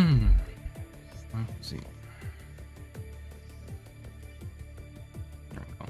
Let's see. There we go.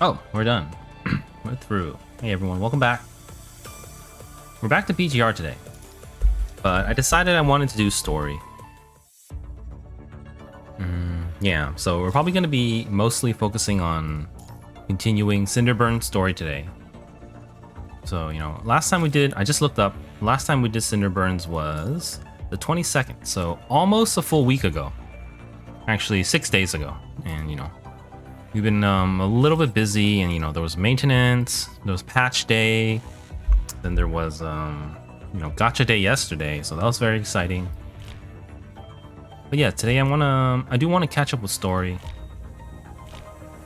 Oh, we're done. We're through. Hey everyone, welcome back. We're back to PGR today. But I decided I wanted to do story. Yeah, so we're probably going to be mostly focusing on continuing Cinder Burns story today. So, you know, last time we did, I just looked up, last time we did Cinder Burns was the 22nd, so almost a full week ago. Actually, 6 days ago. And, you know, we've been a little bit busy, and, you know, there was maintenance, there was patch day, then there was, you know, gacha day yesterday, so that was very exciting. But yeah, today I do want to catch up with story.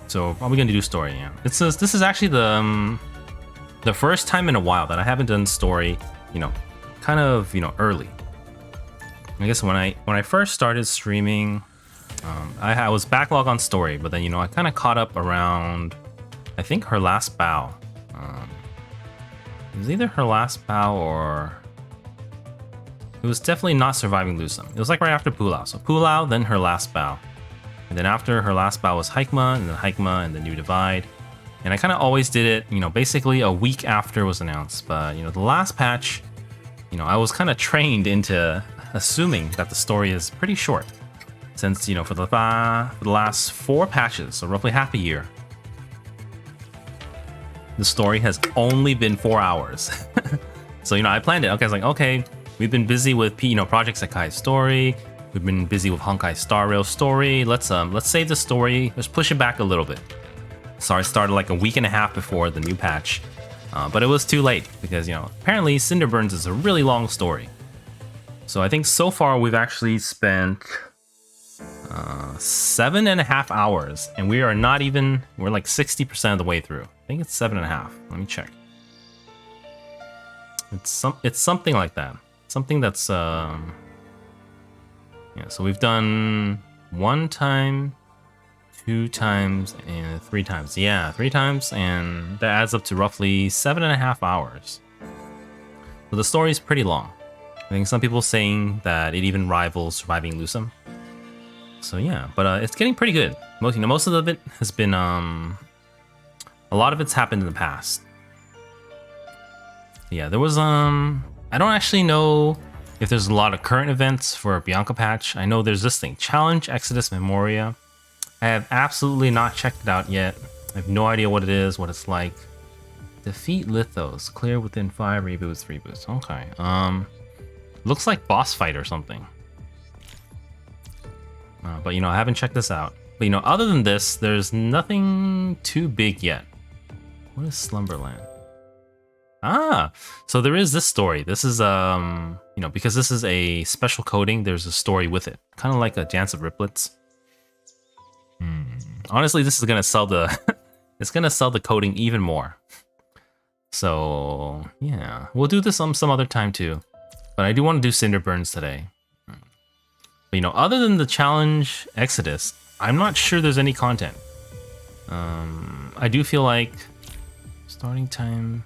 So probably gonna do story, yeah. This is actually the first time in a while that I haven't done story, you know, kind of, you know, early. I guess when I first started streaming, I was backlog on story, but then, you know, I kind of caught up around, I think, her last bow. It was either her last bow or it was definitely not surviving Lusum. It was like right after Pulau. So Pulau, then her last bow. And then after her last bow was Haikma, and then Haikma, and the New Divide. And I kind of always did it, you know, basically a week after it was announced. But, you know, the last patch, you know, I was kind of trained into assuming that the story is pretty short. Since, you know, for the last 4 patches, so roughly half a year, the story has only been 4 hours. So, you know, I planned it. Okay, I was like, okay, We've been busy with Project Sekai's story. We've been busy with Honkai Star Rail story. Let's save the story. Let's push it back a little bit. Sorry, it started like a week and a half before the new patch, but it was too late because apparently Cinder Burns is a really long story. So I think so far we've actually spent 7.5 hours, and we are not even. We're like 60% of the way through. I think it's 7.5. Let me check. It's something like that. Something that's yeah. So we've done 1 time, 2 times, and 3 times. Yeah, 3 times, and that adds up to roughly 7.5 hours. So the story is pretty long. I think some people saying that it even rivals Surviving Lusum. So yeah, but it's getting pretty good. Most of it has been a lot of it's happened in the past. Yeah, there was I don't actually know if there's a lot of current events for Bianca patch. I know there's this thing, Challenge Exodus Memoria. I have absolutely not checked it out yet. I have no idea what it is, what it's like. Defeat Lithos, clear within 5 reboots, 3 boosts. Okay. Looks like boss fight or something. But I haven't checked this out. But other than this, there's nothing too big yet. What is Slumberland? Ah, so there is this story. This is because this is a special coding, there's a story with it. Kind of like a Dance of Riplets. Honestly, this is gonna sell the it's gonna sell the coding even more. So yeah, we'll do this some other time too. But I do want to do Cinder Burns today. But other than the challenge Exodus, I'm not sure there's any content. I do feel like starting time.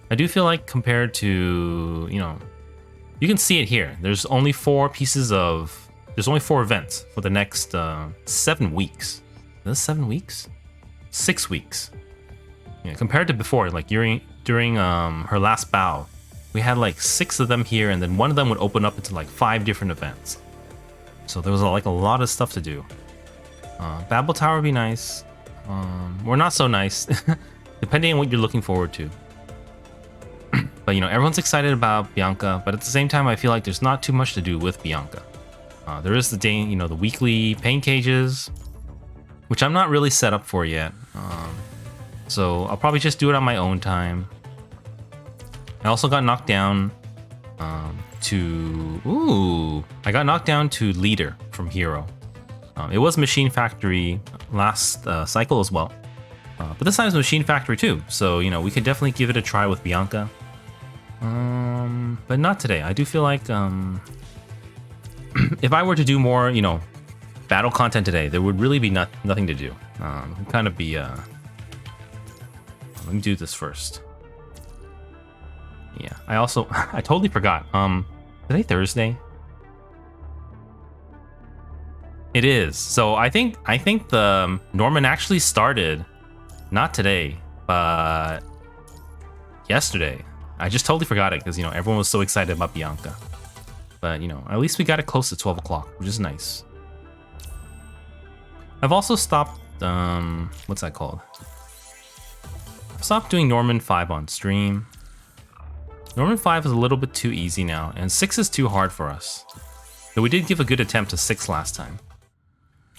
I do feel like compared to you can see it here. There's only 4 pieces of. There's only 4 events for the next 7 weeks. Is this 7 weeks? 6 weeks. Yeah, compared to before, like during her last bow, we had like 6 of them here, and then one of them would open up into like 5 different events. So there was like a lot of stuff to do. Babel Tower would be nice. Or not so nice, depending on what you're looking forward to. But everyone's excited about Bianca, but at the same time, I feel like there's not too much to do with Bianca. There is the day, the weekly pain cages, which I'm not really set up for yet. So I'll probably just do it on my own time. I also got knocked down I got knocked down to Leader from Hero. It was Machine Factory last cycle as well. But this time it's Machine Factory too. So, we could definitely give it a try with Bianca. But not today. I do feel like if I were to do more, battle content today, there would really be nothing to do. It'd kind of be let me do this first. Yeah, I totally forgot. Today Thursday? It is. So I think the Norman actually started not today, but yesterday. I just totally forgot it because everyone was so excited about Bianca. But at least we got it close to 12 o'clock, which is nice. I've also stopped what's that called? I've stopped doing Norman 5 on stream. Norman 5 is a little bit too easy now, and 6 is too hard for us. Though we did give a good attempt to 6 last time.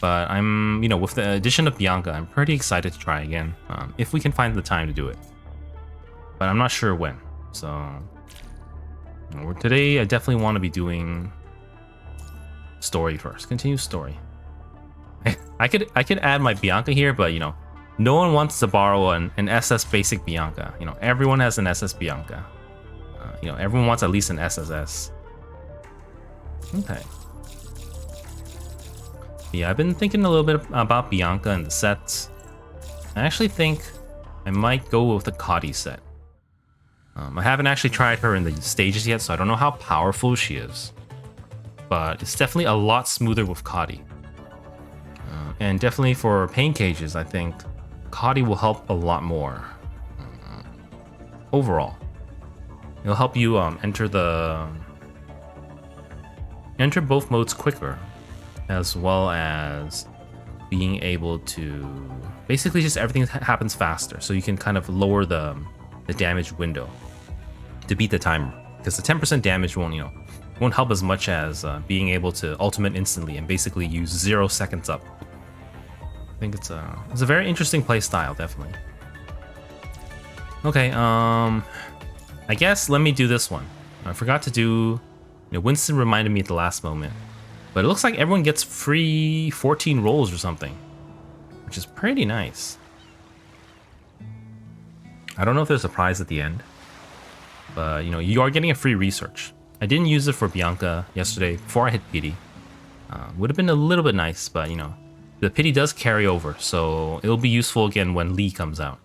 But I'm, with the addition of Bianca, I'm pretty excited to try again, if we can find the time to do it. But I'm not sure when, so... Today, I definitely want to be doing story first. Continue story. I could add my Bianca here, but, no one wants to borrow an SS basic Bianca. Everyone has an SS Bianca. Everyone wants at least an SSS. Okay. Yeah, I've been thinking a little bit about Bianca and the sets. I actually think I might go with the Cotty set. I haven't actually tried her in the stages yet, so I don't know how powerful she is. But it's definitely a lot smoother with Cotty. And definitely for pain cages, I think Cotty will help a lot more. Overall. It'll help you enter both modes quicker, as well as being able to basically just everything happens faster, so you can kind of lower the damage window to beat the timer. because the 10% damage won't, won't help as much as being able to ultimate instantly and basically use 0 seconds up. I think it's a very interesting play style, definitely. Okay, I guess let me do this one. I forgot to do, Winston reminded me at the last moment, but it looks like everyone gets free 14 rolls or something, which is pretty nice. I don't know if there's a prize at the end, but you are getting a free research. I didn't use it for Bianca yesterday before I hit pity. Would have been a little bit nice, but the pity does carry over, so it'll be useful again when Lee comes out.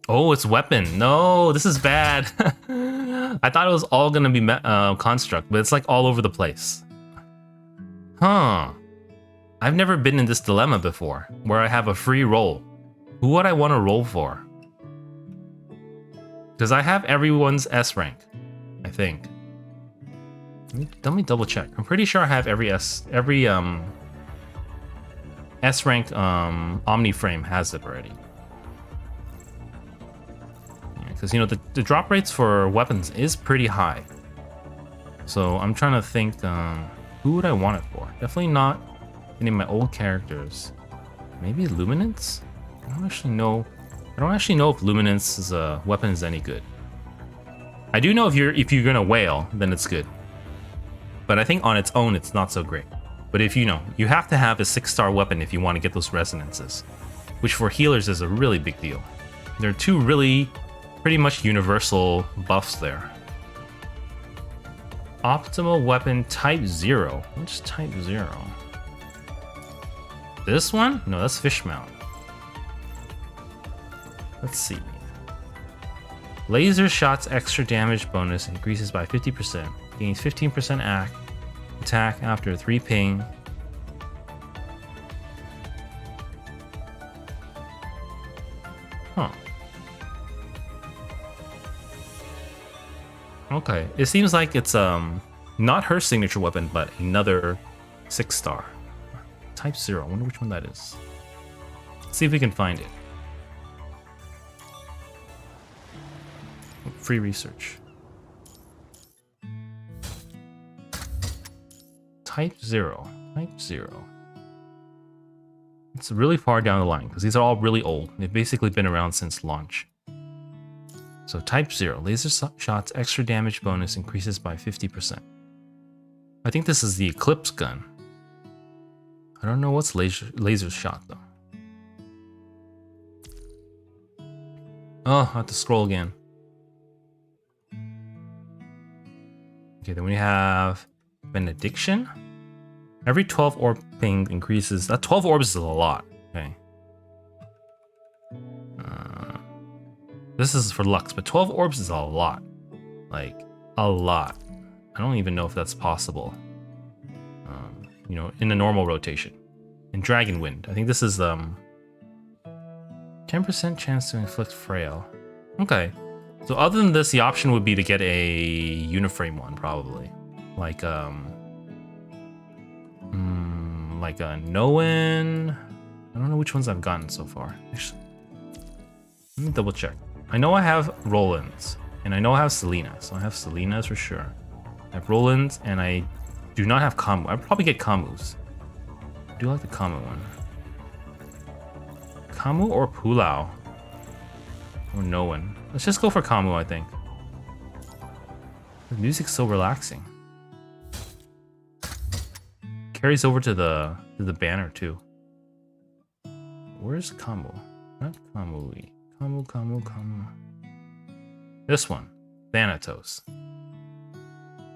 Oh, it's weapon. No, this is bad. I thought it was all gonna be construct, but it's like all over the place. Huh. I've never been in this dilemma before, where I have a free roll. Who would I want to roll for? Because I have everyone's S rank, I think. Let me double check. I'm pretty sure I have every S rank Omni frame has it already. Because the drop rates for weapons is pretty high. So I'm trying to think, who would I want it for? Definitely not any of my old characters. Maybe Luminance? I don't actually know if Luminance's weapon is any good. I do know if you're gonna wail, then it's good. But I think on its own it's not so great. But if you have to have a 6-star weapon if you want to get those resonances, which for healers is a really big deal. There are two really pretty much universal buffs there. Optimal weapon type 0. Which type 0? This one? No, that's fish mount. Let's see. Laser shots extra damage bonus increases by 50%. Gains 15% attack after 3 ping. Huh. Okay, it seems like it's not her signature weapon, but another 6-star. Type 0, I wonder which one that is. Let's see if we can find it. Free research. Type 0. Type 0. It's really far down the line because these are all really old. They've basically been around since launch. So type 0. Laser shots extra damage bonus increases by 50%. I think this is the Eclipse gun. I don't know what's laser shot though. Oh, I have to scroll again. Okay, then we have Benediction. Every 12 orb ping increases. That 12 orbs is a lot. Okay. This is for Lux, but 12 orbs is a lot. Like, a lot. I don't even know if that's possible. In a normal rotation. In Dragon Wind. I think this is 10% chance to inflict frail. Okay. So other than this, the option would be to get a uniframe one, probably. Like a Noen. I don't know which ones I've gotten so far. Actually, let me double check. I know I have Roland's, and I know I have Selena. So I have Selena's for sure. I have Roland's, and I do not have Kamu. I'd probably get Kamu's. I do like the Kamu one. Kamu or Pulau? Or Noen. Let's just go for Kamu, I think. The music's so relaxing. Carries over to the banner too. Where's Kamu? Not Kamui. Kamu. This one. Thanatos.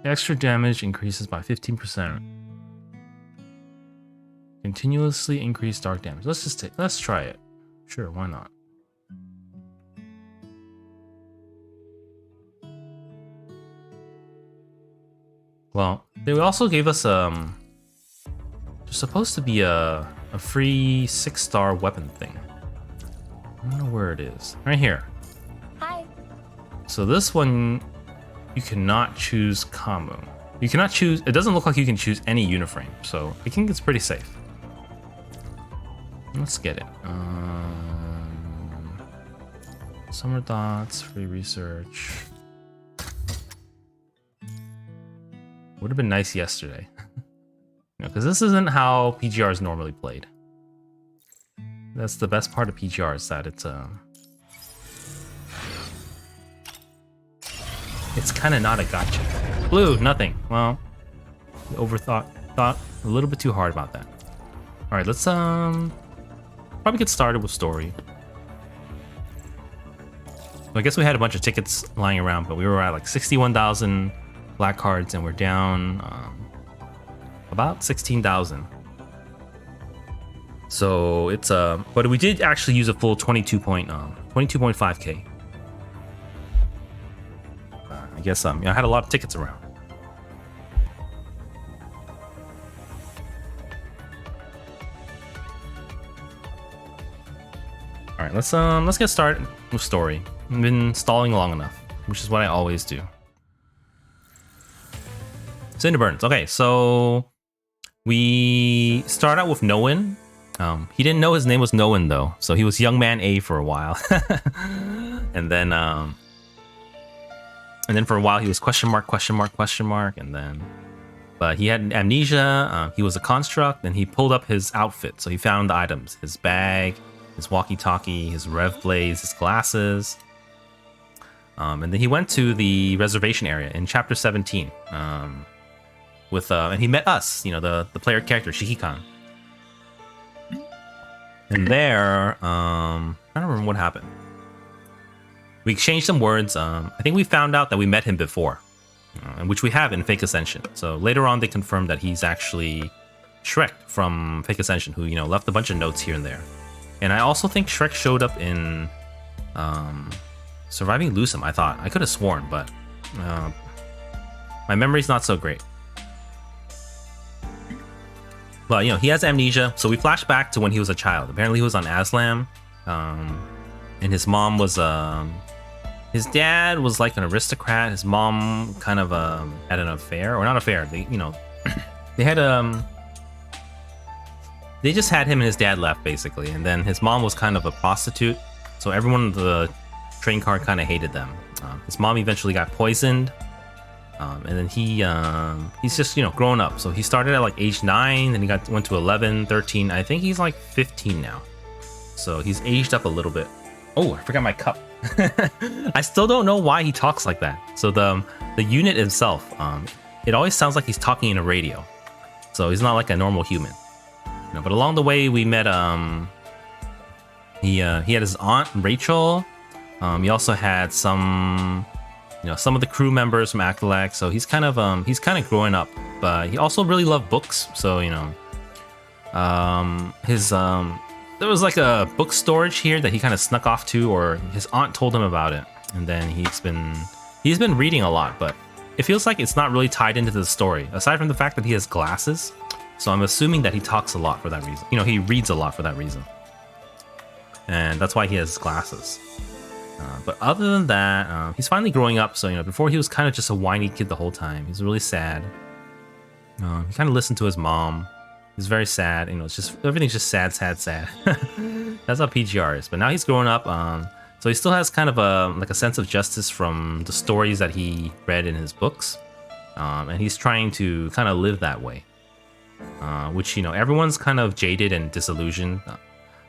Extra damage increases by 15%. Continuously increase dark damage. Let's try it. Sure, why not? Well, they also gave us there's supposed to be a free 6-star weapon thing. I don't know where it is. Right here. Hi. So this one, you cannot choose Kamu. You cannot choose. It doesn't look like you can choose any uniframe, so I think it's pretty safe. Let's get it. Summer thoughts, free research. Would have been nice yesterday. Because this isn't how PGR is normally played. That's the best part of PGR, is that it's kind of not a gotcha. Blue, nothing. Well, thought a little bit too hard about that. All right, let's probably get started with story. So I guess we had a bunch of tickets lying around, but we were at like 61,000 black cards, and we're down about 16,000. So it's but we did actually use a full 22.5k. I guess I had a lot of tickets around. All right, let's get started with story. I've been stalling long enough, which is what I always do. Cinder Burns. Okay, so we start out with No.200. He didn't know his name was No.200 though, so he was Young Man A for a while, and then for a while he was question mark, and then, but he had amnesia. He was a construct, and he pulled up his outfit, so he found the items: his bag, his walkie-talkie, his rev blades, his glasses. And then he went to the reservation area in chapter 17 with and he met us, the player character Shikikan. And there, I don't remember what happened. We exchanged some words. I think we found out that we met him before, which we have in Fake Ascension. So later on, they confirmed that he's actually Shrek from Fake Ascension, who left a bunch of notes here and there. And I also think Shrek showed up in Surviving Lusum. I thought I could have sworn, but my memory's not so great. But he has amnesia, so we flash back to when he was a child. Apparently, he was on Aslam, and his mom was his dad was like an aristocrat. His mom kind of had an affair, or not affair. They they had they just had him and his dad left basically, and then his mom was kind of a prostitute. So everyone in the train car kind of hated them. His mom eventually got poisoned. And then he's just growing up. So he started at like age 9, then he went to 11, 13. I think he's like 15 now. So he's aged up a little bit. Oh, I forgot my cup. I still don't know why he talks like that. So the unit itself, it always sounds like he's talking in a radio. So he's not like a normal human. But along the way we met he had his aunt Rachel. He also had some of the crew members from Actilac, so he's kind of growing up, but he also really loved books. So his there was like a book storage here that he kind of snuck off to, or his aunt told him about it, and then he's been reading a lot, but it feels like it's not really tied into the story, aside from the fact that he has glasses. So I'm assuming that he talks a lot for that reason. He reads a lot for that reason, and that's why he has glasses. But other than that, he's finally growing up. So, before he was kind of just a whiny kid the whole time. He's really sad. He kind of listened to his mom. He's very sad. It's just, everything's just sad. That's how PGR is. But now he's growing up. So he still has kind of a sense of justice from the stories that he read in his books. And he's trying to kind of live that way. Which, everyone's kind of jaded and disillusioned.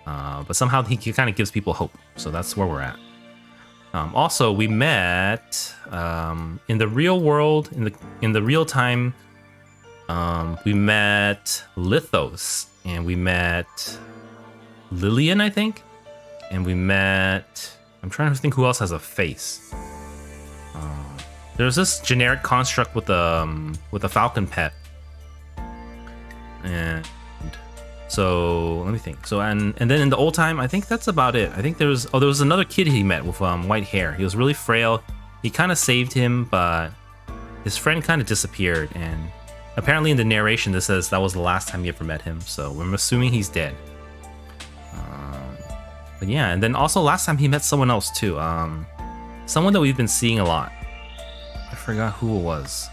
But somehow he kind of gives people hope. So that's where we're at. Also, we met in the real world, in the real time. We met Lithos, and we met Lillian, I think, and we met. I'm trying to think who else has a face. There's this generic construct with a falcon pet, and so let me think. So and then in the old time, I think that's about it. I think there was another kid he met with white hair. He was really frail. He kind of saved him, but his friend kind of disappeared. And apparently in the narration, this says that was the last time he ever met him. So I'm assuming he's dead. But yeah, and then also last time he met someone else too. Someone that we've been seeing a lot. I forgot who it was.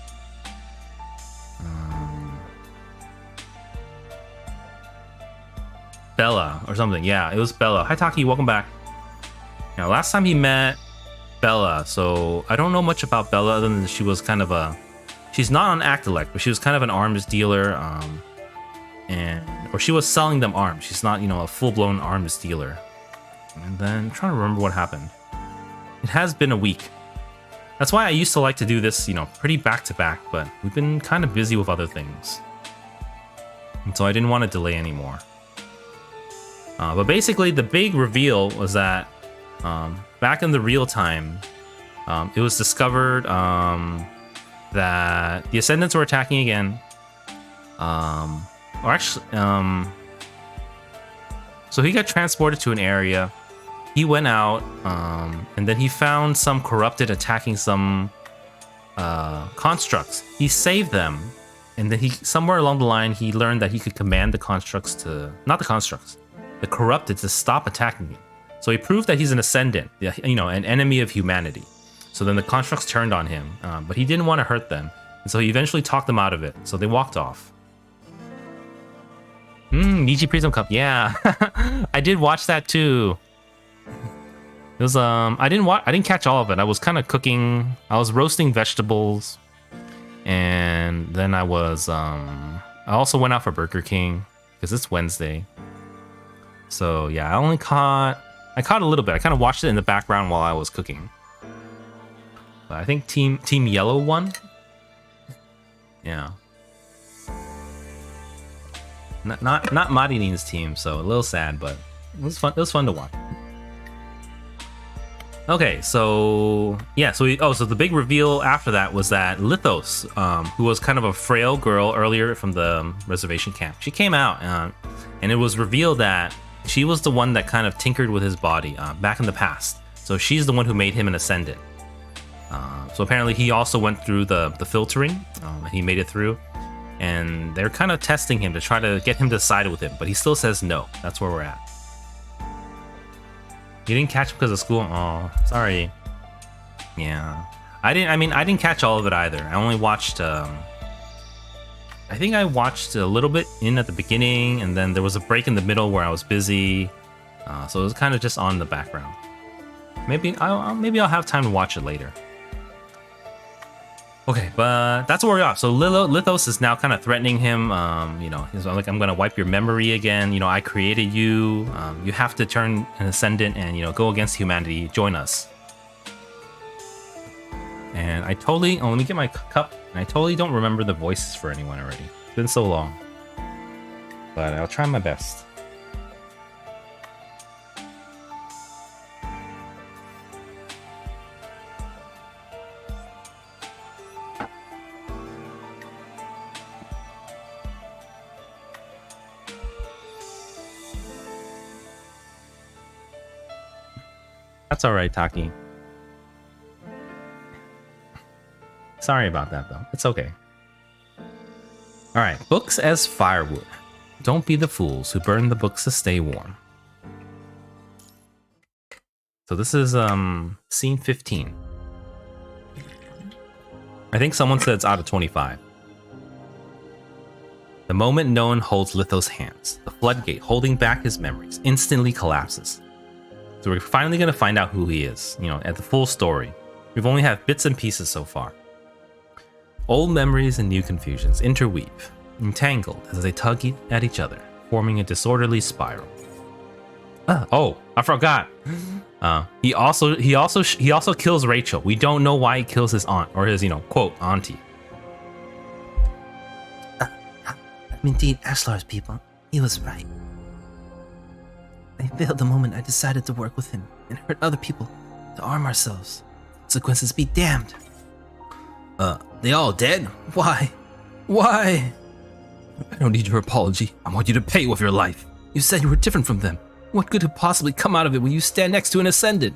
Bella or something. Yeah, it was Bella. Hi Taki, welcome back. Now, last time he met Bella, so I don't know much about Bella other than she was kind of a... She's not on Actilect, but she was kind of an arms dealer, or she was selling them arms. She's not, you know, a full-blown arms dealer. And then I'm trying to remember what happened. It has been a week. That's why I used to like to do this, you know, pretty back-to-back, but we've been kind of busy with other things. And so I didn't want to delay anymore. But basically, the big reveal was that back in the real time, it was discovered that the Ascendants were attacking again. So he got transported to an area. He went out, and then he found some corrupted attacking some constructs. He saved them, and then somewhere along the line, he learned that he could command the constructs to... Not the constructs, the corrupted to stop attacking him. So he proved that he's an Ascendant, you know, an enemy of humanity. So then the constructs turned on him, but he didn't want to hurt them. And so he eventually talked them out of it. So they walked off. Niji Prism Cup, yeah. I did watch that too. It was I didn't catch all of it. I was kind of cooking. I was roasting vegetables, and then I also went out for Burger King because it's Wednesday. So yeah, I caught a little bit. I kind of watched it in the background while I was cooking. But I think Team Yellow won. Yeah. Not Marinin's team, so a little sad, but it was fun. It was fun to watch. Okay, so yeah, so the big reveal after that was that Lithos, who was kind of a frail girl earlier from the reservation camp, she came out, and it was revealed that she was the one that kind of tinkered with his body back in the past. So she's the one who made him an Ascendant. So apparently he also went through the filtering, and he made it through. And they're kind of testing him to try to get him to side with him, but he still says no. That's where we're at. You didn't catch him because of school? Oh, sorry. Yeah. I didn't catch all of it either. I only watched, I think I watched a little bit in at the beginning, and then there was a break in the middle where I was busy. So it was kind of just on the background. Maybe I'll have time to watch it later. Okay, but that's where we're at. So Lithos is now kind of threatening him. You know, he's like, I'm gonna wipe your memory again. You know, I created you. You have to turn an Ascendant and, you know, go against humanity. Join us. And I totally... Oh, let me get my cup. I totally don't remember the voices for anyone already. It's been so long. But I'll try my best. That's alright, Taki. Sorry about that, though. It's okay. Alright, books as firewood. Don't be the fools who burn the books to stay warm. So this is scene 15. I think someone said it's out of 25. The moment no one holds Lithos' hands, the floodgate holding back his memories instantly collapses. So we're finally going to find out who he is, you know, at the full story. We've only had bits and pieces so far. Old memories and new confusions interweave, entangled as they tug at each other, forming a disorderly spiral. Oh, I forgot. He also kills Rachel. We don't know why he kills his aunt, or his, you know, quote, auntie. I'm indeed Ashlar's people. He was right. I failed the moment I decided to work with him and hurt other people to arm ourselves. Consequences be damned. They all dead? Why? Why? I don't need your apology. I want you to pay with your life. You said you were different from them. What could have possibly come out of it when you stand next to an Ascendant?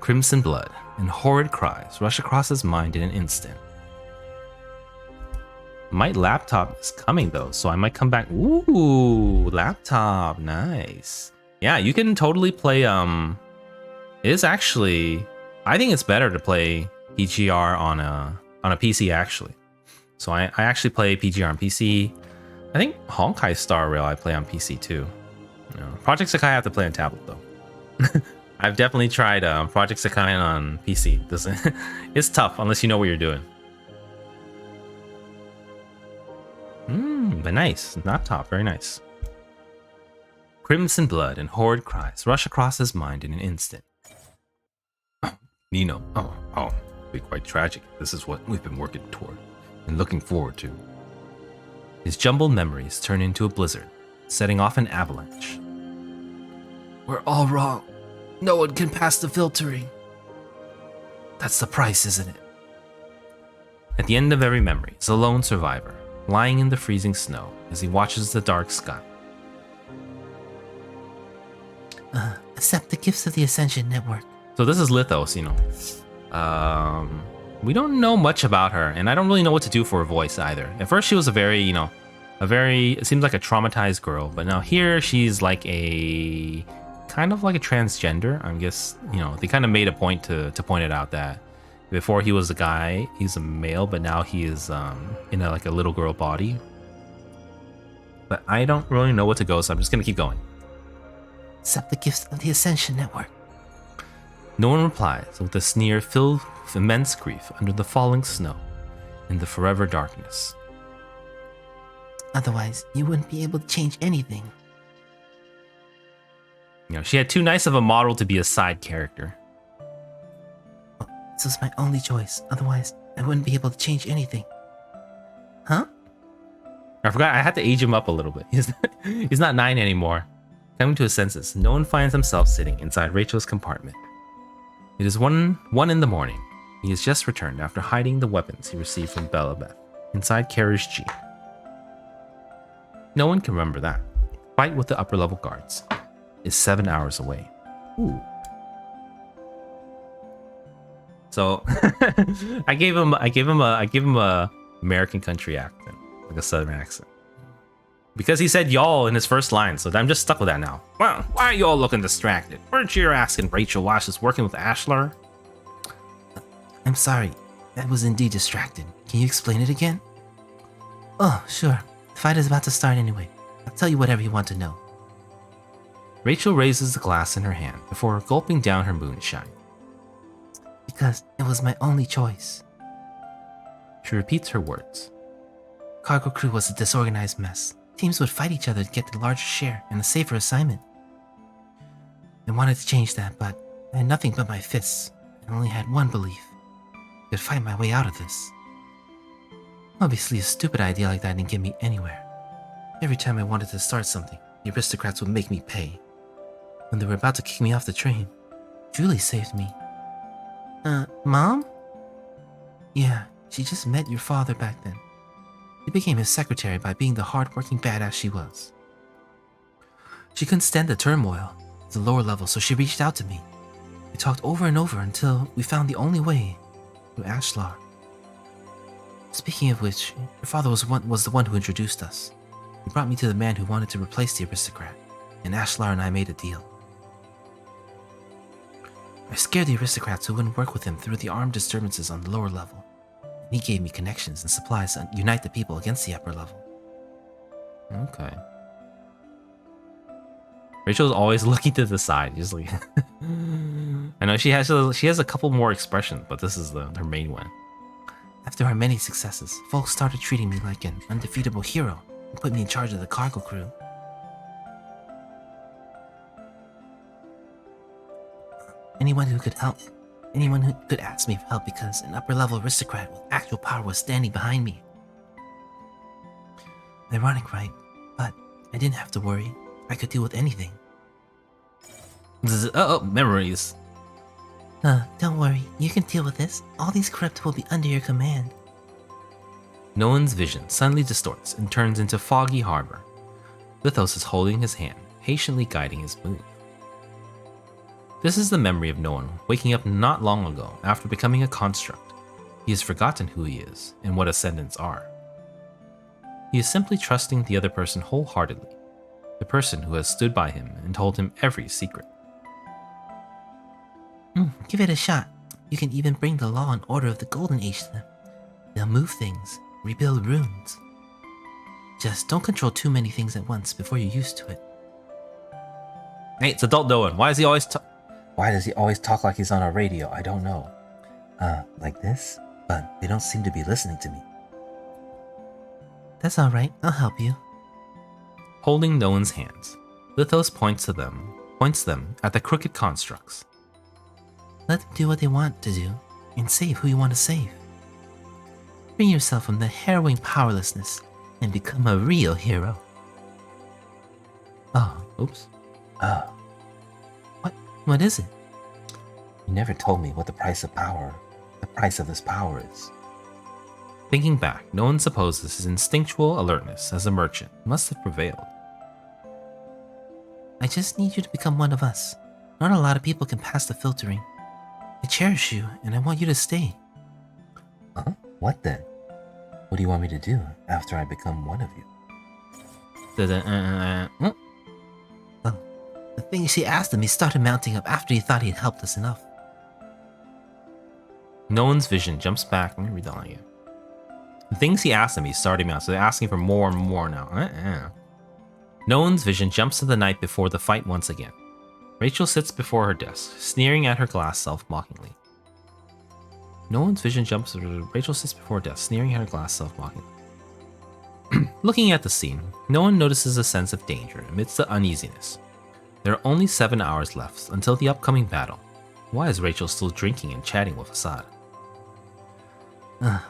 Crimson blood and horrid cries rush across his mind in an instant. My laptop is coming though, so I might come back. Ooh, laptop, nice. Yeah, you can totally play. It is actually, I think it's better to play PGR on a PC actually. So I actually play PGR on PC. I think Honkai Star Rail I play on PC too. You know, Project Sakai I have to play on tablet though. I've definitely tried Project Sakai on PC. It's tough unless you know what you're doing. But nice. Not top. Very nice. Crimson blood and horrid cries rush across his mind in an instant. Nino. Oh. Be quite tragic. This is what we've been working toward and looking forward to. His jumbled memories turn into a blizzard, setting off an avalanche. We're all wrong. No one can pass the filtering. That's the price, isn't it? At the end of every memory is a lone survivor, lying in the freezing snow as he watches the dark sky. Accept the gifts of the Ascension Network. So this is Lithos, you know. We don't know much about her, and I don't really know what to do for her voice either. At first she was it seems like a traumatized girl, but now here she's like a kind of like a transgender. I guess, you know, they kind of made a point to point it out that before he was a guy, he's a male, but now he is in like a little girl body. But I don't really know what to go, so I'm just gonna keep going. Accept the gifts of the Ascension Network. No one replies, with a sneer filled with immense grief under the falling snow in the forever darkness. Otherwise, you wouldn't be able to change anything. You know, she had too nice of a model to be a side character. This was my only choice. Otherwise, I wouldn't be able to change anything. Huh? I forgot, I had to age him up a little bit. He's not 9 anymore. Coming to his senses, no one finds himself sitting inside Rachel's compartment. It is 1 in the morning. He has just returned after hiding the weapons he received from Belabeth inside Carriage G. No one can remember that. Fight with the upper level guards is 7 hours away. Ooh. So I gave him a American country accent, like a southern accent. Because he said y'all in his first line, so I'm just stuck with that now. Well, why are y'all looking distracted? Weren't you asking Rachel while she's working with Ashlar? I'm sorry. I was indeed distracted. Can you explain it again? Oh, sure. The fight is about to start anyway. I'll tell you whatever you want to know. Rachel raises the glass in her hand before gulping down her moonshine. Because it was my only choice. She repeats her words. Cargo crew was a disorganized mess. Teams would fight each other to get the larger share and a safer assignment. I wanted to change that, but I had nothing but my fists and only had one belief. I could fight my way out of this. Obviously, a stupid idea like that didn't get me anywhere. Every time I wanted to start something, the aristocrats would make me pay. When they were about to kick me off the train, Julie saved me. Mom? Yeah, she just met your father back then. She became his secretary by being the hard-working badass she was. She couldn't stand the turmoil at the lower level, so she reached out to me. We talked over and over until we found the only way through Ashlar. Speaking of which, your father was the one who introduced us. He brought me to the man who wanted to replace the aristocrat, and Ashlar and I made a deal. I scared the aristocrats who wouldn't work with him through the armed disturbances on the lower level. He gave me connections and supplies to unite the people against the upper level. Okay. Rachel's always looking to the side, just like I know she has a couple more expressions, but this is her main one. After our many successes, folks started treating me like an undefeatable hero and put me in charge of the cargo crew. Anyone who could ask me for help because an upper-level aristocrat with actual power was standing behind me. Ironic, right? But I didn't have to worry. I could deal with anything. Memories. Don't worry. You can deal with this. All these corrupt will be under your command. No one's vision suddenly distorts and turns into foggy harbor. Lithos is holding his hand, patiently guiding his move. This is the memory of Noan waking up not long ago after becoming a construct. He has forgotten who he is and what ascendants are. He is simply trusting the other person wholeheartedly, the person who has stood by him and told him every secret. Give it a shot. You can even bring the law and order of the Golden Age to them. They'll move things, rebuild runes. Just don't control too many things at once before you're used to it. Hey, it's adult Noan. Why is he always Why does he always talk like he's on a radio? I don't know. Like this? But they don't seem to be listening to me. That's alright, I'll help you. Holding no one's hands, Lithos points them at the crooked constructs. Let them do what they want to do, and save who you want to save. Free yourself from the harrowing powerlessness, and become a real hero. Oh, Oops. oh. What is it? You never told me what the price of this power is. Thinking back, no one supposes his instinctual alertness as a merchant must have prevailed. I just need you to become one of us. Not a lot of people can pass the filtering. I cherish you, and I want you to stay. Huh? What then? What do you want me to do after I become one of you? Well, the things she asked of me started mounting up after he thought he had helped us enough. No one's vision jumps back. Let me read that line again. The things he asked of me started me out, so they're asking for more and more now. No one's vision jumps to the night before the fight once again. Rachel sits before her desk, sneering at her glass self mockingly. No one's vision jumps. Rachel sits before her desk, sneering at her glass self mockingly. Looking at the scene, no one notices a sense of danger amidst the uneasiness. There are only 7 hours left until the upcoming battle. Why is Rachel still drinking and chatting with Assad?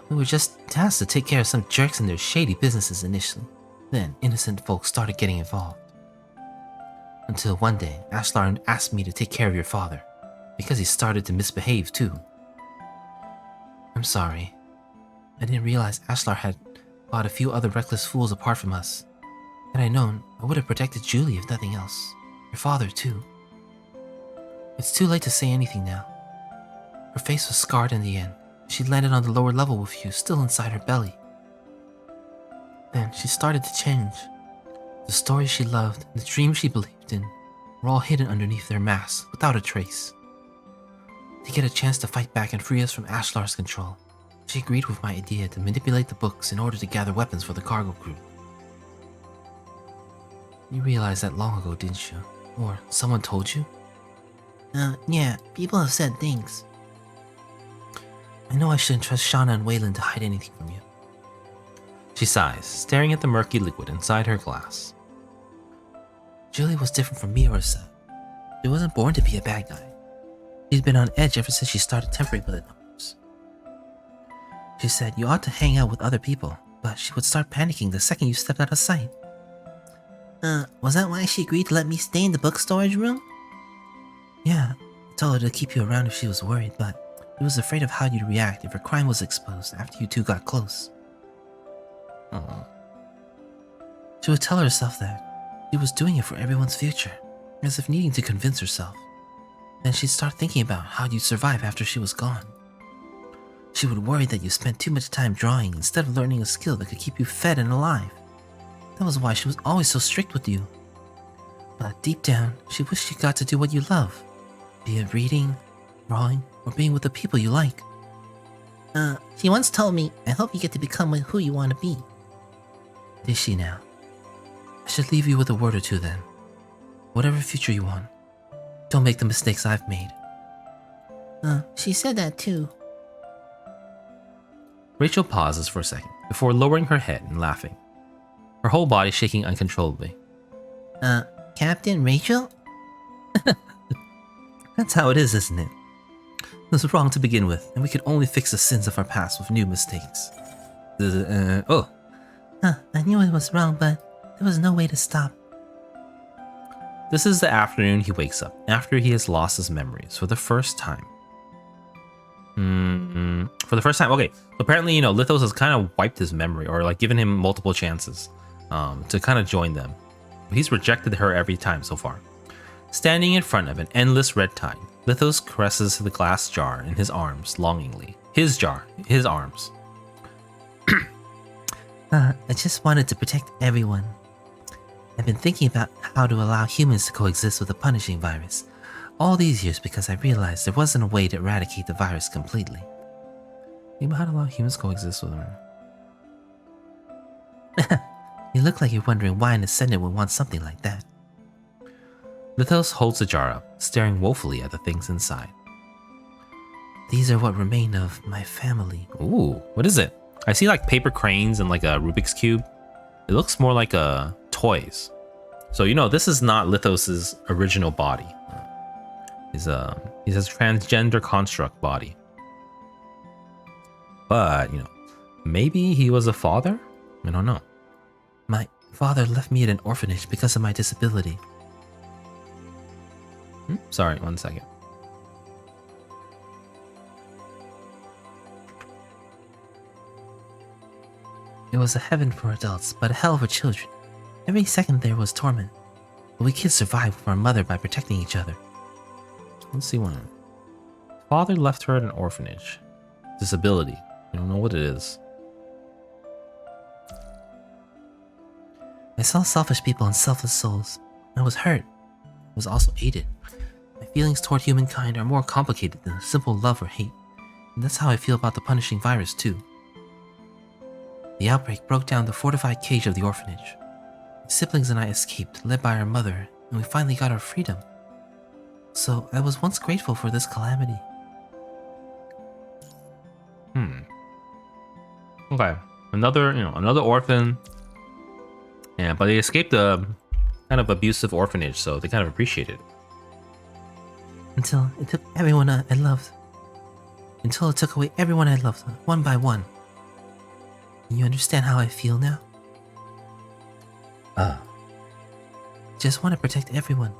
We were just tasked to take care of some jerks and their shady businesses initially. Then innocent folks started getting involved. Until one day, Ashlar asked me to take care of your father, because he started to misbehave too. I'm sorry. I didn't realize Ashlar had bought a few other reckless fools apart from us. Had I known, I would have protected Julie if nothing else. Your father too. It's too late to say anything now. Her face was scarred in the end. She landed on the lower level with you, still inside her belly. Then she started to change. The stories she loved and the dreams she believed in were all hidden underneath their masks, without a trace. To get a chance to fight back and free us from Ashlar's control, she agreed with my idea to manipulate the books in order to gather weapons for the cargo crew. You realized that long ago, didn't you? Or someone told you? Yeah, people have said things. I know I shouldn't trust Shauna and Waylon to hide anything from you. She sighs, staring at the murky liquid inside her glass. Julie was different from me or Seth. She wasn't born to be a bad guy. She's been on edge ever since she started tempering with the numbers. She said you ought to hang out with other people, but she would start panicking the second you stepped out of sight. Was that why she agreed to let me stay in the book storage room? Yeah, I told her to keep you around if she was worried, but she was afraid of how you'd react if her crime was exposed after you two got close. She would tell herself that she was doing it for everyone's future, as if needing to convince herself. Then she'd start thinking about how you'd survive after she was gone. She would worry that you spent too much time drawing instead of learning a skill that could keep you fed and alive. That was why she was always so strict with you. But deep down, she wished you got to do what you love, be it reading, drawing, or being with the people you like. She once told me, I hope you get to become who you want to be. Did she now? I should leave you with a word or two then. Whatever future you want, don't make the mistakes I've made. She said that too. Rachel pauses for a second before lowering her head and laughing, her whole body shaking uncontrollably. Captain Rachel? That's how it is, isn't it? It was wrong to begin with, and we could only fix the sins of our past with new mistakes. I knew it was wrong, but there was no way to stop. This is the afternoon he wakes up, after he has lost his memories for the first time. For the first time, okay. So apparently, Lithos has kind of wiped his memory, or like given him multiple chances to kind of join them. He's rejected her every time so far. Standing in front of an endless red tide, Lithos caresses the glass jar in his arms longingly. His jar, his arms. I just wanted to protect everyone. I've been thinking about how to allow humans to coexist with the punishing virus all these years because I realized there wasn't a way to eradicate the virus completely. Maybe how to allow humans coexist with her. You look like you're wondering why an Ascendant would want something like that. Lithos holds the jar up, staring woefully at the things inside. These are what remain of my family. Ooh, what is it? I see like paper cranes and like a Rubik's Cube. It looks more like toys. So, you know, this is not Lithos's original body. He's a transgender construct body. But, you know, maybe he was a father? I don't know. My father left me at an orphanage because of my disability. Sorry, 1 second. It was a heaven for adults, but a hell for children. Every second there was torment. But we kids survived with our mother by protecting each other. Let's see one. Father left her at an orphanage. Disability. I don't know what it is. I saw selfish people and selfless souls. I was hurt. I was also aided. My feelings toward humankind are more complicated than simple love or hate. And that's how I feel about the punishing virus too. The outbreak broke down the fortified cage of the orphanage. My siblings and I escaped, led by our mother, and we finally got our freedom. So I was once grateful for this calamity. Okay. Another orphan. Yeah, but they escaped a kind of abusive orphanage, so they kind of appreciate it. Until it took everyone I loved. Until it took away everyone I loved, one by one. You understand how I feel now? Just want to protect everyone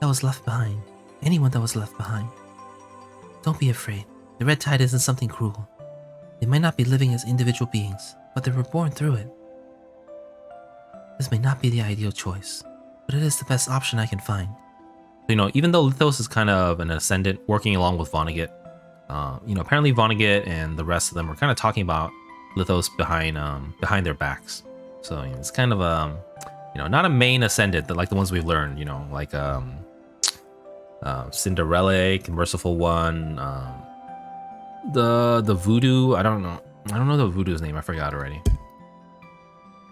that was left behind. Anyone that was left behind. Don't be afraid. The red tide isn't something cruel. They might not be living as individual beings, but they were born through it. This may not be the ideal choice, but it is the best option I can find. You know, even though Lithos is kind of an ascendant working along with Vonnegut, you know, apparently Vonnegut and the rest of them were kind of talking about Lithos behind their backs. So you know, it's kind of you know, not a main ascendant like the ones we've learned, you know, like Cinderella, Merciful One, the Voodoo. I don't know the Voodoo's name. I forgot already.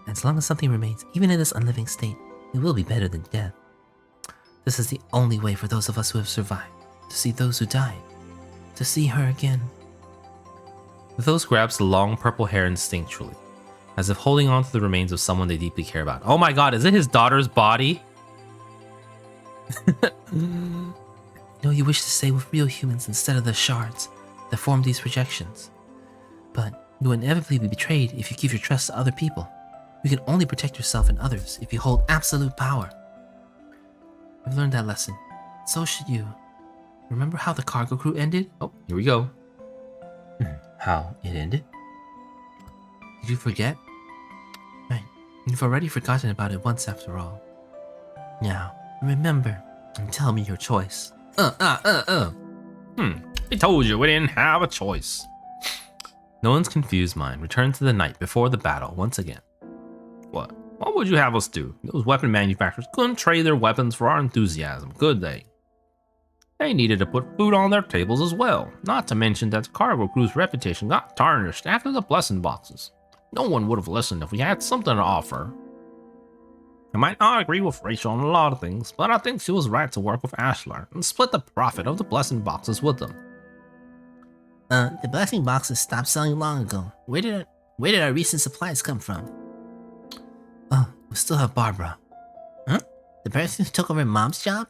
As long as something remains, even in this unliving state, it will be better than death. This is the only way for those of us who have survived, to see those who died, to see her again. Lithos grabs the long purple hair instinctually, as if holding on to the remains of someone they deeply care about. Oh my god, is it his daughter's body? I know you wish to stay with real humans instead of the shards that form these projections. But you will inevitably be betrayed if you give your trust to other people. You can only protect yourself and others if you hold absolute power. I've learned that lesson. So should you. Remember how the cargo crew ended? Oh, here we go. How it ended? Did you forget? Right. You've already forgotten about it once after all. Now, remember and tell me your choice. I told you we didn't have a choice. No one's confused mind returned to the night before the battle once again. What? What would you have us do? Those weapon manufacturers couldn't trade their weapons for our enthusiasm, could they? They needed to put food on their tables as well, not to mention that the cargo crew's reputation got tarnished after the blessing boxes. No one would have listened if we had something to offer. I might not agree with Rachel on a lot of things, but I think she was right to work with Ashlar and split the profit of the blessing boxes with them. The blessing boxes stopped selling long ago. Where did our recent supplies come from? Oh, we still have Barbara. Huh? The person who took over Mom's job?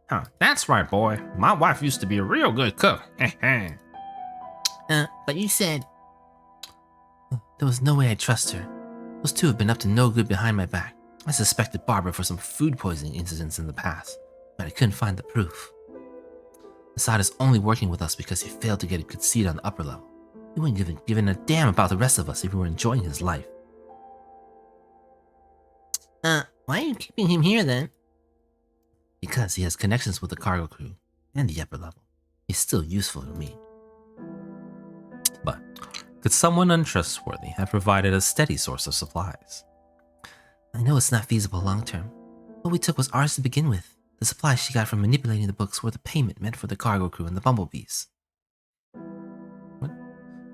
Huh, that's right, boy. My wife used to be a real good cook. But you said... There was no way I'd trust her. Those two have been up to no good behind my back. I suspected Barbara for some food poisoning incidents in the past, but I couldn't find the proof. Assad is only working with us because he failed to get a good seat on the upper level. He wouldn't have given a damn about the rest of us if we were enjoying his life. Why are you keeping him here then? Because he has connections with the cargo crew and the upper level. He's still useful to me. But could someone untrustworthy have provided a steady source of supplies? I know it's not feasible long term. What we took was ours to begin with. The supplies she got from manipulating the books were the payment meant for the cargo crew and the bumblebees. What?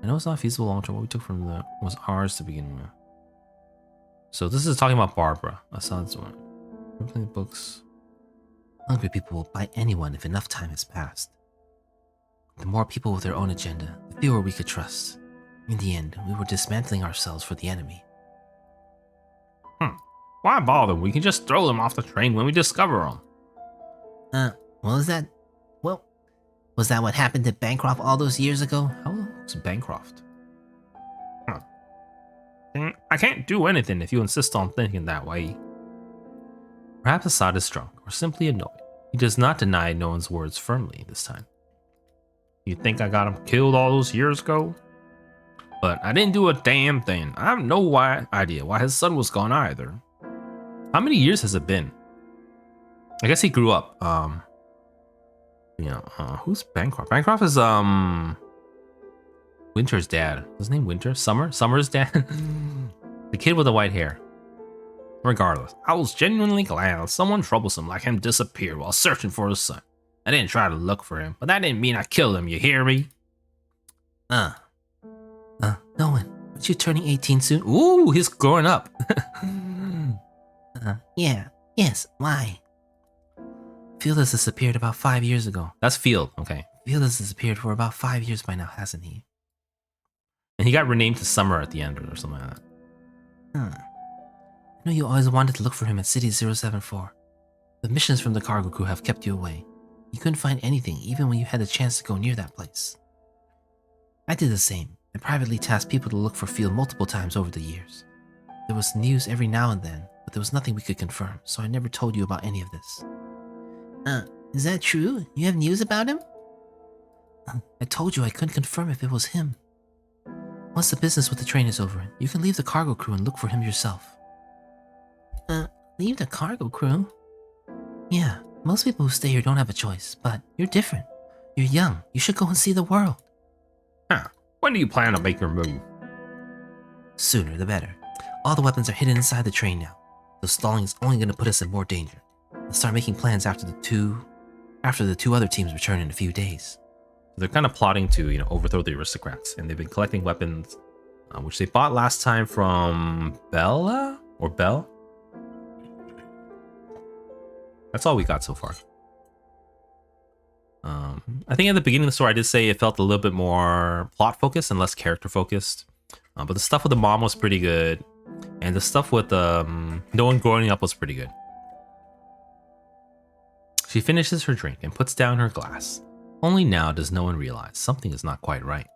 I know it's not feasible long term. What we took from was ours to begin with. So this is talking about Barbara. Assad's one. Manipulating the books. Hungry people will bite anyone if enough time has passed. The more people with their own agenda, the fewer we could trust. In the end, we were dismantling ourselves for the enemy. Why bother? We can just throw them off the train when we discover them. Was that what happened to Bancroft all those years ago? How old is Bancroft? I can't do anything if you insist on thinking that way. Perhaps Assad is drunk or simply annoyed. He does not deny Noan's words firmly this time. You think I got him killed all those years ago? But I didn't do a damn thing. I have no idea why his son was gone either. How many years has it been? I guess he grew up. Who's Bancroft? Bancroft is Winter's dad. Is his name Winter? Summer's dad? The kid with the white hair. Regardless, I was genuinely glad someone troublesome like him disappeared while searching for his son. I didn't try to look for him, but that didn't mean I killed him, you hear me? Noan, aren't you turning 18 soon? Ooh, he's growing up. Yes, why? Field has disappeared about 5 years ago. That's Field, okay. Field has disappeared for about 5 years by now, hasn't he? And he got renamed to Summer at the end or something like that. I know you always wanted to look for him at City 074. The missions from the cargo crew have kept you away. You couldn't find anything even when you had the chance to go near that place. I did the same. I privately tasked people to look for Field multiple times over the years. There was news every now and then, but there was nothing we could confirm, so I never told you about any of this. Is that true? You have news about him? I told you I couldn't confirm if it was him. Once the business with the train is over, you can leave the cargo crew and look for him yourself. Leave the cargo crew? Yeah, most people who stay here don't have a choice, but you're different. You're young. You should go and see the world. When do you plan to make your move? Sooner the better. All the weapons are hidden inside the train now, so stalling is only going to put us in more danger. Let's start making plans after the two other teams return in a few days. They're kind of plotting to, overthrow the aristocrats, and they've been collecting weapons, which they bought last time from Bella or Belle. That's all we got so far. I think at the beginning of the story, I did say it felt a little bit more plot focused and less character focused. But the stuff with the mom was pretty good, and the stuff with Noan growing up was pretty good. She finishes her drink and puts down her glass. Only now does Noan realize something is not quite right.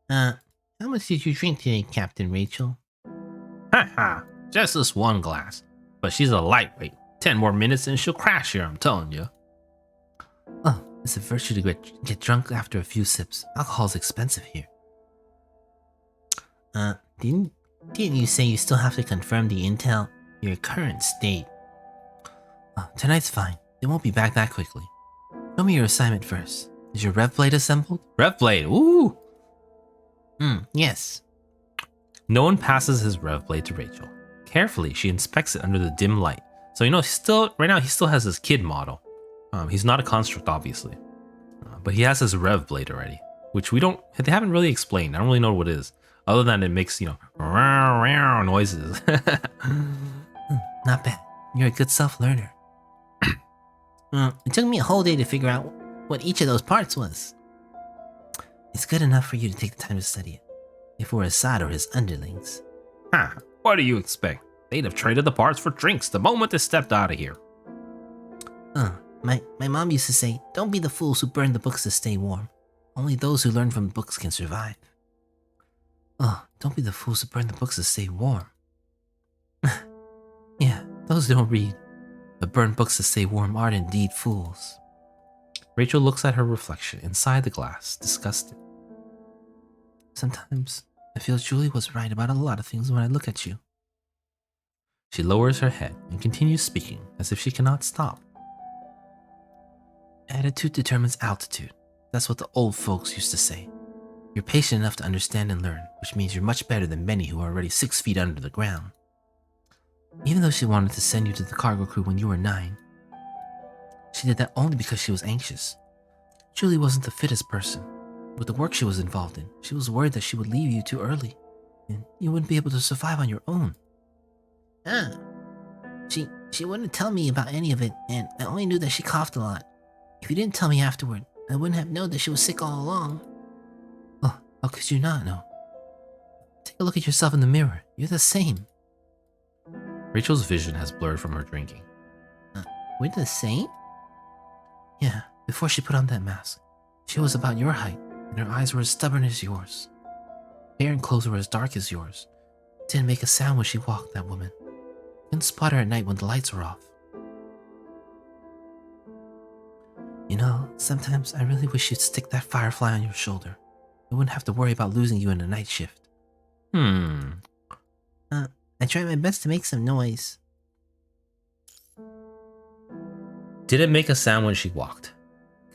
How much did you drink today, Captain Rachel? Haha, just this one glass. But she's a lightweight. 10 more minutes and she'll crash here, I'm telling you. Oh, it's a virtue to get drunk after a few sips. Alcohol's expensive here. Didn't you say you still have to confirm the intel? Your current state. Tonight's fine. They won't be back that quickly. Show me your assignment first. Is your rev blade assembled? Rev blade, ooh! Yes. Noan passes his rev blade to Rachel. Carefully, she inspects it under the dim light. So, right now he still has his kid model. He's not a construct, obviously. But he has his rev blade already, which they haven't really explained. I don't really know what it is, other than it makes, noises. Not bad. You're a good self-learner. It took me a whole day to figure out what each of those parts was. It's good enough for you to take the time to study it. If we're Assad or his underlings. What do you expect? They'd have traded the parts for drinks the moment they stepped out of here. My mom used to say, don't be the fools who burn the books to stay warm. Only those who learn from books can survive. Don't be the fools who burn the books to stay warm. Yeah, those who don't read, but burn books to stay warm are indeed fools. Rachel looks at her reflection inside the glass, disgusted. Sometimes I feel Julie was right about a lot of things when I look at you. She lowers her head and continues speaking as if she cannot stop. Attitude determines altitude. That's what the old folks used to say. You're patient enough to understand and learn, which means you're much better than many who are already 6 feet under the ground. Even though she wanted to send you to the cargo crew when you were 9, she did that only because she was anxious. Julie wasn't the fittest person. With the work she was involved in, she was worried that she would leave you too early, and you wouldn't be able to survive on your own. She wouldn't tell me about any of it, and I only knew that she coughed a lot. If you didn't tell me afterward, I wouldn't have known that she was sick all along. Oh, how could you not know? Take a look at yourself in the mirror. You're the same. Rachel's vision has blurred from her drinking. We're the same? Yeah, before she put on that mask. She was about your height, and her eyes were as stubborn as yours. Hair and clothes were as dark as yours. Didn't make a sound when she walked, that woman. Couldn't spot her at night when the lights were off. You know, sometimes I really wish you'd stick that firefly on your shoulder. I wouldn't have to worry about losing you in a night shift. I tried my best to make some noise. Didn't make a sound when she walked.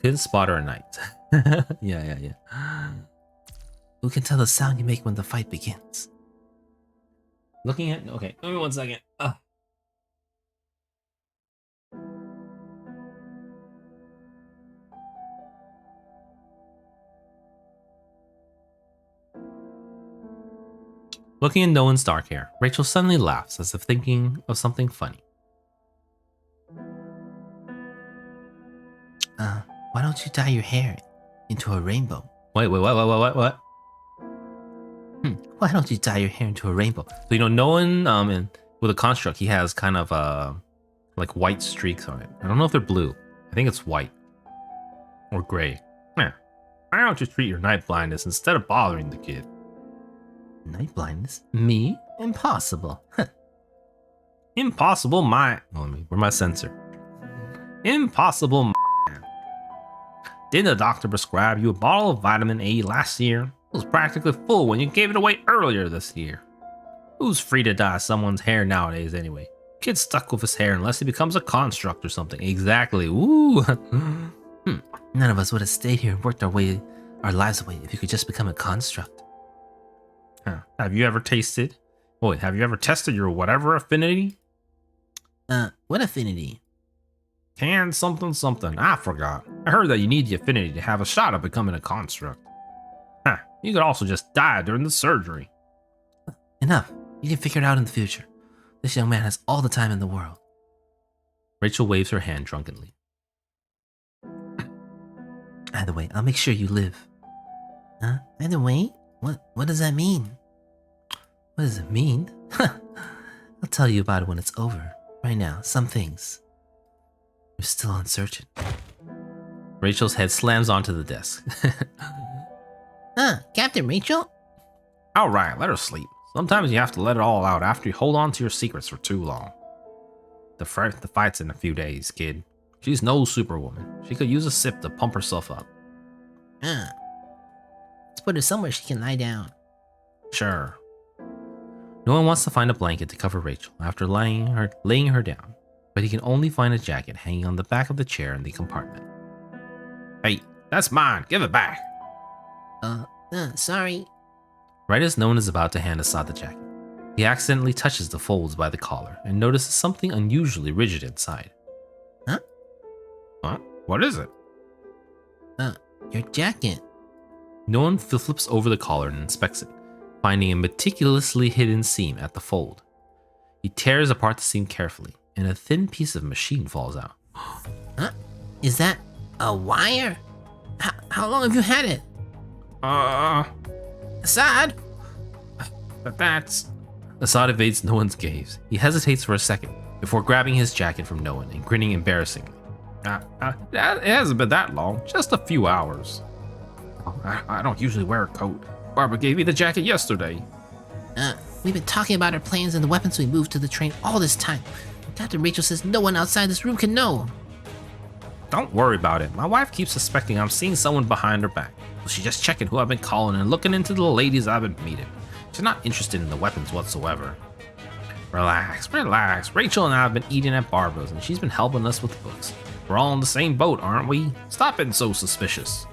Couldn't spot her at night. Yeah. Who can tell the sound you make when the fight begins? Looking at... Okay, give me 1 second. Looking at Nolan's dark hair, Rachel suddenly laughs as if thinking of something funny. Why don't you dye your hair into a rainbow? Wait, what? Why don't you dye your hair into a rainbow? So, you know, Nolan, with a construct, he has kind of, like white streaks on it. I don't know if they're blue. I think it's white. Or gray. Yeah. Why don't you treat your night blindness instead of bothering the kid? Night blindness? Me? Impossible. Impossible, my... Where's my sensor? Impossible, my... Didn't the doctor prescribe you a bottle of vitamin A last year? It was practically full when you gave it away earlier this year. Who's free to dye someone's hair nowadays anyway? Kid's stuck with his hair unless he becomes a construct or something. Exactly. Ooh. None of us would have stayed here and worked our lives away if you could just become a construct. Huh. Have you ever tested your whatever affinity? What affinity? Can something. I forgot. I heard that you need the affinity to have a shot at becoming a construct. Huh. You could also just die during the surgery. Enough. You can figure it out in the future. This young man has all the time in the world. Rachel waves her hand drunkenly. Either way, I'll make sure you live. Either way? What does that mean? What does it mean? I'll tell you about it when it's over. Right now, some things are still uncertain. Rachel's head slams onto the desk. Captain Rachel? Alright, let her sleep. Sometimes you have to let it all out after you hold on to your secrets for too long. The fight's in a few days, kid. She's no superwoman. She could use a sip to pump herself up. Let's put her somewhere she can lie down. Sure. No one wants to find a blanket to cover Rachel after laying her down, but he can only find a jacket hanging on the back of the chair in the compartment. Hey, that's mine. Give it back. Sorry. Right as Nolan is about to hand Assad the jacket, he accidentally touches the folds by the collar and notices something unusually rigid inside. Huh? What? What is it? Your jacket. Nolan flips over the collar and inspects it, finding a meticulously hidden seam at the fold. He tears apart the seam carefully, and a thin piece of machine falls out. Huh? Is that a wire? How long have you had it? Assad? That's... Assad evades Nolan's gaze. He hesitates for a second before grabbing his jacket from Nolan and grinning embarrassingly. It hasn't been that long, just a few hours. I don't usually wear a coat. Barbara gave me the jacket yesterday. We've been talking about our plans and the weapons we moved to the train all this time. Captain Rachel says no one outside this room can know. Don't worry about it. My wife keeps suspecting I'm seeing someone behind her back. So she's just checking who I've been calling and looking into the ladies I've been meeting. She's not interested in the weapons whatsoever. Relax. Rachel and I have been eating at Barbara's and she's been helping us with books. We're all in the same boat, aren't we? Stop being so suspicious.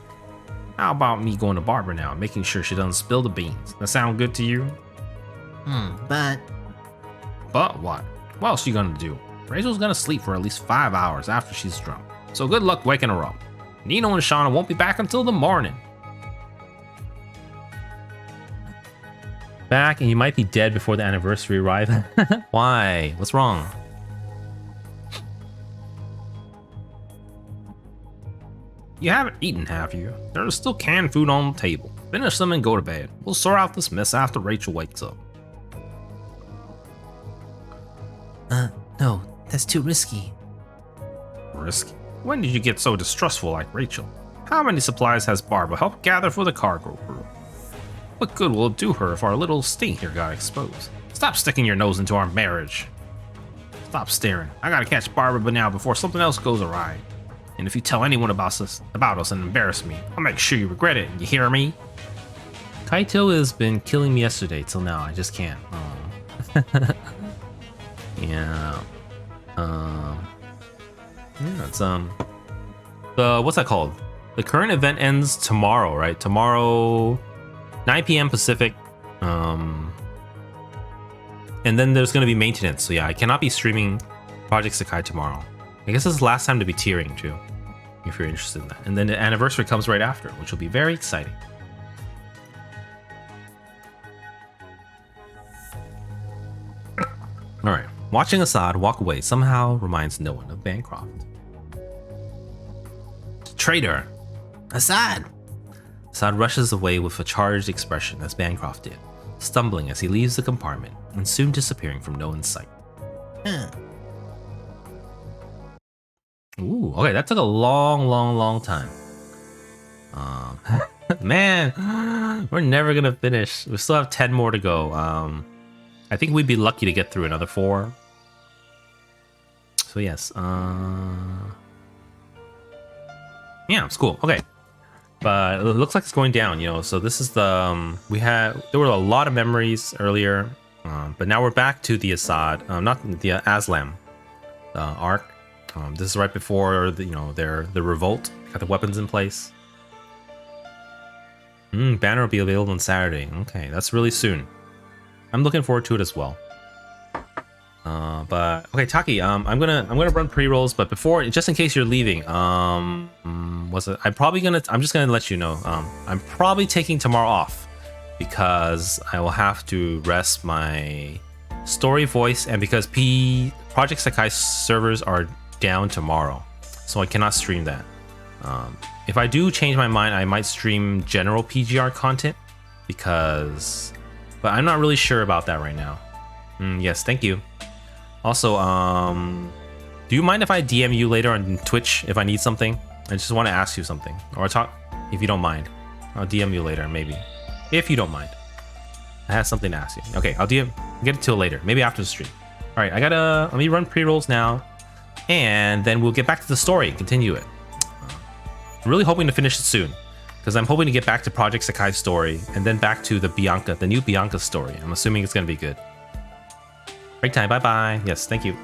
How about me going to Barbara now and making sure she doesn't spill the beans? That sound good to you? But what? What else you gonna do? Rachel's gonna sleep for at least 5 hours after she's drunk. So good luck waking her up. Nino and Shauna won't be back until the morning. Back and you might be dead before the anniversary arrives. Why? What's wrong? You haven't eaten, have you? There's still canned food on the table. Finish them and go to bed. We'll sort out this mess after Rachel wakes up. No, that's too risky. Risky? When did you get so distrustful like Rachel? How many supplies has Barbara helped gather for the cargo crew? What good will it do her if our little stink here got exposed? Stop sticking your nose into our marriage. Stop staring. I gotta catch Barbara but now before something else goes awry. And if you tell anyone about us and embarrass me, I'll make sure you regret it. You hear me? Kaito has been killing me yesterday till now. I just can't. Yeah. Yeah, it's the what's that called? The current event ends tomorrow, right? Tomorrow, 9 p.m. Pacific. And then there's gonna be maintenance. So yeah, I cannot be streaming Project Sakai tomorrow. I guess this is the last time to be tearing too, if you're interested in that. And then the anniversary comes right after, which will be very exciting. All right, watching Assad walk away somehow reminds no one of Bancroft. Traitor! Assad! Assad rushes away with a charged expression as Bancroft did, stumbling as he leaves the compartment and soon disappearing from no one's sight. Ooh, okay, that took a long time. Man, we're never gonna finish. We still have 10 more to go. I think we'd be lucky to get through another 4. So yes, yeah, it's cool. Okay, but it looks like it's going down. You know, so this is the there were a lot of memories earlier, but now we're back to the Assad, not the Aslam arc. This is right before the revolt. Got the weapons in place. Banner will be available on Saturday. Okay, that's really soon. I'm looking forward to it as well. But okay, Taki, I'm gonna run pre-rolls, but before, just in case you're leaving, I'm just gonna let you know, I'm probably taking tomorrow off because I will have to rest my story voice, and because Project Sakai servers are down tomorrow, so I cannot stream that. If I do change my mind, I might stream general PGR content but I'm not really sure about that right now. Yes, thank you. Also, do you mind if I DM you later on Twitch if I need something? I just want to ask you something, or talk, if you don't mind. I'll DM you later, maybe, if you don't mind. I have something to ask you. Okay, I'll get it till later, maybe after the stream. All right, let me run pre-rolls now, and then we'll get back to the story and continue it. I'm really hoping to finish it soon, because I'm hoping to get back to Project Sakai's story, and then back to the new Bianca story. I'm assuming it's gonna be good. Break time, bye-bye. Yes, thank you.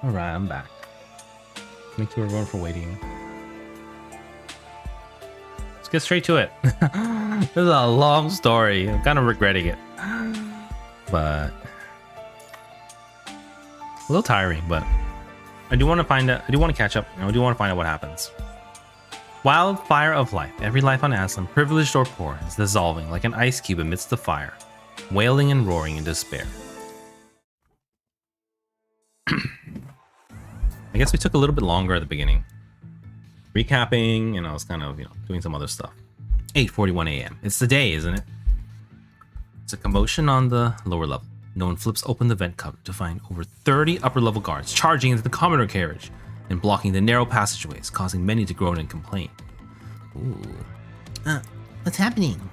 Alright, I'm back. Thank you everyone for waiting. Let's get straight to it. This is a long story. I'm kind of regretting it. But a little tiring, but I do want to find out, I do want to catch up. I do want to find out what happens. Wildfire of life. Every life on Aslan, privileged or poor, is dissolving like an ice cube amidst the fire, wailing and roaring in despair. I guess we took a little bit longer at the beginning. Recapping, and I was kind of, doing some other stuff. 8:41 a.m. It's the day, isn't it? It's a commotion on the lower level. No one flips open the vent cover to find over 30 upper level guards charging into the commoner carriage and blocking the narrow passageways, causing many to groan and complain. Ooh. What's happening?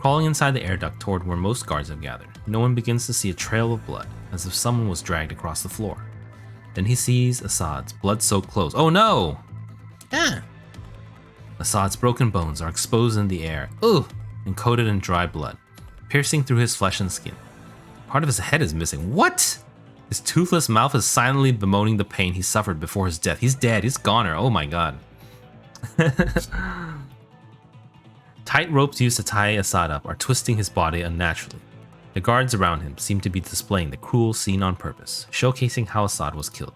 Crawling inside the air duct toward where most guards have gathered, no one begins to see a trail of blood, as if someone was dragged across the floor. Then he sees Assad's blood-soaked clothes. Oh no! Assad's broken bones are exposed in the air, and coated in dry blood, piercing through his flesh and skin. Part of his head is missing. What? His toothless mouth is silently bemoaning the pain he suffered before his death. He's dead. He's goner. Oh my god. Tight ropes used to tie Assad up are twisting his body unnaturally. The guards around him seem to be displaying the cruel scene on purpose, showcasing how Assad was killed.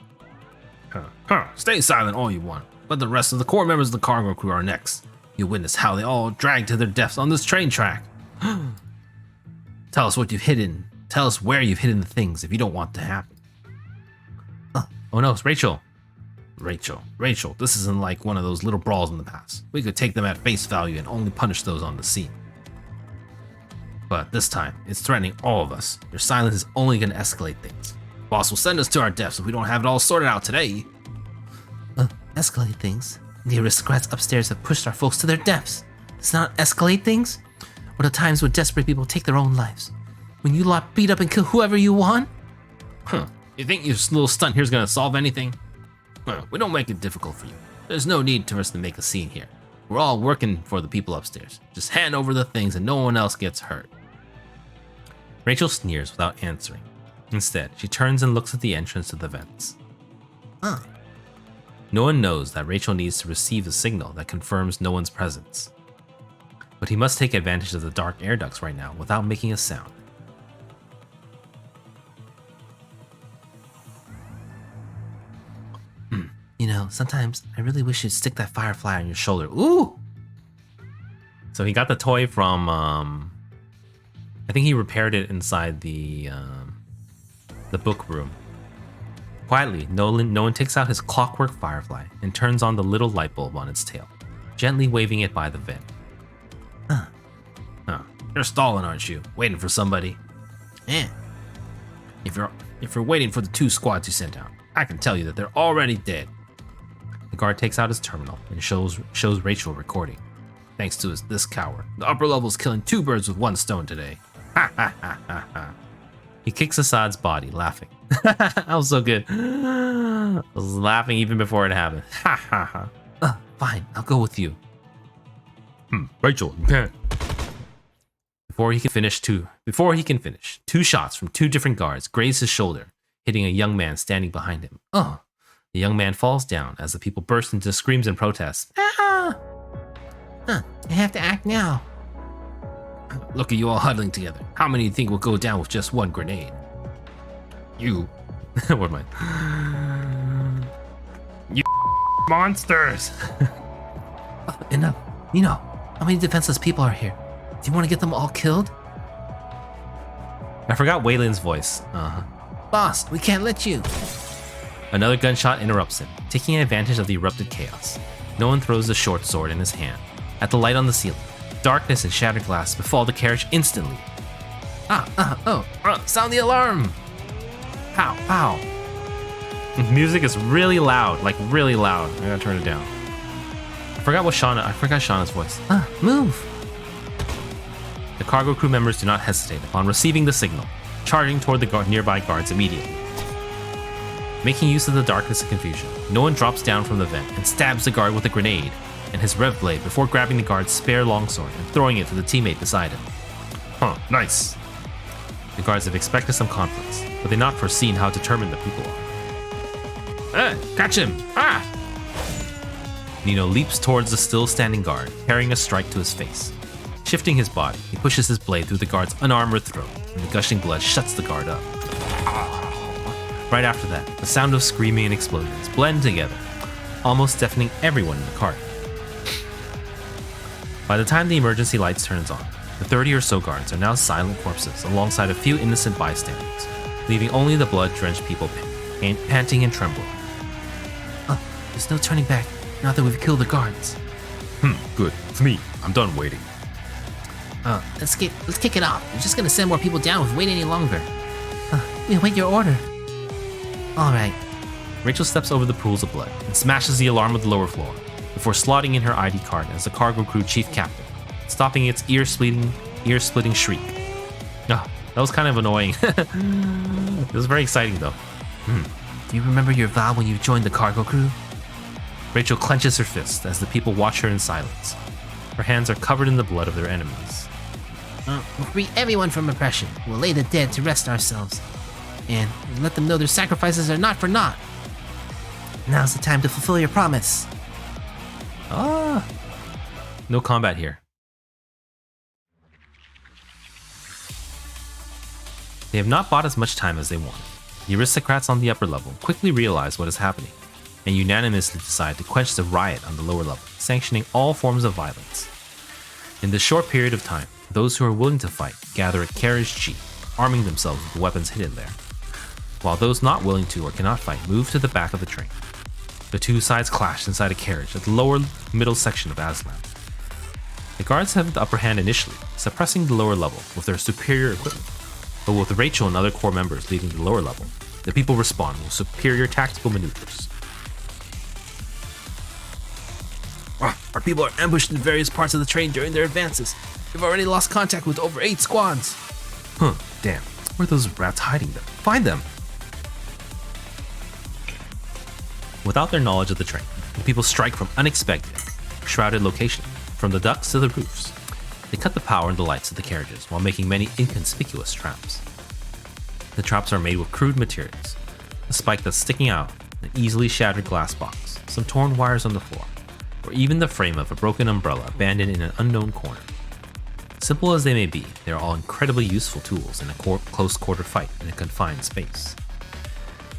Stay silent all you want, but the rest of the core members of the cargo crew are next. You'll witness how they all dragged to their deaths on this train track. Tell us what you've hidden. Tell us where you've hidden the things if you don't want to happen. Oh no, it's Rachel. Rachel, this isn't like one of those little brawls in the past. We could take them at face value and only punish those on the scene. But this time, it's threatening all of us. Your silence is only going to escalate things. Boss will send us to our deaths if we don't have it all sorted out today. Escalate things? The aristocrats upstairs have pushed our folks to their deaths. Does not escalate things? Or the times when desperate people take their own lives? When you lot beat up and kill whoever you want? You think your little stunt here's going to solve anything? We don't make it difficult for you. There's no need for us to make a scene here. We're all working for the people upstairs. Just hand over the things and no one else gets hurt. Rachel sneers without answering. Instead, she turns and looks at the entrance to the vents. No one knows that Rachel needs to receive a signal that confirms no one's presence. But he must take advantage of the dark air ducts right now without making a sound. Sometimes I really wish you'd stick that firefly on your shoulder. Ooh! So he got the toy from, I think he repaired it inside the book room. Quietly, Nolan takes out his clockwork firefly and turns on the little light bulb on its tail, gently waving it by the vent. You're stalling, aren't you? Waiting for somebody? Yeah. If you're waiting for the 2 squads you sent out, I can tell you that they're already dead. The guard takes out his terminal and shows Rachel recording. Thanks to this coward, the upper level's killing 2 birds with 1 stone today. Ha ha ha ha ha. He kicks Assad's body, laughing. That was so good. I was laughing even before it happened. Ha ha ha. Fine, I'll go with you. Rachel, you can't. Before he can finish, 2 shots from 2 different guards graze his shoulder, hitting a young man standing behind him. The young man falls down as the people burst into screams and protests. I have to act now. Look at you all huddling together. How many do you think will go down with just 1 grenade? You. What am I? You monsters. Enough. How many defenseless people are here? Do you want to get them all killed? I forgot Wayland's voice. Boss, we can't let you. Another gunshot interrupts him, taking advantage of the erupted chaos. No one throws the short sword in his hand. At the light on the ceiling, darkness and shattered glass befall the carriage instantly. Sound the alarm! Pow, pow. Music is really loud, like really loud. I gotta turn it down. I forgot Shauna's voice. Move! The cargo crew members do not hesitate upon receiving the signal, charging toward the nearby guards immediately. Making use of the darkness and confusion, no one drops down from the vent and stabs the guard with a grenade and his rev blade before grabbing the guard's spare longsword and throwing it to the teammate beside him. Nice. The guards have expected some conflicts, but they've not foreseen how determined the people are. Catch him! Ah! Nino leaps towards the still standing guard, carrying a strike to his face. Shifting his body, he pushes his blade through the guard's unarmored throat, and the gushing blood shuts the guard up. Right after that, the sound of screaming and explosions blend together, almost deafening everyone in the cart. By the time the emergency lights turns on, the 30 or so guards are now silent corpses alongside a few innocent bystanders, leaving only the blood-drenched people panting and trembling. There's no turning back now that we've killed the guards. Good. It's me. I'm done waiting. Let's kick it off. We're just gonna send more people down if we wait any longer. We await your order. All right. Rachel steps over the pools of blood and smashes the alarm of the lower floor before slotting in her ID card as the cargo crew chief captain, stopping its ear-splitting shriek. That was kind of annoying. It was very exciting though. Do you remember your vow when you joined the cargo crew? Rachel clenches her fist as the people watch her in silence. Her hands are covered in the blood of their enemies. We'll free everyone from oppression. We'll lay the dead to rest ourselves. And let them know their sacrifices are not for naught. Now's the time to fulfill your promise. No combat here. They have not bought as much time as they wanted. The aristocrats on the upper level quickly realize what is happening, and unanimously decide to quench the riot on the lower level, sanctioning all forms of violence. In this short period of time, those who are willing to fight gather at Carriage G, arming themselves with the weapons hidden there, while those not willing to or cannot fight move to the back of the train. The two sides clash inside a carriage at the lower middle section of Aslan. The guards have the upper hand initially, suppressing the lower level with their superior equipment, but with Rachel and other core members leaving the lower level, the people respond with superior tactical maneuvers. Our people are ambushed in various parts of the train during their advances. We've already lost contact with over 8 squads. Damn. Where are those rats hiding them? Find them! Without their knowledge of the train, the people strike from unexpected, shrouded location, from the ducts to the roofs. They cut the power and the lights of the carriages while making many inconspicuous traps. The traps are made with crude materials, a spike that's sticking out, an easily shattered glass box, some torn wires on the floor, or even the frame of a broken umbrella abandoned in an unknown corner. Simple as they may be, they are all incredibly useful tools in a close quarter fight in a confined space.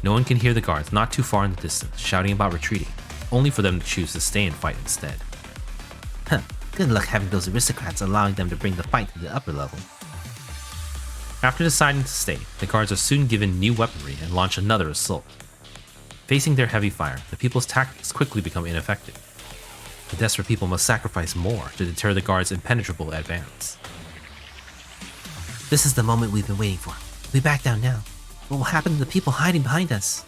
No one can hear the guards not too far in the distance shouting about retreating, only for them to choose to stay and fight instead. Good luck having those aristocrats allowing them to bring the fight to the upper level. After deciding to stay, the guards are soon given new weaponry and launch another assault. Facing their heavy fire, the people's tactics quickly become ineffective. The desperate people must sacrifice more to deter the guards' impenetrable advance. This is the moment we've been waiting for. If we back down now, what will happen to the people hiding behind us?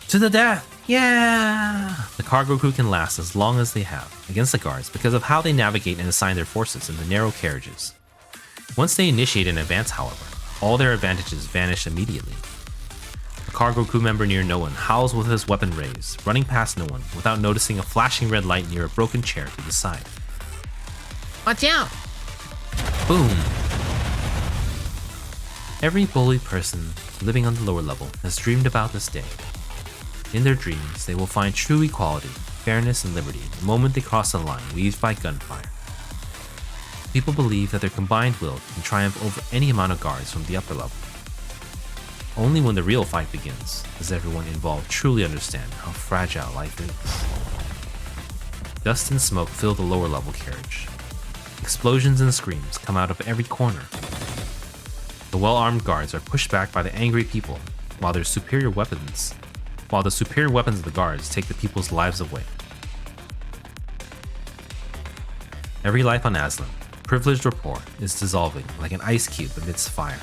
To the death! Yeah! The cargo crew can last as long as they have against the guards because of how they navigate and assign their forces in the narrow carriages. Once they initiate an advance, however, all their advantages vanish immediately. A cargo crew member near no one howls with his weapon raised, running past no one without noticing a flashing red light near a broken chair to the side. Watch out! Boom! Every bullied person living on the lower level has dreamed about this day. In their dreams, they will find true equality, fairness, and liberty the moment they cross the line weaved by gunfire. People believe that their combined will can triumph over any amount of guards from the upper level. Only when the real fight begins does everyone involved truly understand how fragile life is. Dust and smoke fill the lower level carriage. Explosions and screams come out of every corner. The well-armed guards are pushed back by the angry people, while the superior weapons of the guards take the people's lives away. Every life on Aslan, privileged or poor, is dissolving like an ice cube amidst fire,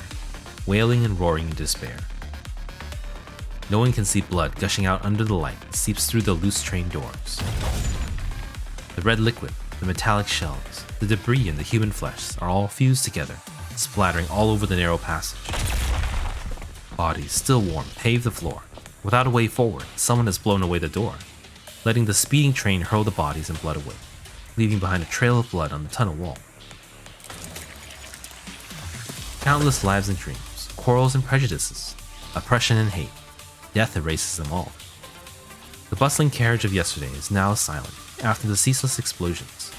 wailing and roaring in despair. No one can see blood gushing out under the light that seeps through the loose train doors. The red liquid, the metallic shells, the debris, and the human flesh are all fused together, splattering all over the narrow passage. Bodies, still warm, pave the floor. Without a way forward, someone has blown away the door, letting the speeding train hurl the bodies and blood away, leaving behind a trail of blood on the tunnel wall. Countless lives and dreams, quarrels and prejudices, oppression and hate, death erases them all. The bustling carriage of yesterday is now silent after the ceaseless explosions.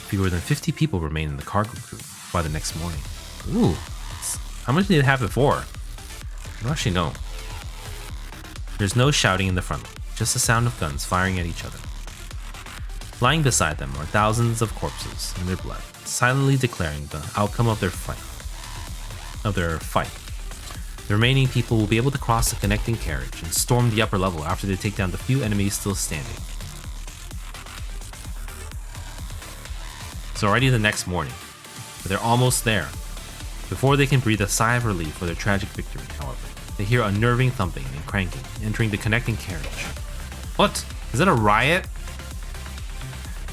Fewer than 50 people remain in the cargo crew by the next morning. Ooh, how much did it have before? I don't actually know. There's no shouting in the front, just the sound of guns firing at each other. Lying beside them are thousands of corpses in their blood, silently declaring the outcome of their fight. The remaining people will be able to cross the connecting carriage and storm the upper level after they take down the few enemies still standing. It's already the next morning, but they're almost there. Before they can breathe a sigh of relief for their tragic victory, however, they hear unnerving thumping and cranking entering the connecting carriage. What? Is that a riot?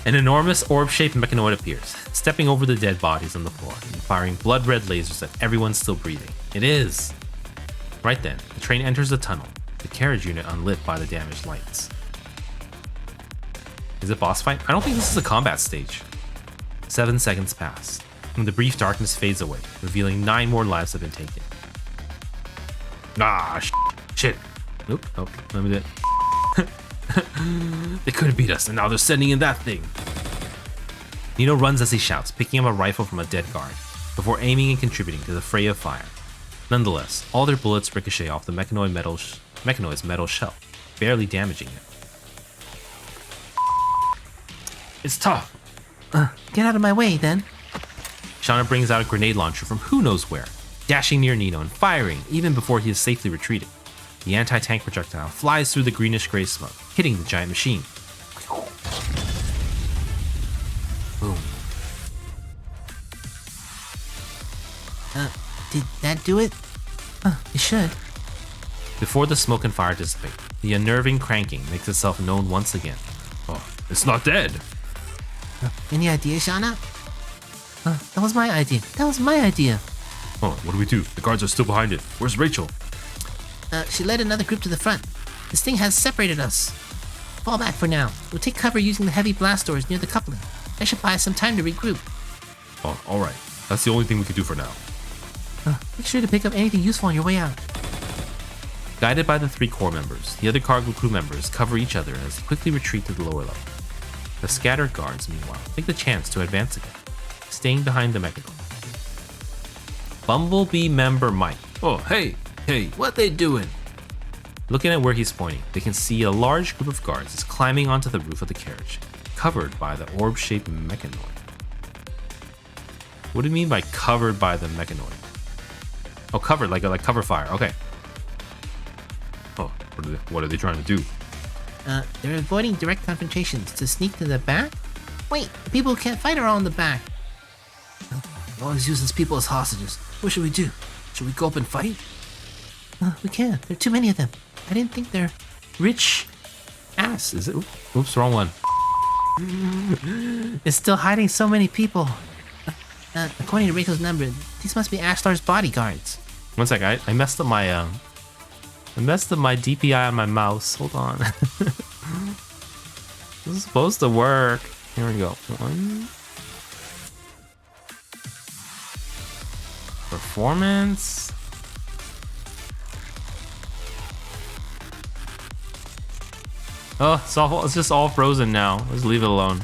An enormous orb-shaped mechanoid appears, stepping over the dead bodies on the floor and firing blood-red lasers at everyone still breathing. It is! Right then, the train enters the tunnel, the carriage unit unlit by the damaged lights. Is it boss fight? I don't think this is a combat stage. 7 seconds pass, and the brief darkness fades away, revealing 9 more lives have been taken. Ah, shit. Nope, let me do it. They couldn't beat us, and now they're sending in that thing. Nino runs as he shouts, picking up a rifle from a dead guard, before aiming and contributing to the fray of fire. Nonetheless, all their bullets ricochet off the mechanoid's metal shell, barely damaging it. It's tough. Get out of my way, then. Shauna brings out a grenade launcher from who knows where, dashing near Nino and firing even before he is safely retreated. The anti-tank projectile flies through the greenish-gray smoke, hitting the giant machine. Boom. Did that do it? It should. Before the smoke and fire dissipate, the unnerving cranking makes itself known once again. Oh, it's not dead. Any idea, Shauna? That was my idea. Oh, what do we do? The guards are still behind it. Where's Rachel? She led another group to the front. This thing has separated us. Fall back for now. We'll take cover using the heavy blast doors near the coupling. That should buy us some time to regroup. Oh, alright. That's the only thing we can do for now. Make sure to pick up anything useful on your way out. Guided by the 3 core members, the other cargo crew members cover each other as they quickly retreat to the lower level. The scattered guards, meanwhile, take the chance to advance again, staying behind the mechanoid. Bumblebee member Mike. Oh, hey, what they doing? Looking at where he's pointing, they can see a large group of guards is climbing onto the roof of the carriage, covered by the orb-shaped mechanoid. What do you mean by covered by the mechanoid? Oh, covered, like cover fire, okay. Oh, what are they trying to do? They're avoiding direct confrontations to sneak to the back? Wait, the people who can't fight are all in the back. They always use these people as hostages. What should we do? Should we go up and fight? We can't. There are too many of them. I didn't think they're rich ass. Is it? Oops, wrong one. It's still hiding so many people. According to Rachel's number, these must be Ashlar's bodyguards. One sec, I messed up my DPI on my mouse. Hold on. This is supposed to work. Here we go. 1. Performance. Oh, it's just all frozen now. Let's leave it alone.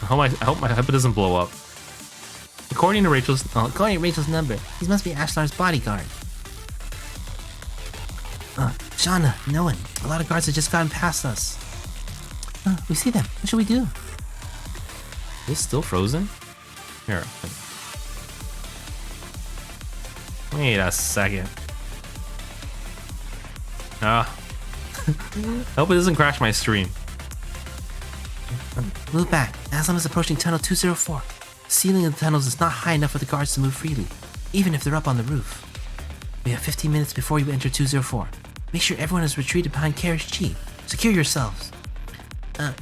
I hope it doesn't blow up. According to Rachel's number, these must be Ashlar's bodyguard. Shauna, no one. A lot of guards have just gotten past us. We see them. What should we do? Is this still frozen? Here. Wait a second. I hope it doesn't crash my stream. Move back. Aslam is approaching tunnel 204. The ceiling of the tunnels is not high enough for the guards to move freely, even if they're up on the roof. We have 15 minutes before you enter 204. Make sure everyone is retreated behind Carriage G. Secure yourselves.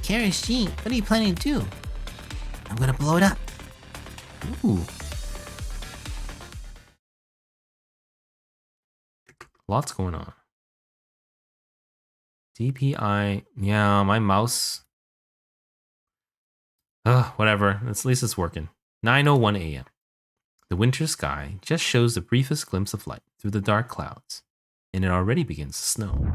Carriage G? What are you planning to do? I'm gonna blow it up. Ooh. Lots going on. DPI. Yeah, my mouse. Whatever. At least it's working. 9:01 a.m. The winter sky just shows the briefest glimpse of light through the dark clouds, and it already begins to snow.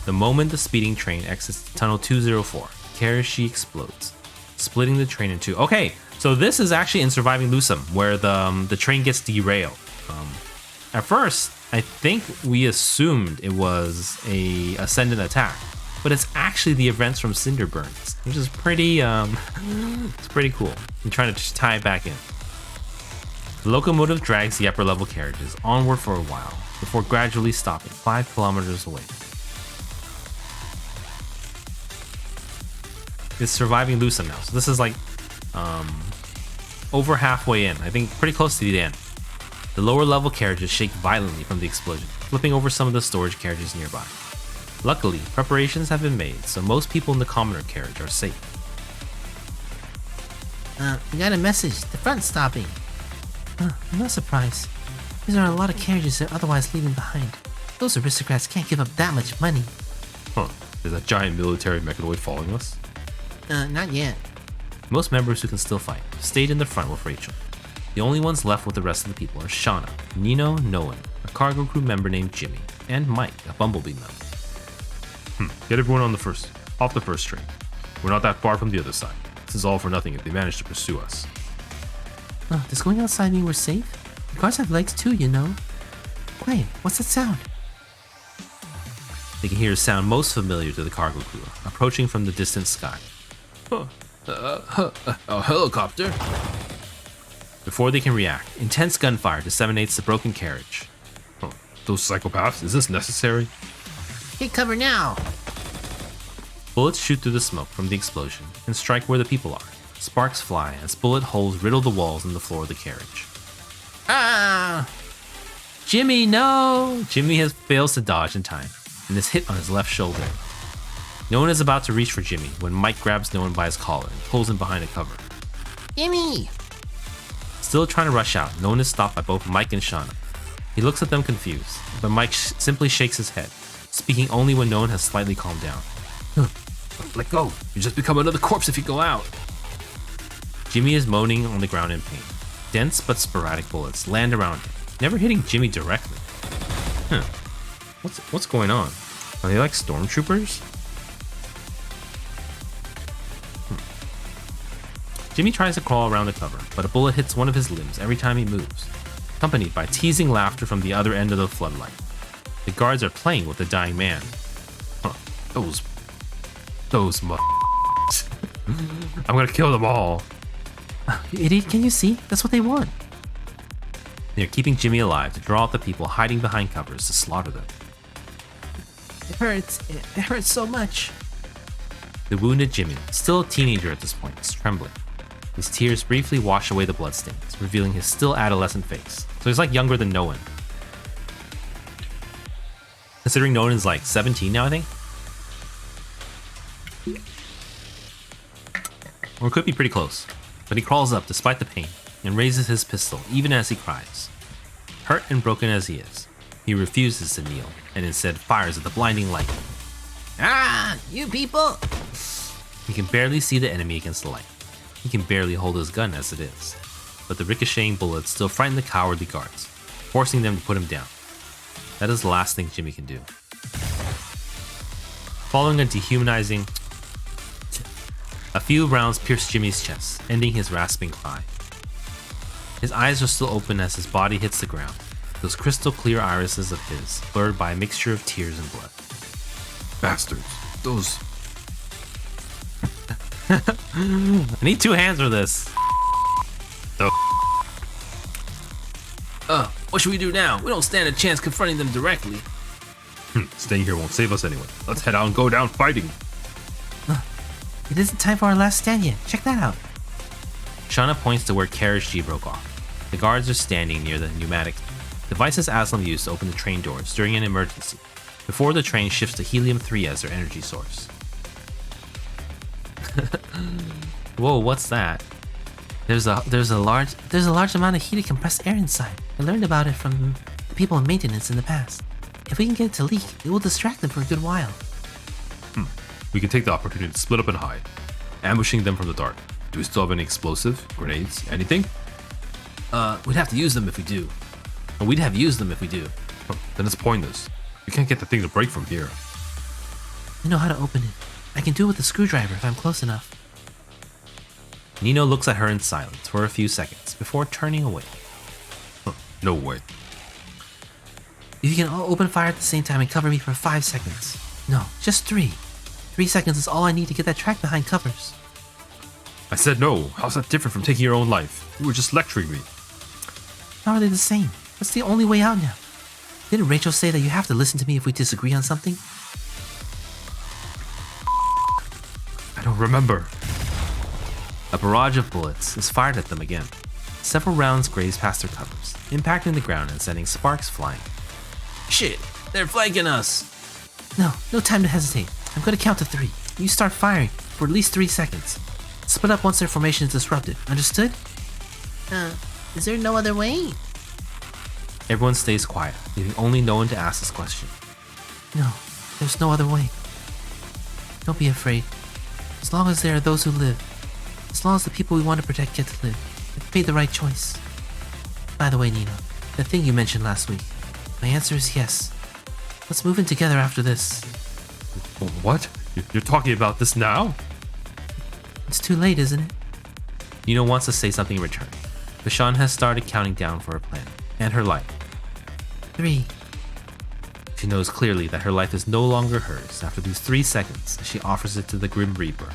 The moment the speeding train exits tunnel 204, Karashi explodes, splitting the train in two. Okay, so this is actually in Surviving Lusum, where the train gets derailed. At first, I think we assumed it was a Ascendant attack, but it's actually the events from Cinder Burns, which is pretty, it's pretty cool. I'm trying to just tie it back in. The locomotive drags the upper level carriages onward for a while, before gradually stopping 5 kilometers away. It's Surviving Lusum now, so this is like over halfway in. I think pretty close to the end. The lower level carriages shake violently from the explosion, flipping over some of the storage carriages nearby. Luckily, preparations have been made, so most people in the commoner carriage are safe. We got a message. The front's stopping. No surprise. These are a lot of carriages they're otherwise leaving behind. Those aristocrats can't give up that much money. Huh. Is that giant military mechanoid following us? Not yet. Most members who can still fight stayed in the front with Rachel. The only ones left with the rest of the people are Shauna, Nino, Noan, a cargo crew member named Jimmy, and Mike, a Bumblebee member. Get everyone off the first train. We're not that far from the other side. This is all for nothing if they manage to pursue us. Does going outside mean we're safe? The cars have legs too, you know. Quiet, what's that sound? They can hear a sound most familiar to the cargo crew, approaching from the distant sky. A helicopter? Before they can react, intense gunfire disseminates the broken carriage. Those psychopaths, is this necessary? Take cover now! Bullets shoot through the smoke from the explosion and strike where the people are. Sparks fly as bullet holes riddle the walls and the floor of the carriage. Ah! Jimmy, no! Jimmy fails to dodge in time and is hit on his left shoulder. No one is about to reach for Jimmy when Mike grabs Noan by his collar and pulls him behind a cover. Jimmy! Still trying to rush out, Noan is stopped by both Mike and Shauna. He looks at them confused, but Mike simply shakes his head, speaking only when Noan has slightly calmed down. Let go. You just become another corpse if you go out. Jimmy is moaning on the ground in pain. Dense but sporadic bullets land around him, never hitting Jimmy directly. What's going on? Are they like stormtroopers? Jimmy tries to crawl around the cover, but a bullet hits one of his limbs every time he moves, accompanied by teasing laughter from the other end of the floodlight. The guards are playing with the dying man. Those I'm gonna kill them all. You idiot, can you see? That's what they want. They're keeping Jimmy alive to draw out the people hiding behind covers to slaughter them. It hurts. It hurts so much. The wounded Jimmy, still a teenager at this point, is trembling. His tears briefly wash away the bloodstains, revealing his still adolescent face. So he's like younger than Noan. Considering Noan is like 17 now, I think. Or it could be pretty close. But he crawls up despite the pain and raises his pistol even as he cries. Hurt and broken as he is, he refuses to kneel and instead fires at the blinding light. Ah, you people! He can barely see the enemy against the light. He can barely hold his gun as it is. But the ricocheting bullets still frighten the cowardly guards, forcing them to put him down. That is the last thing Jimmy can do. Following a dehumanizing, a few rounds pierce Jimmy's chest, ending his rasping cry. His eyes are still open as his body hits the ground, those crystal clear irises of his, blurred by a mixture of tears and blood. Bastards. Those... I need 2 hands for this. What should we do now? We don't stand a chance confronting them directly. Staying here won't save us anyway. Let's head out and go down fighting. It isn't time for our last stand yet. Check that out. Shauna points to where Carriage G broke off. The guards are standing near the pneumatic devices Aslam used to open the train doors during an emergency, before the train shifts to helium-3 as their energy source. Whoa, what's that? There's a large amount of heated compressed air inside. I learned about it from the people in maintenance in the past. If we can get it to leak, it will distract them for a good while. We can take the opportunity to split up and hide, ambushing them from the dark. Do we still have any explosive, grenades, anything? We'd have to use them if we do. And we'd have used them if we do. Then it's pointless. You can't get the thing to break from here. I know how to open it. I can do it with a screwdriver if I'm close enough. Nino looks at her in silence for a few seconds before turning away. No way. If you can all open fire at the same time and cover me for 5 seconds. No, just 3. 3 seconds is all I need to get that track behind covers. I said no. How's that different from taking your own life? You were just lecturing me. How are they the same? That's the only way out now. Didn't Rachel say that you have to listen to me if we disagree on something? I don't remember. A barrage of bullets is fired at them again. Several rounds graze past their covers, impacting the ground and sending sparks flying. Shit, they're flanking us. No time to hesitate. I'm gonna count to 3. You start firing for at least 3 seconds. Split up once their formation is disrupted. Understood? Is there no other way? Everyone stays quiet, leaving only no one to ask this question. No, there's no other way. Don't be afraid. As long as there are those who live, as long as the people we want to protect get to live, we've made the right choice. By the way, Nino, the thing you mentioned last week, my answer is yes. Let's move in together after this. What? You're talking about this now? It's too late, isn't it? Nino wants to say something in return, but Sean has started counting down for her plan and her life. 3. She knows clearly that her life is no longer hers after these 3 seconds as she offers it to the Grim Reaper.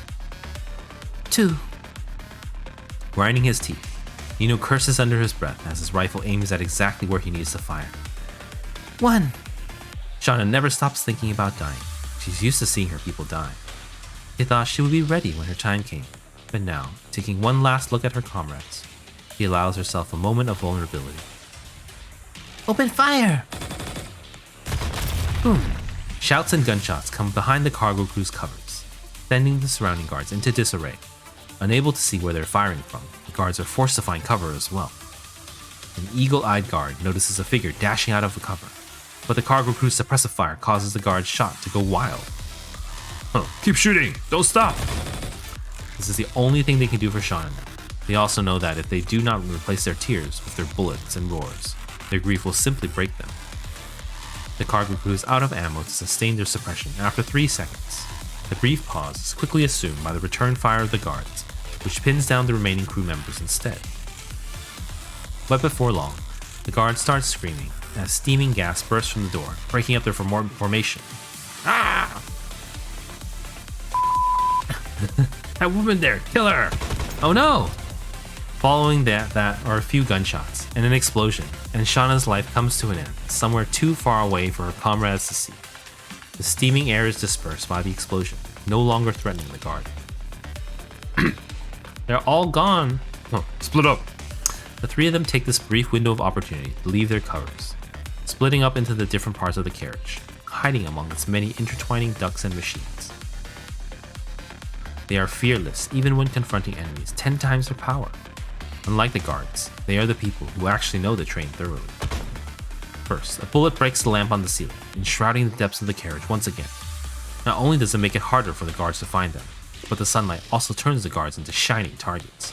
2. Grinding his teeth, Nino curses under his breath as his rifle aims at exactly where he needs to fire. 1. Shauna never stops thinking about dying. She's used to seeing her people die. She thought she would be ready when her time came, but now, taking one last look at her comrades, she allows herself a moment of vulnerability. Open fire! Boom! Shouts and gunshots come behind the cargo crew's covers, sending the surrounding guards into disarray. Unable to see where they're firing from, the guards are forced to find cover as well. An eagle-eyed guard notices a figure dashing out of the cover, but the cargo crew's suppressive fire causes the guard's shot to go wild. Keep shooting! Don't stop! This is the only thing they can do for Shauna now. They also know that if they do not replace their tears with their bullets and roars, their grief will simply break them. The cargo crew is out of ammo to sustain their suppression after 3 seconds. The brief pause is quickly assumed by the return fire of the guards, which pins down the remaining crew members instead. But before long, the guards start screaming as steaming gas bursts from the door, breaking up their formation. Ah! That woman there, kill her! Oh no! Following that are a few gunshots and an explosion, and Shauna's life comes to an end, somewhere too far away for her comrades to see. The steaming air is dispersed by the explosion, no longer threatening the guard. They're all gone. Split up! The 3 of them take this brief window of opportunity to leave their covers, splitting up into the different parts of the carriage, hiding among its many intertwining ducts and machines. They are fearless even when confronting enemies 10 times their power. Unlike the guards, they are the people who actually know the train thoroughly. First, a bullet breaks the lamp on the ceiling, enshrouding the depths of the carriage once again. Not only does it make it harder for the guards to find them, but the sunlight also turns the guards into shining targets.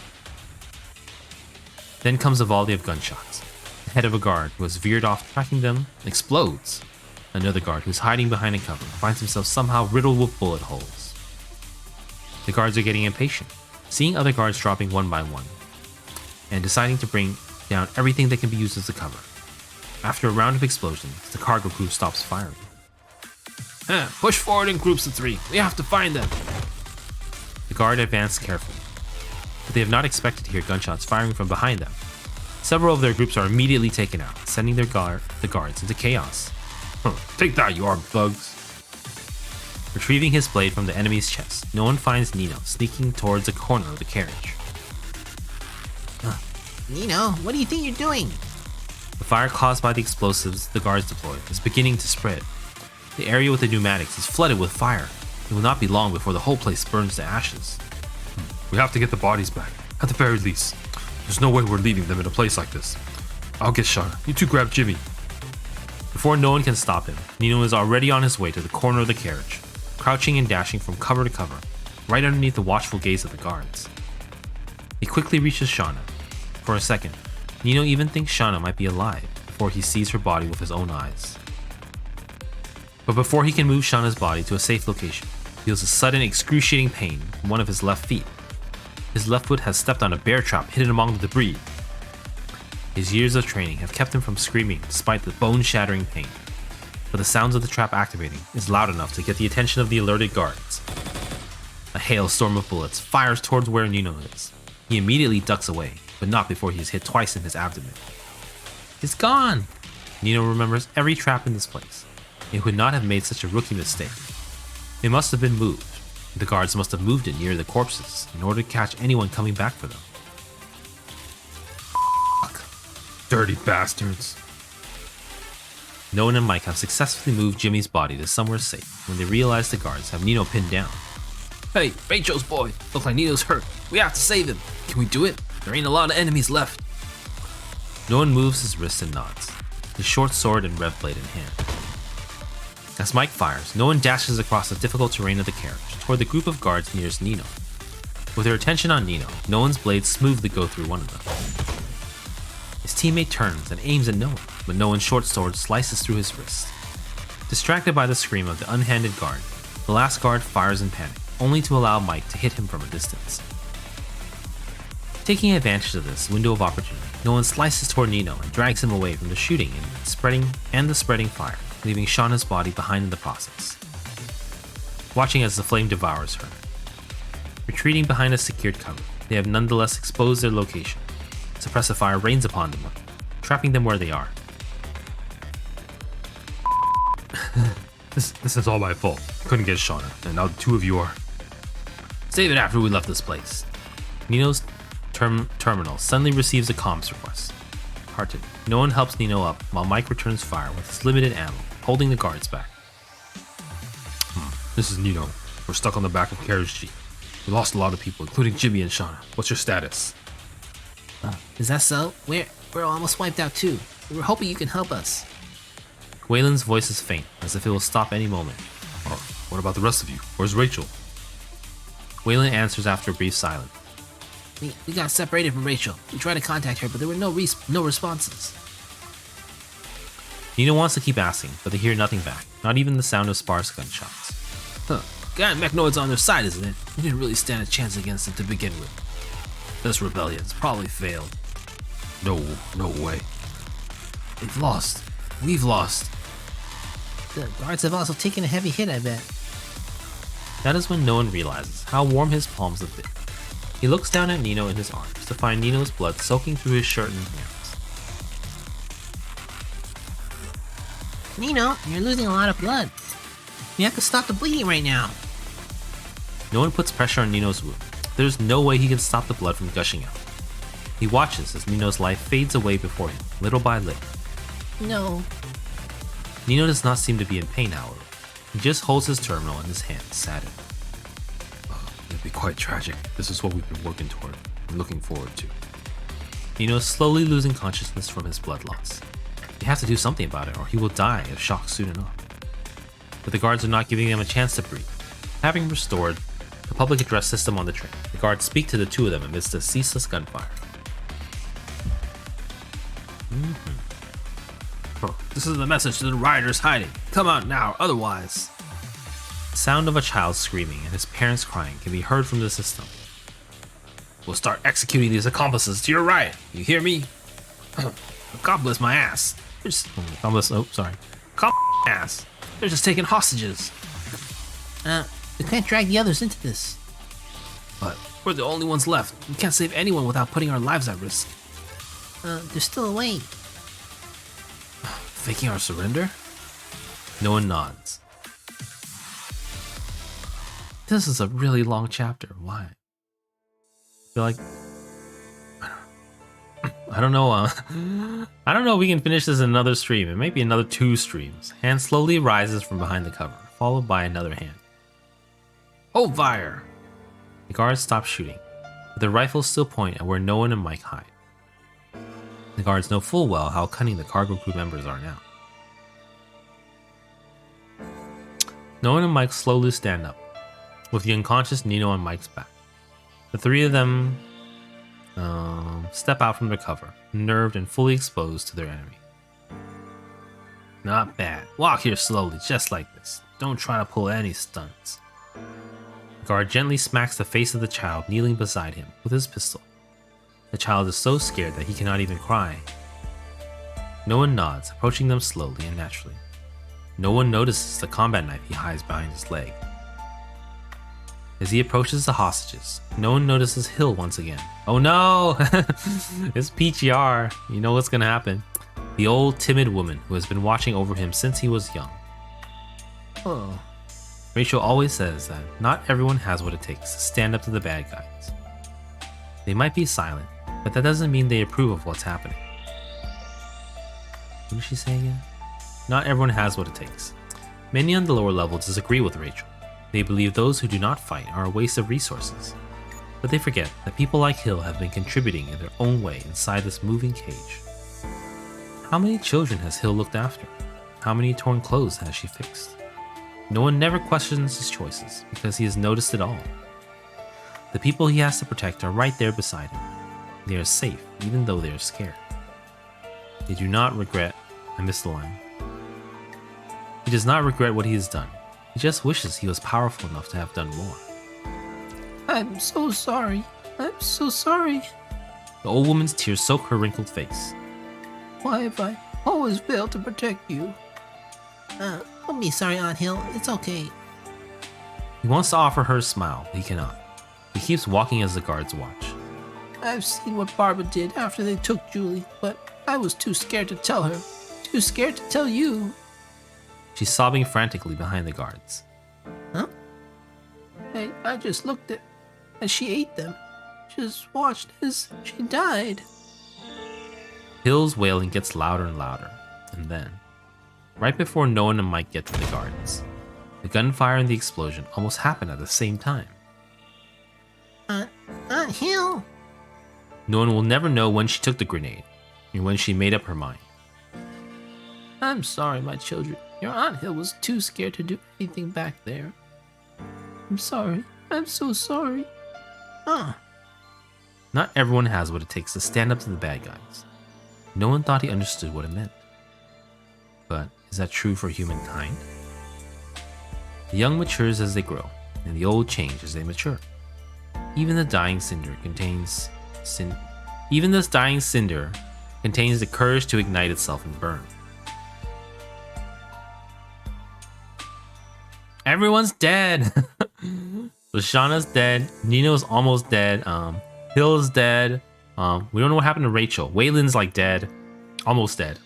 Then comes a volley of gunshots. The head of a guard who has veered off tracking them explodes. Another guard who's hiding behind a cover finds himself somehow riddled with bullet holes. The guards are getting impatient, seeing other guards dropping one by one, and deciding to bring down everything that can be used as a cover. After a round of explosions, the cargo crew stops firing. Push forward in groups of 3. We have to find them. The guard advance carefully, but they have not expected to hear gunshots firing from behind them. Several of their groups are immediately taken out, sending the guards into chaos. Take that, you armed thugs! Retrieving his blade from the enemy's chest, no one finds Nino sneaking towards the corner of the carriage. Nino, what do you think you're doing? The fire caused by the explosives the guards deployed is beginning to spread. The area with the pneumatics is flooded with fire. It will not be long before the whole place burns to ashes. We have to get the bodies back, at the very least. There's no way we're leaving them in a place like this. I'll get Shauna. You two grab Jimmy. Before no one can stop him, Nino is already on his way to the corner of the carriage, crouching and dashing from cover to cover, right underneath the watchful gaze of the guards. He quickly reaches Shauna. For a second, Nino even thinks Shauna might be alive, before he sees her body with his own eyes. But before he can move Shauna's body to a safe location, he feels a sudden excruciating pain in one of his left feet. His left foot has stepped on a bear trap hidden among the debris. His years of training have kept him from screaming despite the bone-shattering pain, but the sounds of the trap activating is loud enough to get the attention of the alerted guards. A hailstorm of bullets fires towards where Nino is. He immediately ducks away, but not before he is hit twice in his abdomen. It's gone! Nino remembers every trap in this place. It would not have made such a rookie mistake. It must have been moved. The guards must have moved it near the corpses in order to catch anyone coming back for them. Dirty bastards. Nolan and Mike have successfully moved Jimmy's body to somewhere safe when they realize the guards have Nino pinned down. Hey, Rachel's boy. Look like Nino's hurt. We have to save him. Can we do it? There ain't a lot of enemies left. Nolan moves his wrist and nods, his short sword and rev blade in hand. As Mike fires, Nolan dashes across the difficult terrain of the carriage toward the group of guards nearest Nino. With their attention on Nino, Nolan's blades smoothly go through one of them. His teammate turns and aims at Nolan, but Nolan's short sword slices through his wrist. Distracted by the scream of the unhanded guard, the last guard fires in panic, only to allow Mike to hit him from a distance. Taking advantage of this window of opportunity, Nolan slices toward Nino and drags him away from the shooting and the spreading fire, leaving Shauna's body behind in the process. Watching as the flame devours her. Retreating behind a secured cover, they have nonetheless exposed their location. Suppressive fire rains upon them, trapping them where they are. This is all my fault. Couldn't get Shauna, and now the two of you are. Save it after we left this place. Nino's terminal suddenly receives a comms request. Hearted, no one helps Nino up while Mike returns fire with his limited ammo, holding the guards back. This is Nino. We're stuck on the back of carriage Jeep. We lost a lot of people, including Jimmy and Shauna. What's your status? Is that so? We're almost wiped out too. We were hoping you can help us. Waylon's voice is faint, as if it will stop any moment. Oh, what about the rest of you? Where's Rachel? Waylon answers after a brief silence. We got separated from Rachel. We tried to contact her, but there were no responses. Nino wants to keep asking, but they hear nothing back, not even the sound of sparse gunshots. Got Mechnoids on their side, isn't it? We didn't really stand a chance against them to begin with. This rebellion's probably failed. No way. They've lost. We've lost. The guards have also taken a heavy hit, I bet. That is when no one realizes how warm his palms have been. He looks down at Nino in his arms to find Nino's blood soaking through his shirt and hands. Nino, you're losing a lot of blood. We have to stop the bleeding right now. No one puts pressure on Nino's wound. There's no way he can stop the blood from gushing out. He watches as Nino's life fades away before him, little by little. No. Nino does not seem to be in pain, however. He just holds his terminal in his hand, saddened. It'd be quite tragic. This is what we've been working toward and looking forward to. Nino is slowly losing consciousness from his blood loss. They have to do something about it, or he will die if shocked soon enough. But the guards are not giving him a chance to breathe. Having restored the public address system on the train, the guards speak to the two of them amidst a ceaseless gunfire. This is the message to the rioters hiding. Come out now, otherwise. The sound of a child screaming and his parents crying can be heard from the system. We'll start executing these accomplices to your riot. You hear me? Accomplice my ass. Ass. They're just taking hostages. We can't drag the others into this. But we're the only ones left. We can't save anyone without putting our lives at risk. There's still a way. Faking our surrender? No one nods. This is a really long chapter. Why? I feel like I don't know. I don't know if we can finish this in another stream. It might be another 2 streams. Hand slowly rises from behind the cover, followed by another hand. Hold fire! The guards stop shooting, but their rifles still point at where Nolan and Mike hide. The guards know full well how cunning the cargo crew members are now. Nolan and Mike slowly stand up, with the unconscious Nino on Mike's back. The three of them step out from their cover, nerved and fully exposed to their enemy. Not bad. Walk here slowly, just like this. Don't try to pull any stunts. The guard gently smacks the face of the child kneeling beside him with his pistol. The child is so scared that he cannot even cry. No one nods, approaching them slowly and naturally. No one notices the combat knife he hides behind his leg. As he approaches the hostages, no one notices Hill once again. Oh no! It's PGR. You know what's gonna happen. The old, timid woman who has been watching over him since he was young. Oh. Rachel always says that not everyone has what it takes to stand up to the bad guys. They might be silent, but that doesn't mean they approve of what's happening. What did she say again? Not everyone has what it takes. Many on the lower level disagree with Rachel. They believe those who do not fight are a waste of resources. But they forget that people like Hill have been contributing in their own way inside this moving cage. How many children has Hill looked after? How many torn clothes has she fixed? No one never questions his choices because he has noticed it all. The people he has to protect are right there beside him. They are safe even though they are scared. They do not regret, I missed the line. He does not regret what he has done. He just wishes he was powerful enough to have done more. I'm so sorry. I'm so sorry. The old woman's tears soak her wrinkled face. Why have I always failed to protect you? Don't be sorry, Aunt Hill. It's okay. He wants to offer her a smile, but he cannot. He keeps walking as the guards watch. I've seen what Barbara did after they took Julie, but I was too scared to tell her. Too scared to tell you. She's sobbing frantically behind the guards. Huh? I just looked at as she ate them. Just watched as she died. Hill's wailing gets louder and louder, and then, right before Noah and Mike get to the gardens, the gunfire and the explosion almost happen at the same time. Aunt Hill? No one will never know when she took the grenade, and when she made up her mind. I'm sorry, my children. Your Aunt Hill was too scared to do anything back there. I'm sorry. I'm so sorry. Not everyone has what it takes to stand up to the bad guys. No one thought he understood what it meant. But is that true for humankind? The young matures as they grow, and the old change as they mature. Even the dying cinder contains the courage to ignite itself and burn. Everyone's dead. Lashana's dead. Nino's almost dead. Hill's dead. We don't know what happened to Rachel. Wayland's like dead. Almost dead.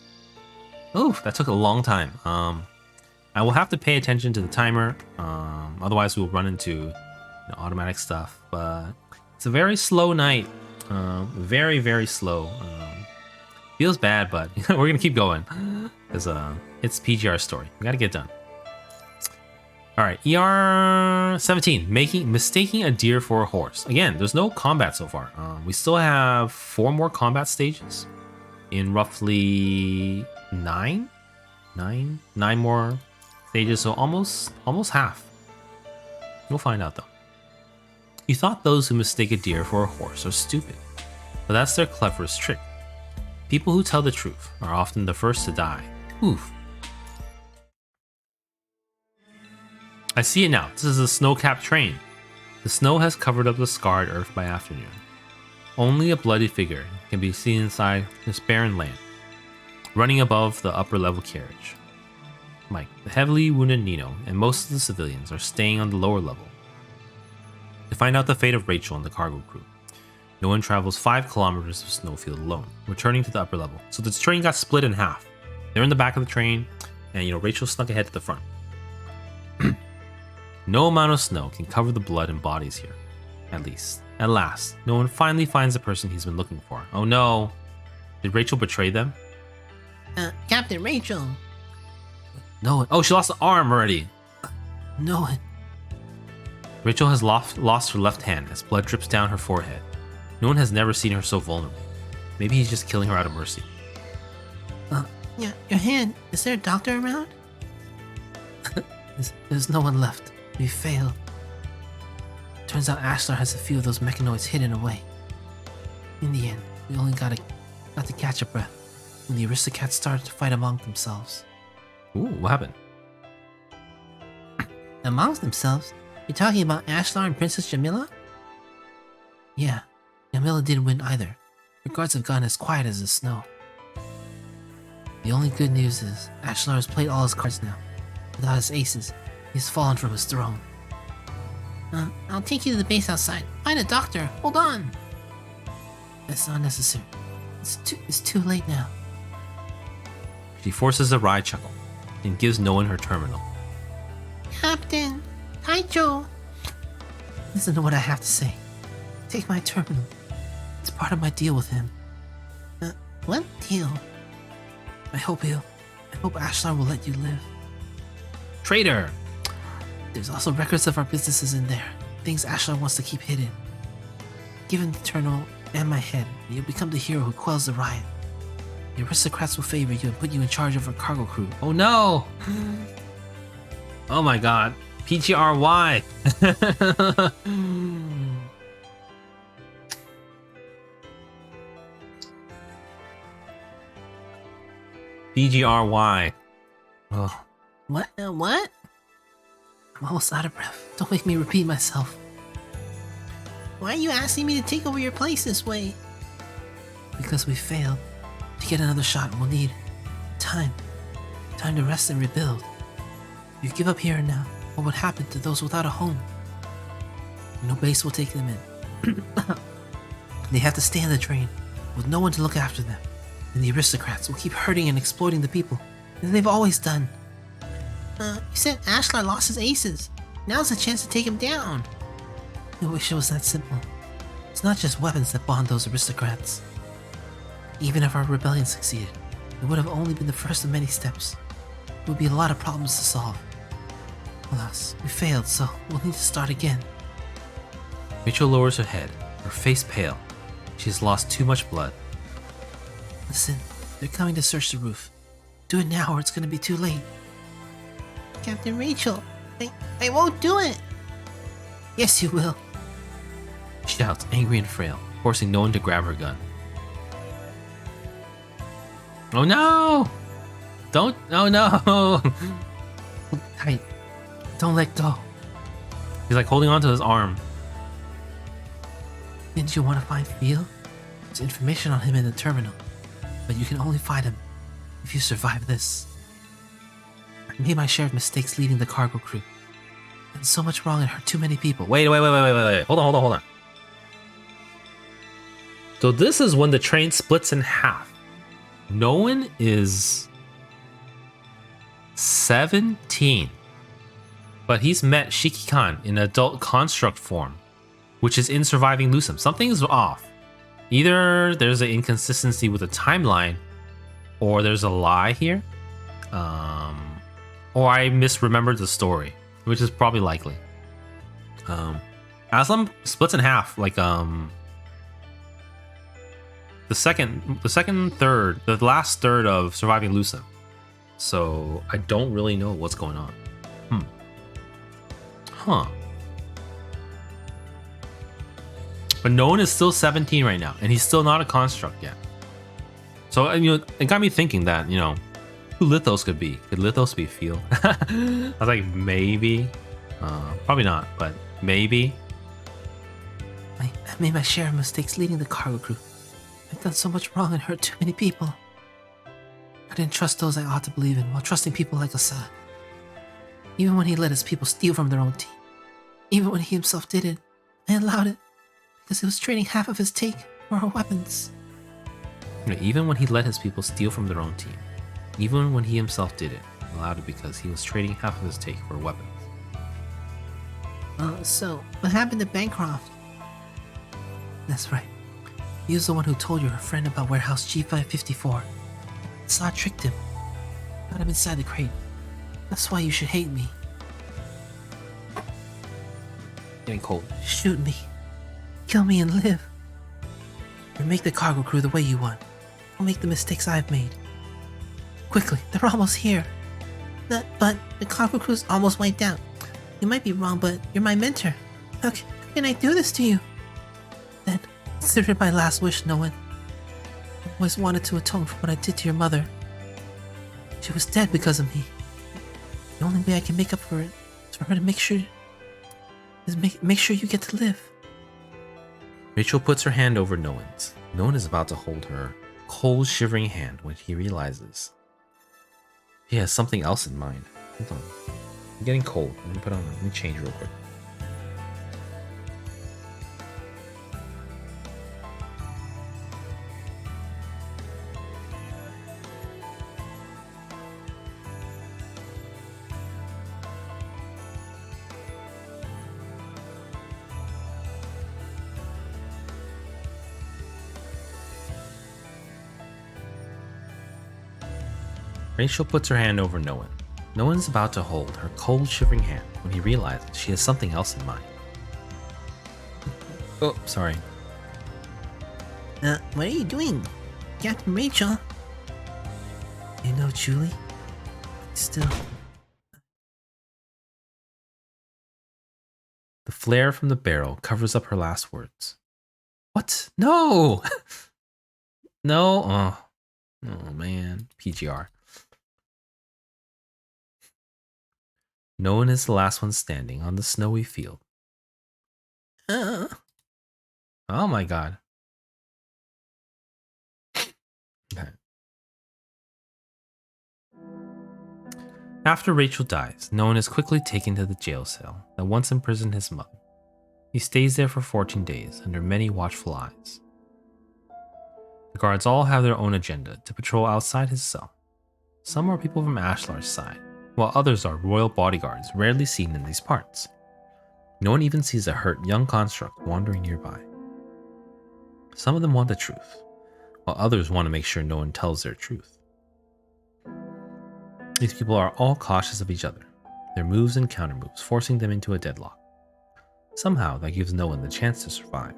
Oof, that took a long time. I will have to pay attention to the timer. Otherwise we'll run into automatic stuff. But it's a very slow night. Very, very slow. Feels bad, but we're gonna keep going. Because it's PGR story. We gotta get done. Alright, ER 17, mistaking a deer for a horse. Again, there's no combat so far. We still have 4 more combat stages in roughly 9 more stages, so almost half. We'll find out though. You thought those who mistake a deer for a horse are stupid, but that's their cleverest trick. People who tell the truth are often the first to die. Oof. I see it now. This is a snow-capped train. The snow has covered up the scarred earth by afternoon. Only a bloody figure can be seen inside this barren land, running above the upper-level carriage. Mike, the heavily wounded Nino, and most of the civilians are staying on the lower level to find out the fate of Rachel and the cargo crew. No one travels 5 kilometers of snowfield alone, returning to the upper level. So the train got split in half. They're in the back of the train, and Rachel snuck ahead to the front. No amount of snow can cover the blood and bodies here. At least. At last, no one finally finds the person he's been looking for. Oh no! Did Rachel betray them? Captain Rachel. No one. Oh, she lost an arm already. No one. Rachel has lost her left hand as blood drips down her forehead. No one has never seen her so vulnerable. Maybe he's just killing her out of mercy. Yeah, your hand. Is there a doctor around? There's no one left. We failed. Turns out Ashlar has a few of those mechanoids hidden away. In the end, we only got to catch a breath when the Aristocats started to fight among themselves. Ooh, what happened? Amongst themselves? You're talking about Ashlar and Princess Jamila? Yeah, Jamila didn't win either. Her guards have gone as quiet as the snow. The only good news is Ashlar has played all his cards now. Without his aces, he's fallen from his throne. I'll take you to the base outside. Find a doctor. Hold on. That's not necessary. It's too late now. She forces a wry chuckle and gives no one her terminal. Captain, Taicho. Listen to what I have to say. Take my terminal. It's part of my deal with him. What deal? I hope Ashlar will let you live. Traitor! There's also records of our businesses in there. Things Ashlar wants to keep hidden. Give him the terminal and my head, and you'll become the hero who quells the riot. The aristocrats will favor you and put you in charge of our cargo crew. Oh no! Oh my god. PGRY! PGRY. Oh. What? What? I'm almost out of breath. Don't make me repeat myself. Why are you asking me to take over your place this way? Because we failed. To get another shot, we'll need time. Time to rest and rebuild. If you give up here and now, what would happen to those without a home? No base will take them in. They have to stay on the train, with no one to look after them. And the aristocrats will keep hurting and exploiting the people, as they've always done. You said Ashlar lost his aces. Now's the chance to take him down. I wish it was that simple. It's not just weapons that bond those aristocrats. Even if our rebellion succeeded, it would have only been the first of many steps. There would be a lot of problems to solve. Alas, we failed, so we'll need to start again. Mitchell lowers her head, her face pale. She has lost too much blood. Listen, they're coming to search the roof. Do it now or it's gonna be too late. Captain Rachel, I won't do it. Yes, you will. She shouts, angry and frail, forcing no one to grab her gun. Oh no! Don't, oh no! Hold tight. Don't let go. He's like holding onto his arm. Didn't you want to find Phil? There's information on him in the terminal, but you can only find him if you survive this. I made my share of mistakes leading the cargo crew. And so much wrong and hurt too many people. Wait. Hold on. So this is when the train splits in half. No one is 17. But he's met Shiki-Kan in adult construct form, which is in surviving Lusum. Something is off. Either there's an inconsistency with the timeline, or there's a lie here. Or I misremembered the story, which is probably likely. Aslam splits in half, like the last third of surviving Lusum. So I don't really know what's going on. Huh. But no one is still 17 right now, and he's still not a construct yet. So it got me thinking that who Lithos could be. Could Lithos be Phil? I was like, maybe. Probably not, but maybe. I made my share of mistakes leading the cargo crew. I've done so much wrong and hurt too many people. I didn't trust those I ought to believe in while trusting people like Assad. Even when he let his people steal from their own team. Even when he himself did it, I allowed it because he was trading half of his take for our weapons. Even when he let his people steal from their own team. Even when he himself did it, allowed it because he was trading half of his take for weapons. So, what happened to Bancroft? That's right. He was the one who told your friend about warehouse G554. Assad tricked him. Got him inside the crate. That's why you should hate me. Getting cold. Shoot me. Kill me and live. Or make the cargo crew the way you want. Don't make the mistakes I've made. Quickly, they're almost here. But the cargo crew's almost wiped out. You might be wrong, but you're my mentor. How can I do this to you? Then, consider it my last wish, no one. I always wanted to atone for what I did to your mother. She was dead because of me. The only way I can make up for it is for her to make sure you get to live. Rachel puts her hand over Noan's. Noan is about to hold her cold, shivering hand when he realizes he has something else in mind. Hold on. I'm getting cold. Let me change real quick. Rachel puts her hand over Noan. Noan is about to hold her cold, shivering hand when he realizes she has something else in mind. Oh, sorry. What are you doing? Captain Rachel? You know, Julie? Still... The flare from the barrel covers up her last words. What? No! No? Oh man. PGR. Noan is the last one standing on the snowy field. Oh my god. Okay. After Rachel dies, Noan is quickly taken to the jail cell that once imprisoned his mother. He stays there for 14 days under many watchful eyes. The guards all have their own agenda to patrol outside his cell. Some are people from Ashlar's side, while others are royal bodyguards rarely seen in these parts. No one even sees a hurt young construct wandering nearby. Some of them want the truth, while others want to make sure no one tells their truth. These people are all cautious of each other, their moves and countermoves forcing them into a deadlock. Somehow that gives no one the chance to survive.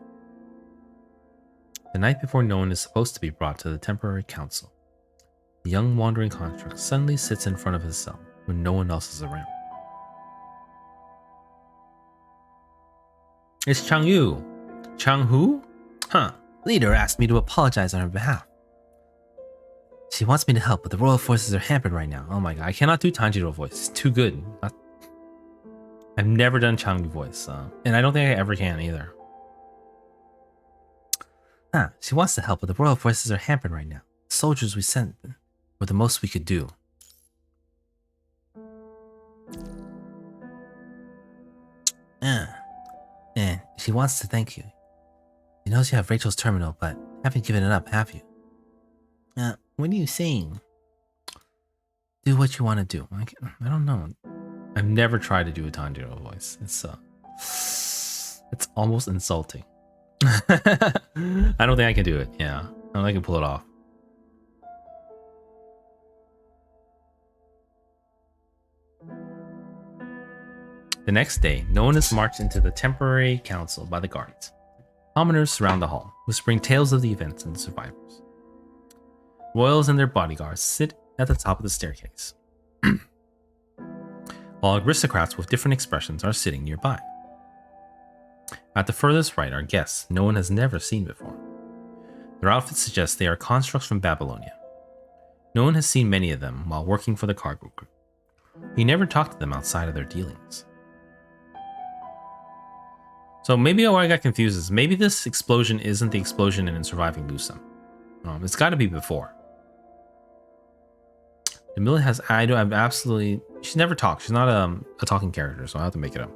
The night before no one is supposed to be brought to the temporary council, the young wandering construct suddenly sits in front of his cell when no one else is around. It's Chang-Yu. Chang-Hu? Huh. Leader asked me to apologize on her behalf. She wants me to help, but the royal forces are hampered right now. Oh my god, I cannot do Tanjiro voice. It's too good. I've never done Chang-Yu voice, and I don't think I ever can either. She wants to help, but the royal forces are hampered right now. The soldiers we sent were the most we could do. And she wants to thank you. She knows you have Rachel's terminal, but haven't given it up, have you? What are you saying? Do what you want to do. I don't know. I've never tried to do a Tanjiro voice. It's almost insulting. I don't think I can do it. Yeah, I don't think I can pull it off. The next day, no one is marched into the temporary council by the guards. Commoners surround the hall, whispering tales of the events and the survivors. Royals and their bodyguards sit at the top of the staircase, while aristocrats with different expressions are sitting nearby. At the furthest right are guests no one has never seen before. Their outfits suggest they are constructs from Babylonia. No one has seen many of them while working for the cargo crew. He never talked to them outside of their dealings. So maybe what I got confused is maybe this explosion isn't the explosion in Surviving Lusam. It's got to be before. Emilia has, I'm absolutely, she never talks. She's not a talking character, so I have to make it up.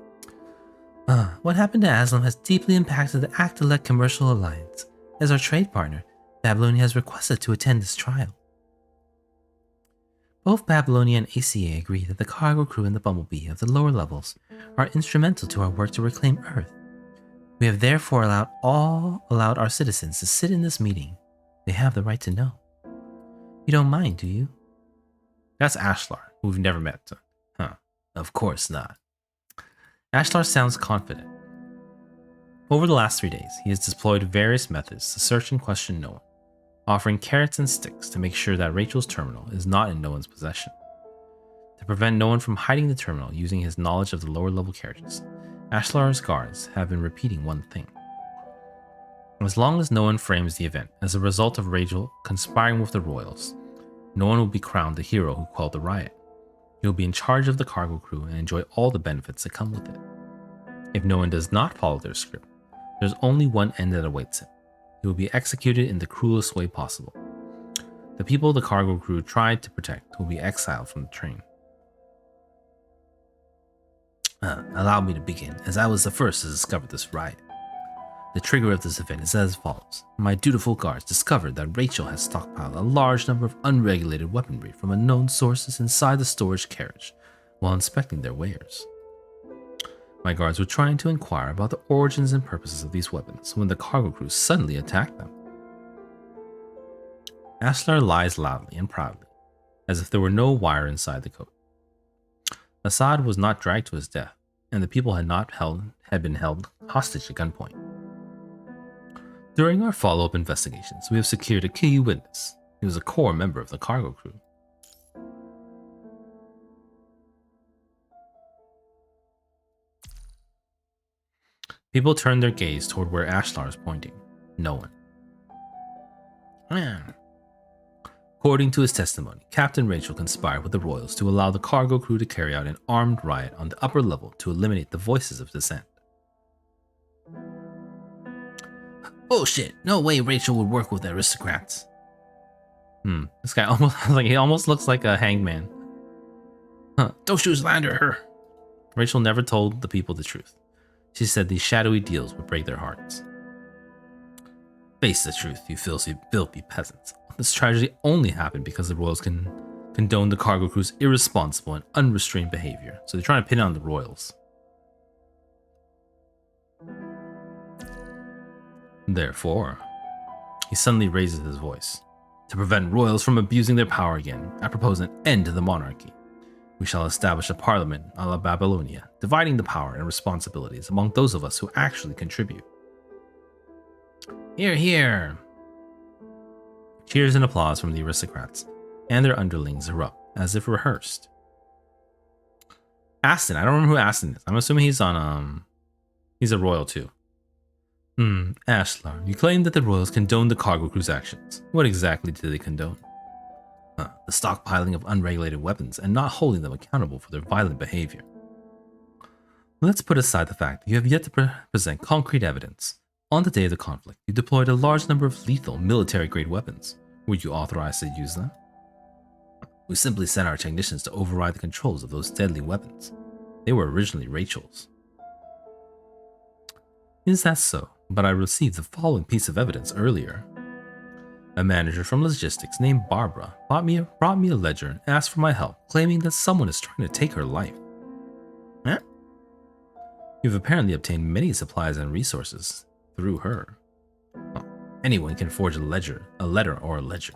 What happened to Aslam has deeply impacted the Actilec Commercial Alliance. As our trade partner, Babylonia has requested to attend this trial. Both Babylonia and ACA agree that the cargo crew and the Bumblebee of the lower levels are instrumental to our work to reclaim Earth. We have therefore allowed our citizens to sit in this meeting. They have the right to know. You don't mind, do you? That's Ashlar, who we've never met. Of course not. Ashlar sounds confident. Over the last 3 days, he has deployed various methods to search and question no one, offering carrots and sticks to make sure that Rachel's terminal is not in no one's possession. To prevent no one from hiding the terminal using his knowledge of the lower level carriages, Ashlar's guards have been repeating one thing. As long as no one frames the event as a result of Rachel conspiring with the royals, no one will be crowned the hero who quelled the riot. He will be in charge of the cargo crew and enjoy all the benefits that come with it. If no one does not follow their script, there's only one end that awaits him. He will be executed in the cruelest way possible. The people the cargo crew tried to protect will be exiled from the train. Allow me to begin, as I was the first to discover this riot. The trigger of this event is as follows. My dutiful guards discovered that Rachel has stockpiled a large number of unregulated weaponry from unknown sources inside the storage carriage while inspecting their wares. My guards were trying to inquire about the origins and purposes of these weapons when the cargo crew suddenly attacked them. Ashlar lies loudly and proudly, as if there were no wire inside the coat. Assad was not dragged to his death, and the people had been held hostage at gunpoint. During our follow-up investigations, we have secured a key witness. He was a core member of the cargo crew. People turned their gaze toward where Ashlar is pointing. No one. According to his testimony, Captain Rachel conspired with the royals to allow the cargo crew to carry out an armed riot on the upper level to eliminate the voices of dissent. Bullshit. No way Rachel would work with the aristocrats. This guy almost looks like a hangman. Don't you slander her. Rachel never told the people the truth. She said these shadowy deals would break their hearts. Face the truth, you filthy peasants. This tragedy only happened because the royals condoned the cargo crew's irresponsible and unrestrained behavior. So they're trying to pin it on the royals. Therefore, he suddenly raises his voice. To prevent royals from abusing their power again, I propose an end to the monarchy. We shall establish a parliament a la Babylonia, dividing the power and responsibilities among those of us who actually contribute. Hear, hear! Cheers and applause from the aristocrats, and their underlings erupt, as if rehearsed. Aston, I don't remember who Aston is. I'm assuming he's on, he's a royal too. Ashlar, you claim that the royals condoned the cargo crew's actions. What exactly did they condone? The stockpiling of unregulated weapons and not holding them accountable for their violent behavior. Let's put aside the fact that you have yet to present concrete evidence. On the day of the conflict, you deployed a large number of lethal military-grade weapons. Were you authorized to use them? We simply sent our technicians to override the controls of those deadly weapons. They were originally Rachel's. Is that so? But I received the following piece of evidence earlier. A manager from logistics named Barbara brought me a ledger and asked for my help, claiming that someone is trying to take her life. Huh? You've apparently obtained many supplies and resources through her. Oh, anyone can forge a letter or a ledger.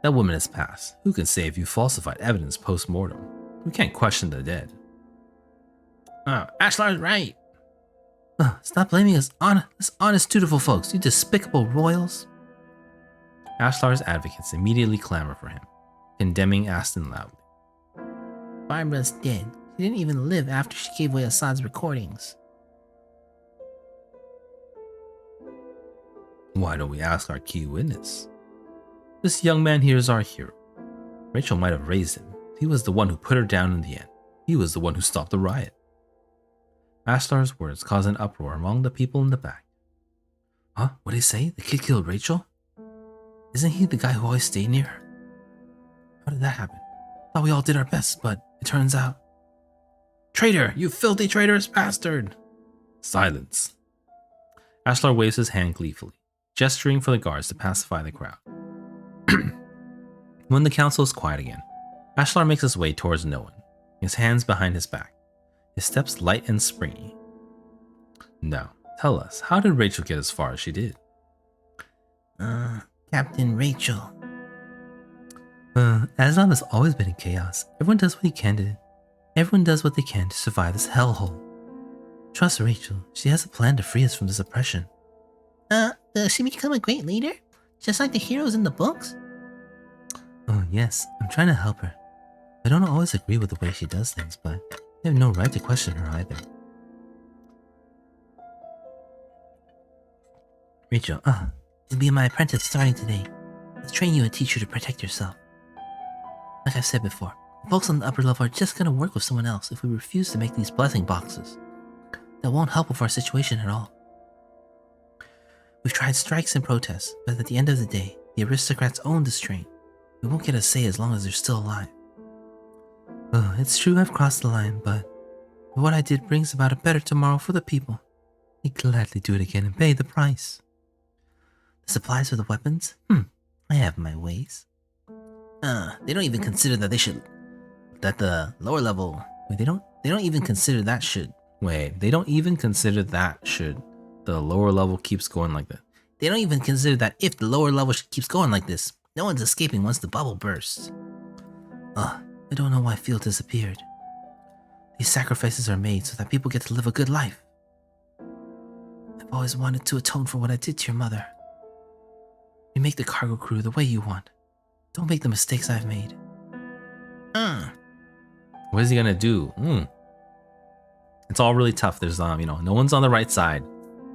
That woman has passed. Who can say if you falsified evidence post-mortem? We can't question the dead. Ashlar's right. Stop blaming us honest, dutiful folks, you despicable royals. Ashlar's advocates immediately clamor for him, condemning Aston loudly. Barbara's dead. She didn't even live after she gave away Assad's recordings. Why don't we ask our key witness? This young man here is our hero. Rachel might have raised him. He was the one who put her down in the end. He was the one who stopped the riot. Ashlar's words caused an uproar among the people in the back. Huh? What'd he say? The kid killed Rachel? Isn't he the guy who always stayed near her? How did that happen? Thought we all did our best, but it turns out... Traitor! You filthy traitorous bastard! Silence. Ashlar waves his hand gleefully, gesturing for the guards to pacify the crowd. When the council is quiet again, Ashlar makes his way towards no one, his hands behind his back, his steps light and springy. Now, tell us, how did Rachel get as far as she did? Captain Rachel. Aslan has always been in chaos. Everyone does what he can to... Everyone does what they can to survive this hellhole. Trust Rachel. She has a plan to free us from this oppression. Does she become a great leader? Just like the heroes in the books? Oh yes, I'm trying to help her. I don't always agree with the way she does things, but I have no right to question her either. Rachel, you'll be my apprentice starting today. Let's train you and teach you to protect yourself. Like I've said before, The folks on the upper level are just gonna work with someone else if we refuse to make these blessing boxes. That won't help with our situation at all. We've tried strikes and protests, but at the end of the day, the aristocrats own this train. We won't get a say as long as they're still alive. Oh, it's true I've crossed the line, but what I did brings about a better tomorrow for the people. I'd gladly do it again and pay the price. The supplies for the weapons? I have my ways. They don't even consider that that the lower level... Wait, they don't even consider that should... Wait, they don't even consider that should the lower level keeps going like that. They don't even consider that if the lower level keeps going like this, no one's escaping once the bubble bursts. I don't know why Field disappeared. These sacrifices are made so that people get to live a good life. I've always wanted to atone for what I did to your mother. You make the cargo crew the way you want. Don't make the mistakes I've made. What is he gonna do? It's all really tough. There's no one's on the right side.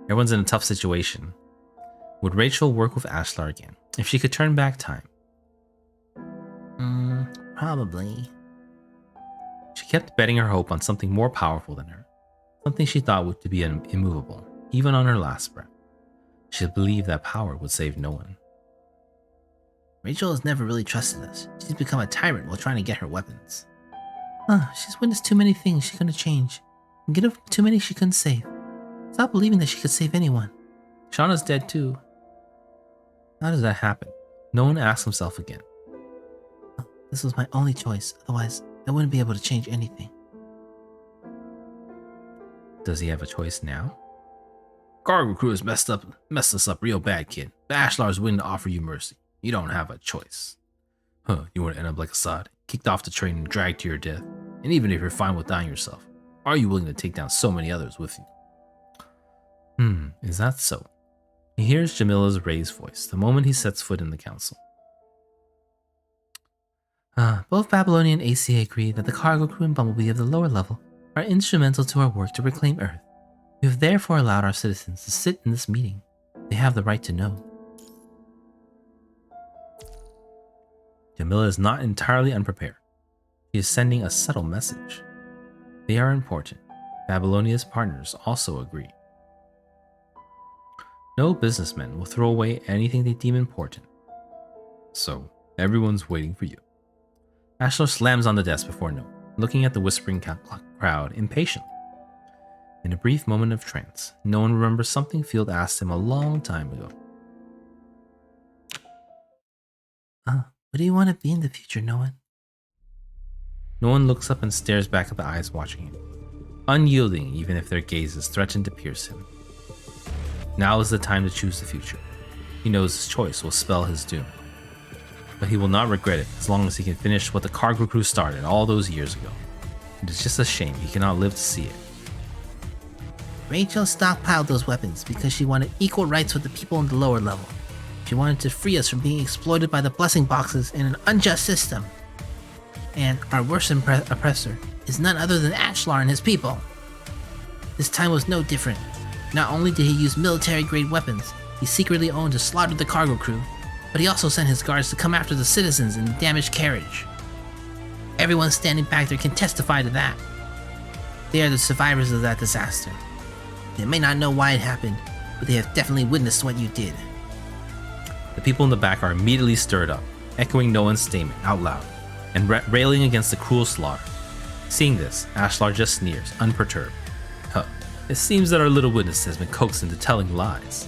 Everyone's in a tough situation. Would Rachel work with Ashlar again if she could turn back time? Probably. She kept betting her hope on something more powerful than her, something she thought would be immovable, even on her last breath. She believed that power would save no one. Rachel has never really trusted us. She's become a tyrant while trying to get her weapons. She's witnessed too many things she couldn't change, and get over too many she couldn't save. Stop believing that she could save anyone. Shauna's dead too. How does that happen? No one asks himself again. This was my only choice, otherwise I wouldn't be able to change anything. Does he have a choice now? Cargo crew has messed us up real bad, kid. The Ashlar's willing to offer you mercy. You don't have a choice. You want to end up like Assad, kicked off the train and dragged to your death? And even if you're fine with dying yourself, are you willing to take down so many others with you? Is that so? He hears Jamila's raised voice the moment he sets foot in the council. Both Babylonian and ACA agree that the cargo crew and Bumblebee of the lower level are instrumental to our work to reclaim Earth. We have therefore allowed our citizens to sit in this meeting. They have the right to know. Jamila is not entirely unprepared. She is sending a subtle message. They are important. Babylonia's partners also agree. No businessmen will throw away anything they deem important. So, everyone's waiting for you. Ashlar slams on the desk before Noah, looking at the whispering crowd impatiently. In a brief moment of trance, no one remembers something Field asked him a long time ago. What do you want to be in the future, Noah? No one looks up and stares back at the eyes watching him, unyielding even if their gazes threaten to pierce him. Now is the time to choose the future. He knows his choice will spell his doom. But he will not regret it as long as he can finish what the cargo crew started all those years ago. It is just a shame he cannot live to see it. Rachel stockpiled those weapons because she wanted equal rights with the people in the lower level. She wanted to free us from being exploited by the blessing boxes in an unjust system. And our worst oppressor is none other than Ashlar and his people. This time was no different. Not only did he use military-grade weapons, he secretly owned to slaughter the cargo crew, but he also sent his guards to come after the citizens in the damaged carriage. Everyone standing back there can testify to that. They are the survivors of that disaster. They may not know why it happened, but they have definitely witnessed what you did. The people in the back are immediately stirred up, echoing Nolan's statement out loud, and railing against the cruel slaughter. Seeing this, Ashlar just sneers, unperturbed. It seems that our little witness has been coaxed into telling lies.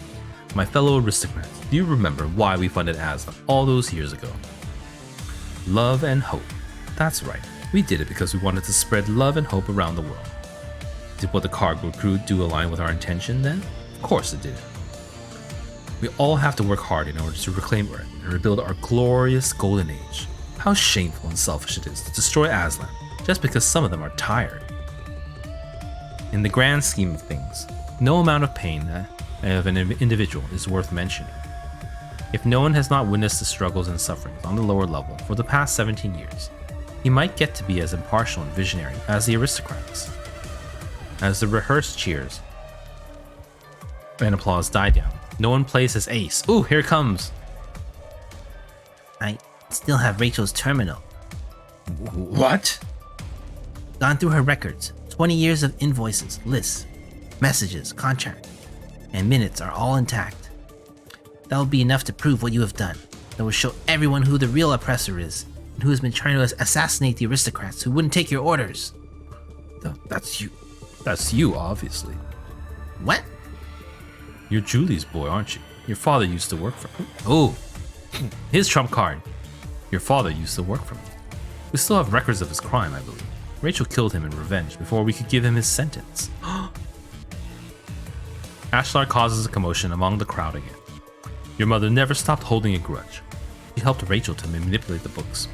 My fellow aristocrats, do you remember why we funded Aslan all those years ago? Love and hope. That's right, we did it because we wanted to spread love and hope around the world. Did what the cargo crew do align with our intention then? Of course it did. We all have to work hard in order to reclaim Earth and rebuild our glorious golden age. How shameful and selfish it is to destroy Aslan just because some of them are tired. In the grand scheme of things, no amount of pain of an individual is worth mentioning. If no one has not witnessed the struggles and sufferings on the lower level for the past 17 years, he might get to be as impartial and visionary as the aristocrats. As the rehearsed cheers and applause die down, no one plays his ace. Ooh, here it comes! I still have Rachel's terminal. What? Gone through her records. 20 years of invoices, lists, messages, contract, and minutes are all intact. That will be enough to prove what you have done. That will show everyone who the real oppressor is, and who has been trying to assassinate the aristocrats who wouldn't take your orders. That's you. That's you, obviously. What? You're Julie's boy, aren't you? Your father used to work for him. Oh, his trump card. Your father used to work for me. We still have records of his crime, I believe. Rachel killed him in revenge before we could give him his sentence. Ashlar causes a commotion among the crowd again. Your mother never stopped holding a grudge. She helped Rachel to manipulate the books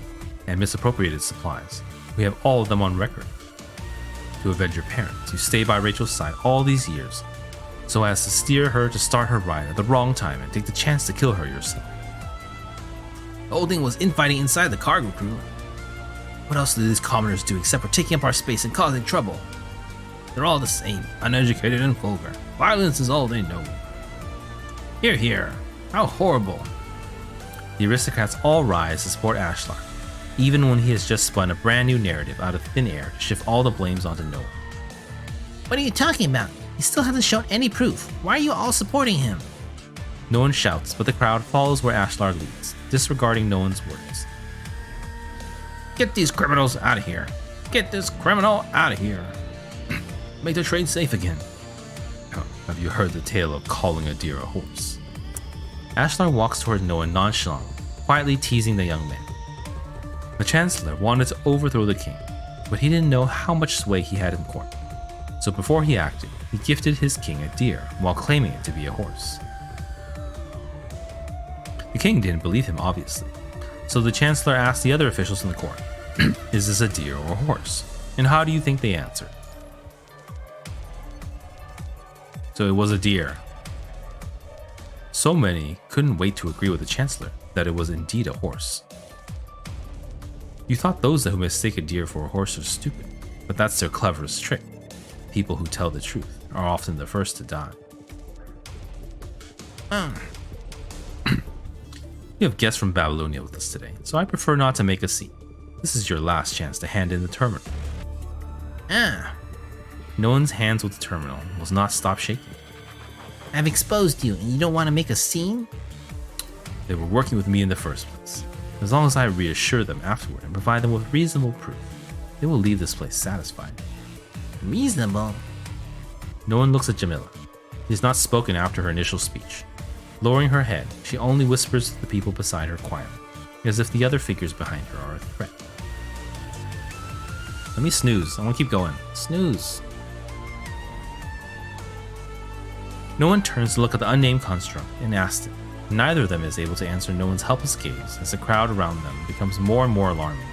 and misappropriated supplies. We have all of them on record. To avenge your parents, you stay by Rachel's side all these years, so as to steer her to start her ride at the wrong time and take the chance to kill her yourself. The whole thing was infighting inside the cargo crew. What else do these commoners do except for taking up our space and causing trouble? They're all the same, uneducated and vulgar. Violence is all they know. Hear, hear. How horrible. The aristocrats all rise to support Ashlar, even when he has just spun a brand new narrative out of thin air to shift all the blames onto no one. What are you talking about? He still hasn't shown any proof. Why are you all supporting him? No one shouts, but the crowd follows where Ashlar leads, disregarding no one's words. Get these criminals out of here. Get this criminal out of here. Make the train safe again. Have you heard the tale of calling a deer a horse? Ashlar walks toward Noah nonchalantly, quietly teasing the young man. The Chancellor wanted to overthrow the king, but he didn't know how much sway he had in court. So before he acted, he gifted his king a deer while claiming it to be a horse. The king didn't believe him, obviously, so the Chancellor asked the other officials in the court, is this a deer or a horse? And how do you think they answered? So it was a deer. So many couldn't wait to agree with the Chancellor that it was indeed a horse. You thought those who mistake a deer for a horse are stupid, but that's their cleverest trick. People who tell the truth are often the first to die. You have guests from Babylonia with us today, so I prefer not to make a scene. This is your last chance to hand in the terminal. No one's hands with the terminal will not stop shaking. I've exposed you and you don't want to make a scene? They were working with me in the first place. As long as I reassure them afterward and provide them with reasonable proof, they will leave this place satisfied. Reasonable? No one looks at Jamila. She has not spoken after her initial speech. Lowering her head, she only whispers to the people beside her quietly, as if the other figures behind her are a threat. Let me snooze. I want to keep going. Snooze. No one turns to look at the unnamed construct and asks it. Neither of them is able to answer no one's helpless gaze as the crowd around them becomes more and more alarming.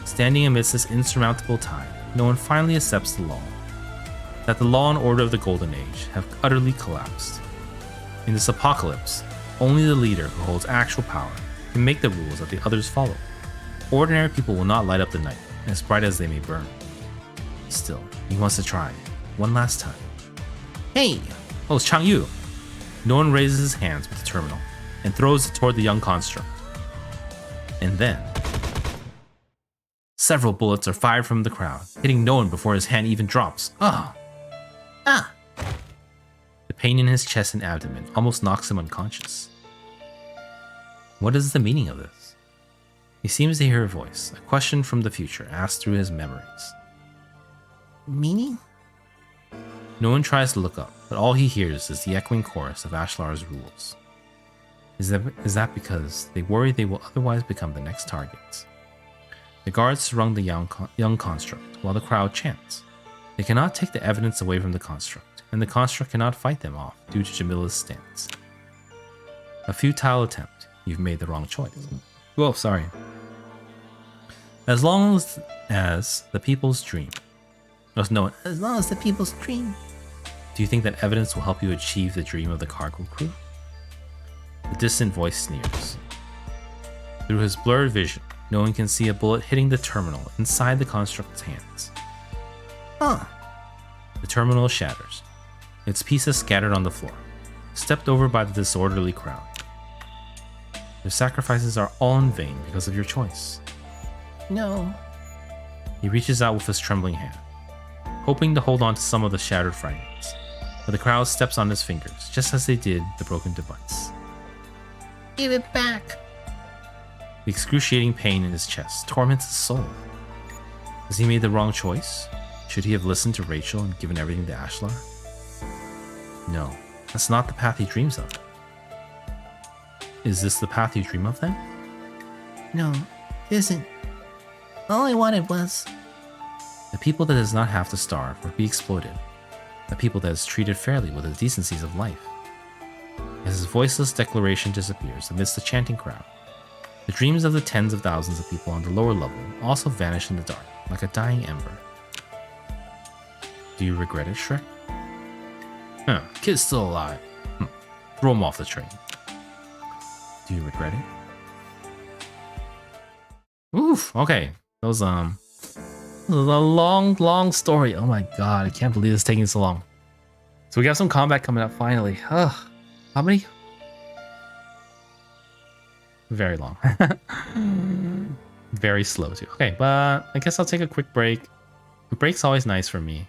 Standing amidst this insurmountable tide, no one finally accepts the law. That the law and order of the Golden Age have utterly collapsed. In this apocalypse, only the leader who holds actual power can make the rules that the others follow. Ordinary people will not light up the night, as bright as they may burn. Still, he wants to try, one last time. Hey! Oh, it's Chang Yu! No one raises his hands with the terminal and throws it toward the young construct. And then, several bullets are fired from the crowd, hitting no one before his hand even drops. Ah! The pain in his chest and abdomen almost knocks him unconscious. What is the meaning of this? He seems to hear a voice, a question from the future asked through his memories. Meaning? No one tries to look up, but all he hears is the echoing chorus of Ashlar's rules. Is that because they worry they will otherwise become the next targets? The guards surround the young construct while the crowd chants. They cannot take the evidence away from the construct, and the construct cannot fight them off due to Jamila's stance. A futile attempt. You've made the wrong choice. Well, sorry. As long as the people's dream. No, As long as the people's dream. do you think that evidence will help you achieve the dream of the cargo crew? The distant voice sneers. Through his blurred vision, no one can see a bullet hitting the terminal inside the construct's hands. The terminal shatters, its pieces scattered on the floor, stepped over by the disorderly crowd. Your sacrifices are all in vain because of your choice. No. He reaches out with his trembling hand, hoping to hold on to some of the shattered fragments, but the crowd steps on his fingers, just as they did the broken device. Give it back. The excruciating pain in his chest torments his soul. Has he made the wrong choice? Should he have listened to Rachel and given everything to Ashlar? No, that's not the path he dreams of. Is this the path you dream of then? No, it isn't. All I wanted was... The people that does not have to starve or be exploited. The people that is treated fairly with the decencies of life. As his voiceless declaration disappears amidst the chanting crowd, the dreams of the tens of thousands of people on the lower level also vanish in the dark, like a dying ember. Do you regret it, Shrek? Huh, kid's still alive. Throw him off the train. Do you regret it? Oof, okay. That was a long story. Oh my god, I can't believe it's taking so long. So we got some combat coming up finally. Ugh. How many? Very long. Very slow too. Okay, but I guess I'll take a quick break. A break's always nice for me.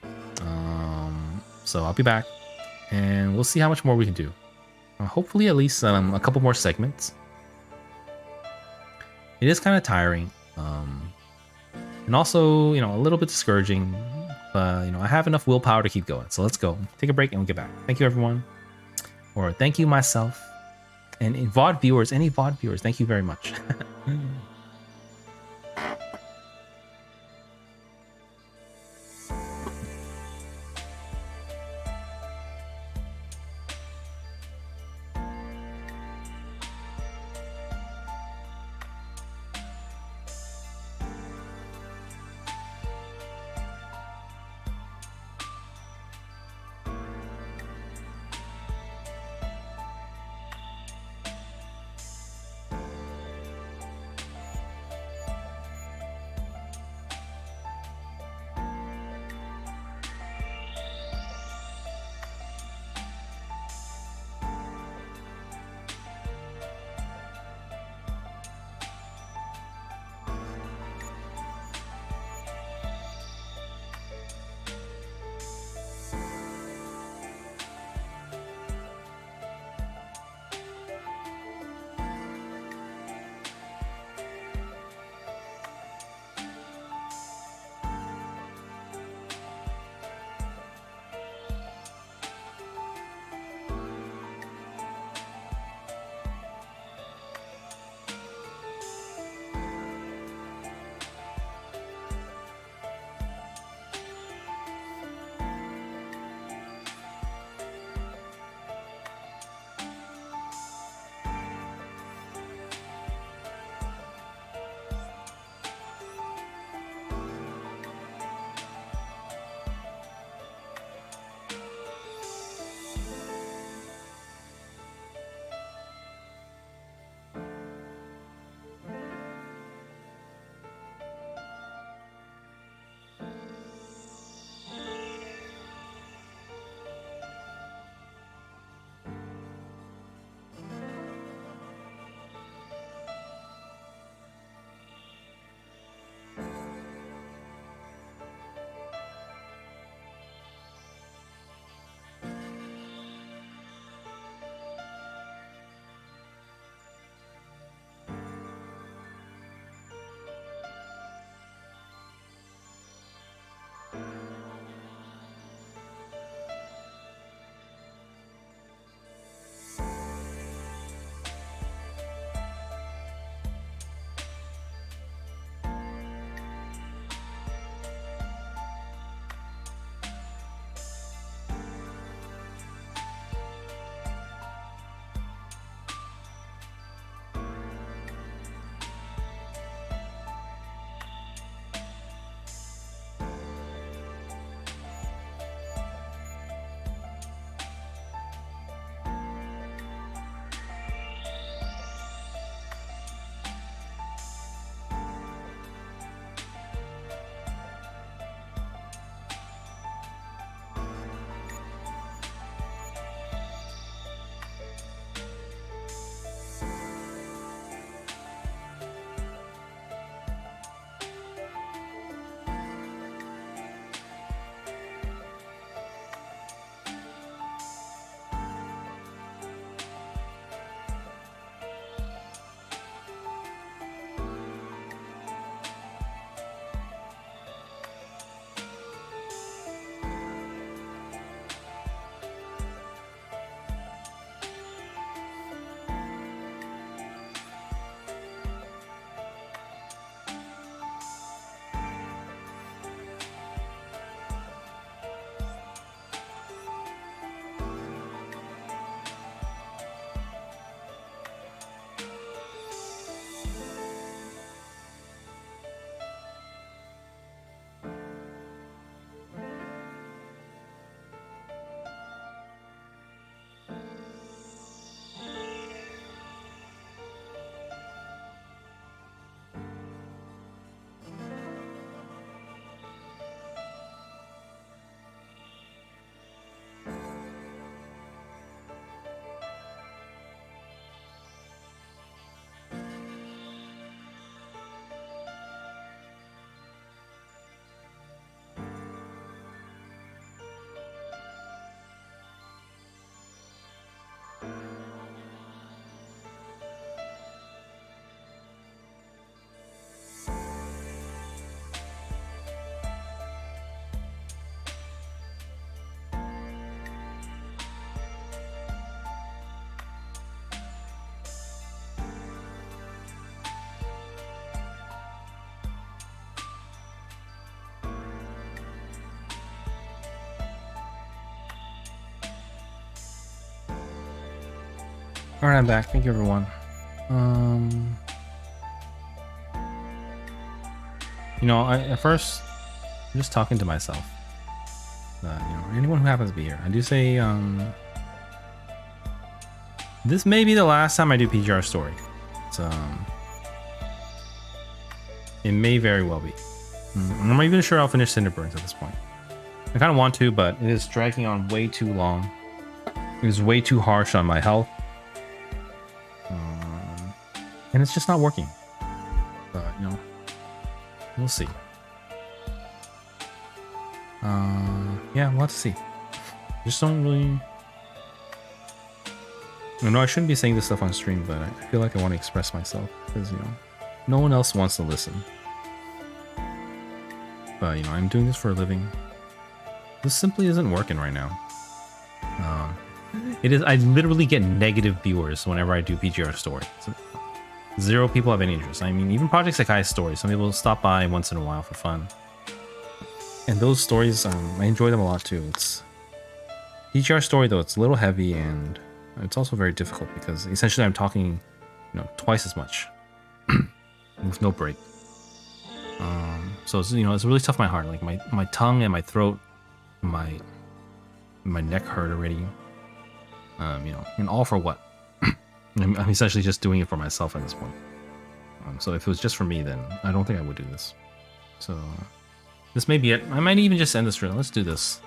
So I'll be back and we'll see how much more we can do. Hopefully at least a couple more segments. It is kind of tiring. And also, you know, a little bit discouraging. But, you know, I have enough willpower to keep going. So let's go. Take a break and we'll get back. Thank you, everyone. Or thank you, myself. And VOD viewers, any VOD viewers, thank you very much. All right, I'm back. Thank you, everyone. You know, at first, I'm just talking to myself. You know, anyone who happens to be here, I do say, this may be the last time I do PGR story. It's, it may very well be. I'm not even sure I'll finish Cinder Burns at this point. I kind of want to, but it is dragging on way too long. It was way too harsh on my health. And it's just not working. But, you know, we'll see. Yeah, we'll have to see. Just don't really... I know I shouldn't be saying this stuff on stream, but I feel like I want to express myself. Because, you know, no one else wants to listen. But, you know, I'm doing this for a living. This simply isn't working right now. It is. I literally get negative viewers whenever I do PGR story. So 0 people have any interest. I mean, even Project Sakai's stories, some people stop by once in a while for fun. And those stories, I enjoy them a lot too. It's PGR story though, it's a little heavy and it's also very difficult because essentially I'm talking, you know, twice as much with no break. So it's, you know, it's really tough on my heart. Like my tongue and my throat, my neck hurt already. You know, and all for what? I'm essentially just doing it for myself at this point. So if it was just for me, then I don't think I would do this. So this may be it. I might even just end this reel. Let's do this.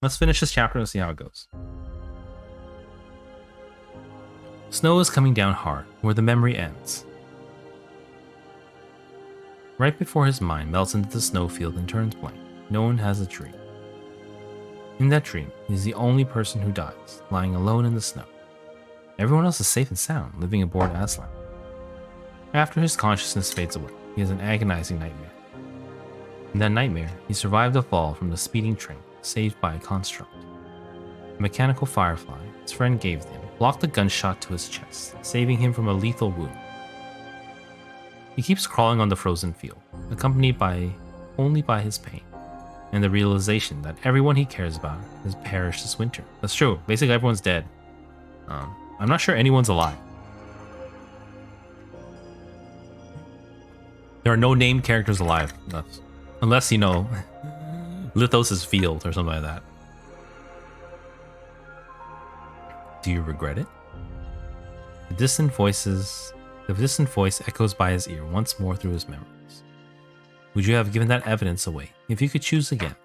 Let's finish this chapter and see how it goes. Snow is coming down hard, where the memory ends. Right before his mind melts into the snowfield and turns blank, no one has a dream. In that dream, he is the only person who dies, lying alone in the snow. Everyone else is safe and sound, living aboard Aslan. After his consciousness fades away, he has an agonizing nightmare. In that nightmare, he survived a fall from the speeding train, saved by a construct. A mechanical firefly his friend gave him blocked a gunshot to his chest, saving him from a lethal wound. He keeps crawling on the frozen field, accompanied only by his pain, and the realization that everyone he cares about has perished this winter. That's true. Basically, everyone's dead. I'm not sure anyone's alive. There are no named characters alive, unless you know, Lithos' field or something like that. Do you regret it? The distant voice echoes by his ear once more through his memories. Would you have given that evidence away if you could choose again?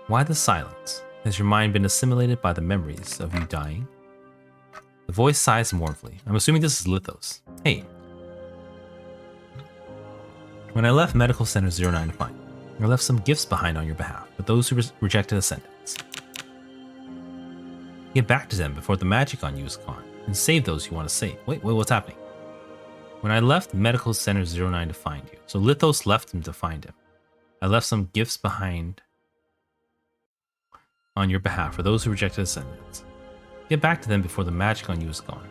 Why the silence? Has your mind been assimilated by the memories of you dying? The voice sighs mournfully. I'm assuming this is Lithos. Hey. When I left Medical Center 09 to find you, I left some gifts behind on your behalf for those who rejected Ascendance. Get back to them before the magic on you is gone, and save those you want to save. Wait, what's happening? When I left Medical Center 09 to find you, so Lithos left him to find him. I left some gifts behind on your behalf for those who rejected Ascendance. Get back to them before the magic on you is gone.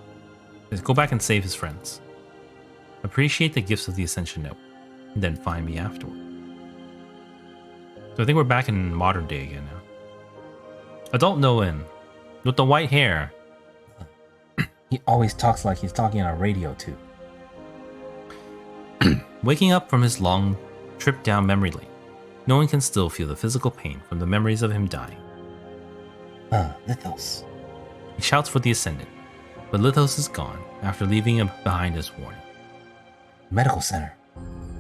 Just go back and save his friends. Appreciate the gifts of the Ascension Network, and then find me afterward. So I think we're back in modern day again now. Adult Noen, with the white hair. He always talks like he's talking on a radio too. Waking up from his long trip down memory lane, no one can still feel the physical pain from the memories of him dying. Lithos. He shouts for the Ascendant, but Lithos is gone after leaving him behind his warning. Medical Center.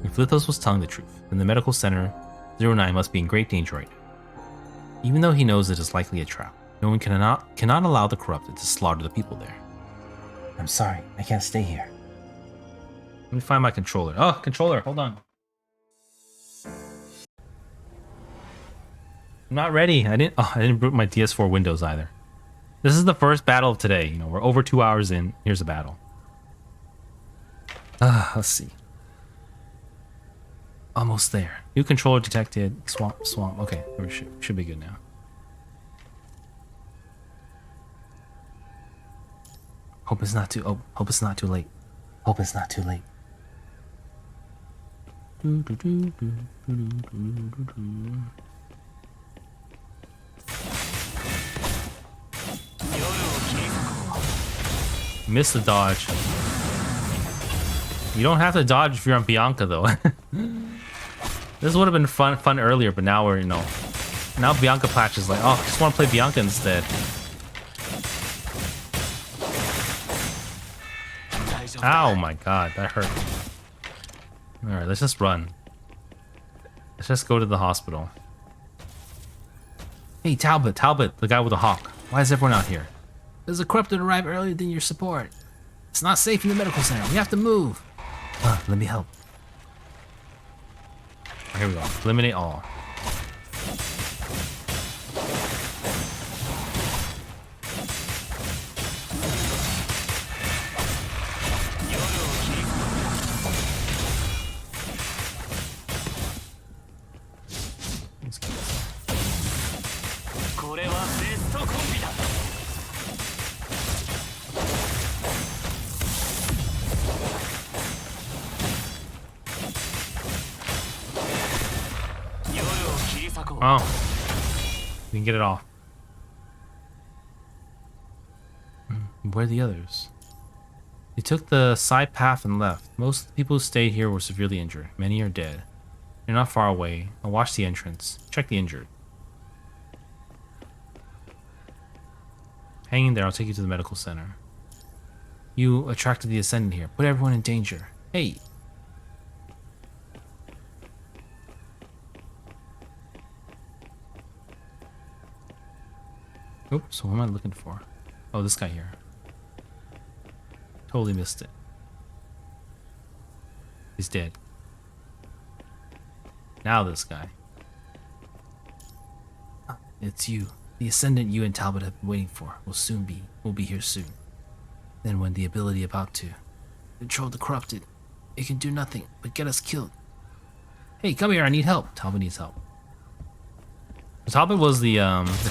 If Lithos was telling the truth, then the Medical Center 09 must be in great danger right now. Even though he knows it is likely a trap, no one cannot allow the corrupted to slaughter the people there. I'm sorry, I can't stay here. Let me find my controller. Oh, controller, hold on. I'm not ready. I didn't boot my DS4 Windows either. This is the first battle of today. You know, we're over 2 hours in. Here's a battle. Let's see. Almost there. New controller detected. Swamp. Okay, we should be good now. Hope it's not too late. Hope it's not too late. Miss the dodge. You don't have to dodge if you're on Bianca though. This would have been fun earlier, but now we're, you know, now Bianca Patch is like, oh, I just want to play Bianca instead. Ow, my god, that hurt. Alright, let's just run. Let's just go to the hospital. Hey, Talbot, the guy with the hawk. Why is everyone out here? There's a corrupted arrive earlier than your support. It's not safe in the medical center. We have to move. Let me help. Here we go. Eliminate all. Oh, we can get it off. Where are the others? They took the side path and left. Most of the people who stayed here were severely injured. Many are dead. You're not far away. I'll watch the entrance. Check the injured. Hang in there. I'll take you to the medical center. You attracted the Ascendant here. Put everyone in danger. Hey. Oops, so what am I looking for? Oh, this guy here. Totally missed it. He's dead. Now this guy. It's you. The Ascendant you and Talbot have been waiting for will be here soon. Then when the ability about to control the corrupted, it can do nothing but get us killed. Hey, come here, I need help. Talbot needs help. Talbot was the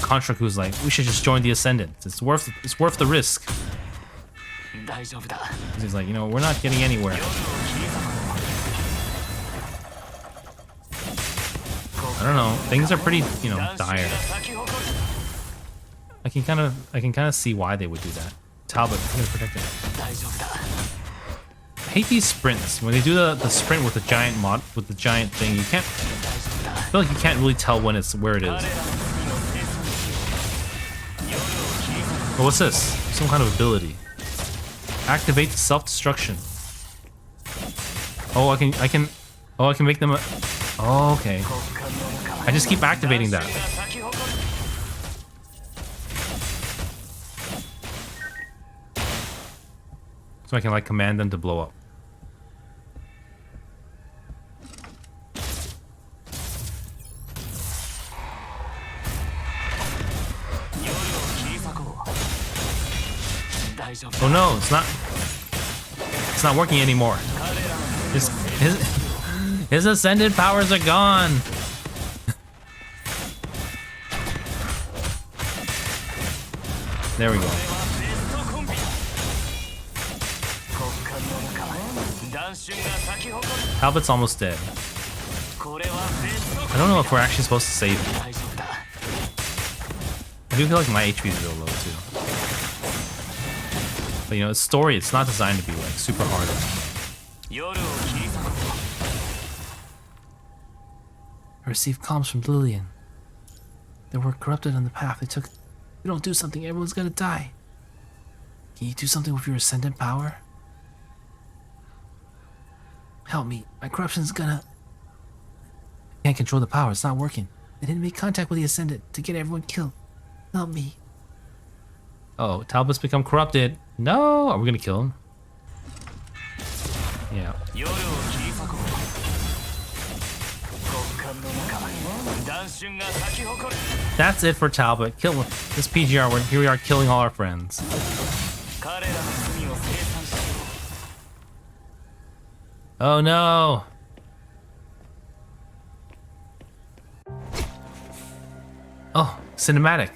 construct who was like, we should just join the Ascendant. It's worth the risk. He's like, you know, we're not getting anywhere. I don't know. Things are pretty, you know, dire. I can kind of see why they would do that. Talbot, I'm gonna protect him. I hate these sprints. When they do the sprint with the giant thing, you can't. I feel like you can't really tell where it is. Oh, what's this? Some kind of ability. Activate the self-destruction. Oh, I can make them. Oh, okay. I just keep activating that. So I can like command them to blow up. Oh no, it's not working anymore. His ascended powers are gone. There we go. Talbot's almost dead. I don't know if we're actually supposed to save him. I do feel like my HP is real low too. But you know, it's story, it's not designed to be like super hard. I received comms from Lillian. They were corrupted on the path. If you don't do something, everyone's gonna die. Can you do something with your ascendant power? Help me. My corruption's gonna... I can't control the power. It's not working. I didn't make contact with the ascendant to get everyone killed. Help me. Oh, Talbot's become corrupted. No! Are we gonna kill him? Yeah. That's it for Talbot. Kill him. This PGR, here we are killing all our friends. Oh no! Oh, cinematic.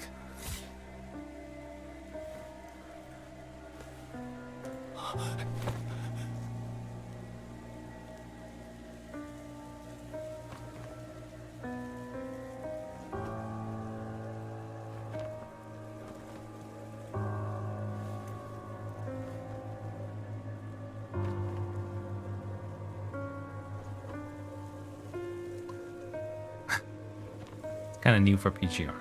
Kind of new for PGR.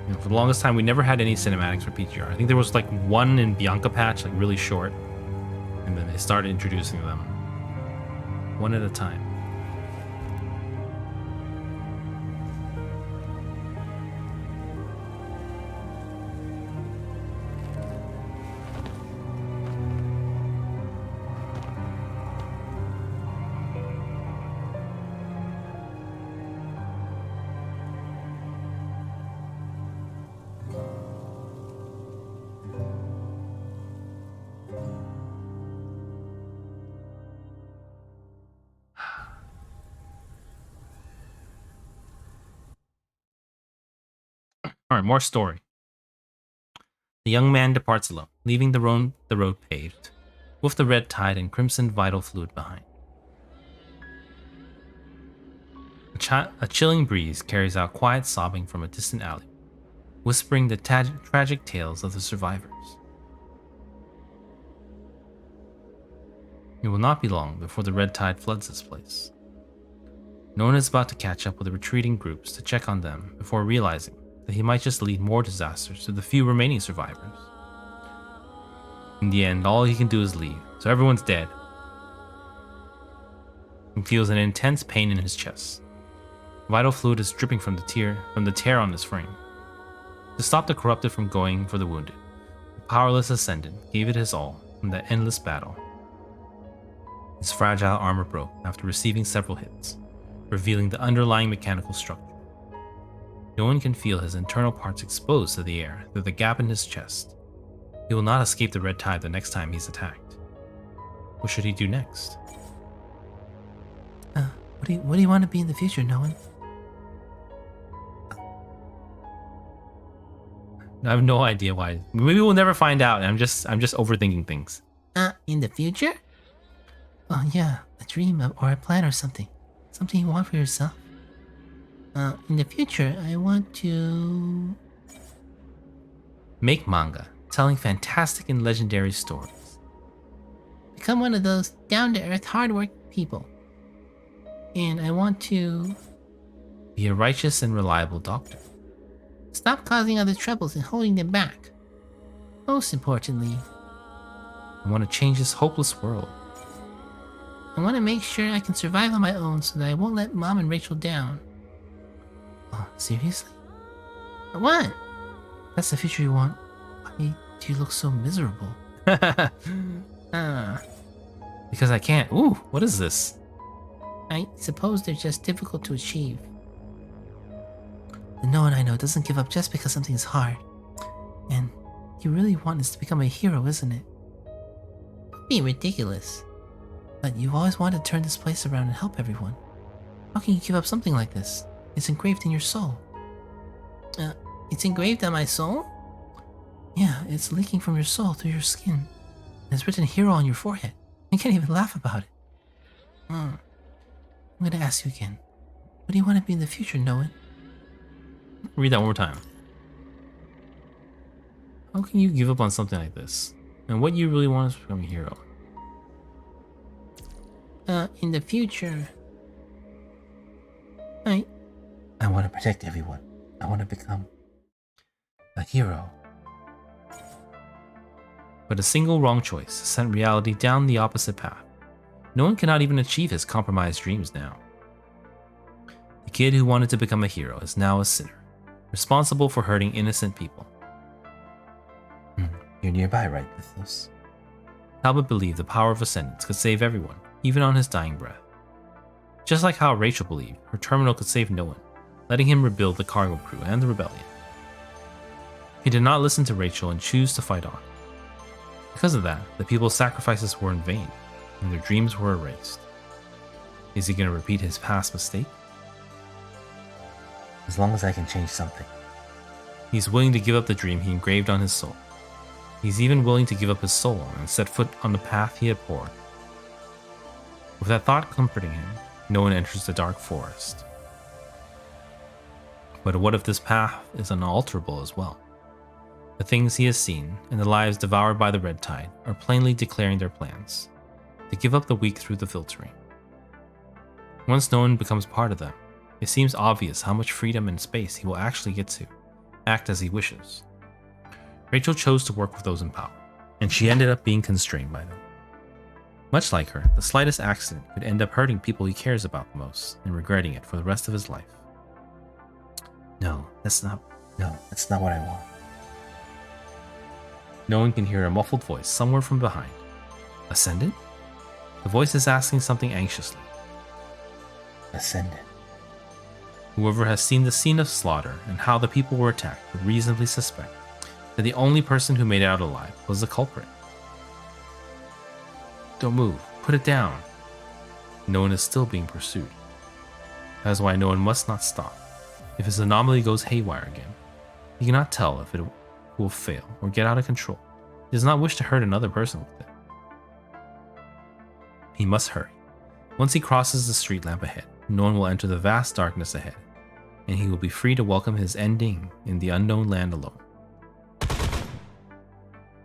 You know, for the longest time, we never had any cinematics for PGR. I think there was like one in Bianca patch, like really short, and then they started introducing them one at a time. All right, more story. The young man departs alone, leaving the road paved, with the red tide and crimson vital fluid behind. A chilling breeze carries out quiet sobbing from a distant alley, whispering the tragic tales of the survivors. It will not be long before the red tide floods this place. No one is about to catch up with the retreating groups to check on them before realizing that he might just lead more disasters to the few remaining survivors. In the end, all he can do is leave, so everyone's dead. He feels an intense pain in his chest. Vital fluid is dripping from the tear on his frame. To stop the corrupted from going for the wounded, the powerless ascendant gave it his all in that endless battle. His fragile armor broke after receiving several hits, revealing the underlying mechanical structure. No one can feel his internal parts exposed to the air through the gap in his chest. He will not escape the red tide the next time he's attacked. What should he do next? What do you want to be in the future, Nolan? I have no idea why. Maybe we'll never find out. I'm just overthinking things. In the future? Oh yeah, a dream or a plan or something. Something you want for yourself. In the future, I want to make manga, telling fantastic and legendary stories. Become one of those down-to-earth, hard-working people. And I want to be a righteous and reliable doctor. Stop causing other troubles and holding them back. Most importantly, I want to change this hopeless world. I want to make sure I can survive on my own so that I won't let Mom and Rachel down. Oh, seriously? What? That's the future you want? Why do you look so miserable? Because I can't. Ooh, what is this? I suppose they're just difficult to achieve. No one I know doesn't give up just because something is hard. And you really want us to become a hero, isn't it? Being ridiculous. But you've always wanted to turn this place around and help everyone. How can you give up something like this? It's engraved in your soul. It's engraved on my soul? Yeah, it's leaking from your soul through your skin. And it's written hero on your forehead. You can't even laugh about it. I'm gonna ask you again. What do you want to be in the future, Noah? Read that one more time. How can you give up on something like this? And what you really want is to become a hero? In the future, I want to protect everyone. I want to become a hero. But a single wrong choice sent reality down the opposite path. No one cannot even achieve his compromised dreams now. The kid who wanted to become a hero is now a sinner, responsible for hurting innocent people. You're nearby, right, Mythos? Talbot believed the power of Ascendance could save everyone, even on his dying breath. Just like how Rachel believed her terminal could save no one, letting him rebuild the cargo crew and the rebellion. He did not listen to Rachel and choose to fight on. Because of that, the people's sacrifices were in vain, and their dreams were erased. Is he going to repeat his past mistake? As long as I can change something. He's willing to give up the dream he engraved on his soul. He's even willing to give up his soul and set foot on the path he had poured. With that thought comforting him, no one enters the dark forest. But what if this path is unalterable as well? The things he has seen and the lives devoured by the red tide are plainly declaring their plans to give up the weak through the filtering. Once no one becomes part of them, it seems obvious how much freedom and space he will actually get to act as he wishes. Rachel chose to work with those in power, and she ended up being constrained by them. Much like her, the slightest accident could end up hurting people he cares about the most and regretting it for the rest of his life. No, that's not what I want. No one can hear a muffled voice somewhere from behind. Ascendant? The voice is asking something anxiously. Ascendant. Whoever has seen the scene of slaughter and how the people were attacked would reasonably suspect that the only person who made it out alive was the culprit. Don't move. Put it down. No one is still being pursued. That is why no one must not stop. If his anomaly goes haywire again, he cannot tell if it will fail or get out of control. He does not wish to hurt another person with it. He must hurry. Once he crosses the street lamp ahead, no one will enter the vast darkness ahead, and he will be free to welcome his ending in the unknown land alone.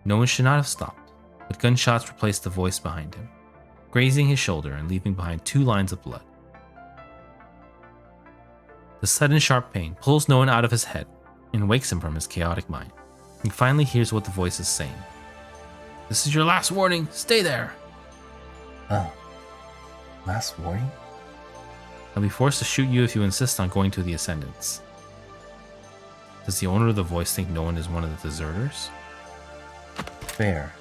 No one should not have stopped, but gunshots replaced the voice behind him, grazing his shoulder and leaving behind 2 lines of blood. The sudden sharp pain pulls no one out of his head and wakes him from his chaotic mind. He finally hears what the voice is saying. "This is your last warning. Stay there." Oh. Last warning? I'll be forced to shoot you if you insist on going to the Ascendants. Does the owner of the voice think no one is one of the deserters? Fair.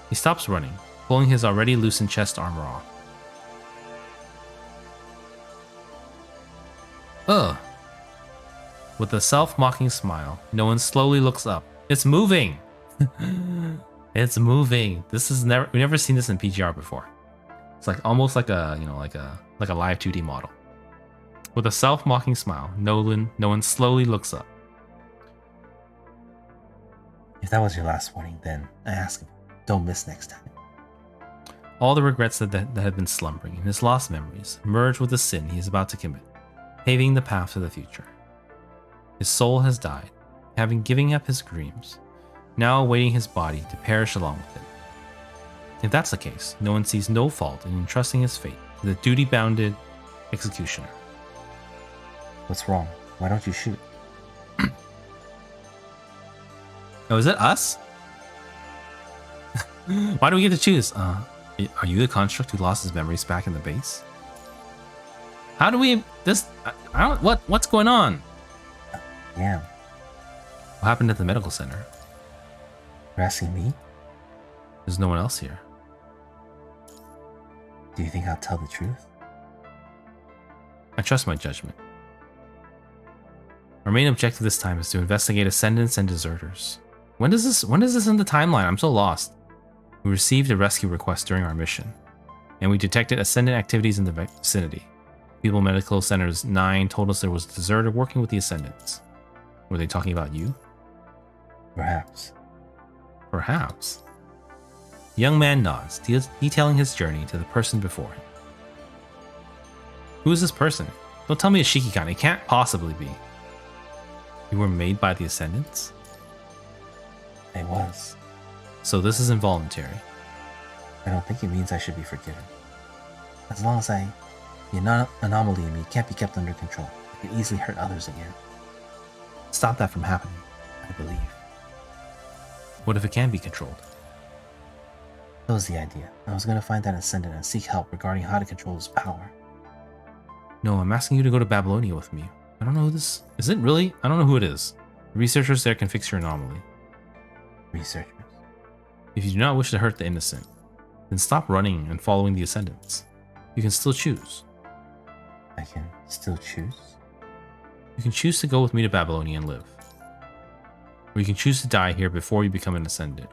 He stops running, pulling his already loosened chest armor off. Ugh. With a self-mocking smile, no one slowly looks up. It's moving! It's moving. We've never seen this in PGR before. It's like almost like a live 2D model. With a self-mocking smile, no one slowly looks up. If that was your last warning, then I ask him, don't miss next time. All the regrets that had been slumbering in his lost memories merge with the sin he is about to commit, paving the path to the future. His soul has died, having given up his dreams, now awaiting his body to perish along with it. If that's the case, no one sees no fault in entrusting his fate to the duty-bounded executioner. What's wrong? Why don't you shoot? Oh, is it us? Why do we get to choose? Are you the construct who lost his memories back in the base? How do we... What's going on? Yeah. What happened at the medical center? You're asking me? There's no one else here. Do you think I'll tell the truth? I trust my judgment. Our main objective this time is to investigate ascendants and deserters. When is this in the timeline? I'm so lost. We received a rescue request during our mission, and we detected ascendant activities in the vicinity. People Medical Centers 9 told us there was a deserter working with the ascendants. Were they talking about you? Perhaps. Perhaps. The young man nods, detailing his journey to the person before him. Who is this person? Don't tell me it's Shikikan. It can't possibly be. You were made by the ascendants? I was. So this is involuntary. I don't think it means I should be forgiven. As long as the anomaly in me can't be kept under control, I can easily hurt others again. Stop that from happening, I believe. What if it can be controlled? That was the idea. I was going to find that ascendant and seek help regarding how to control his power. No, I'm asking you to go to Babylonia with me. I don't know who this... Is it really? I don't know who it is. The researchers there can fix your anomaly. Researchers? If you do not wish to hurt the innocent, then stop running and following the ascendants. You can still choose. I can still choose? You can choose to go with me to Babylonia and live. Or you can choose to die here before you become an ascendant.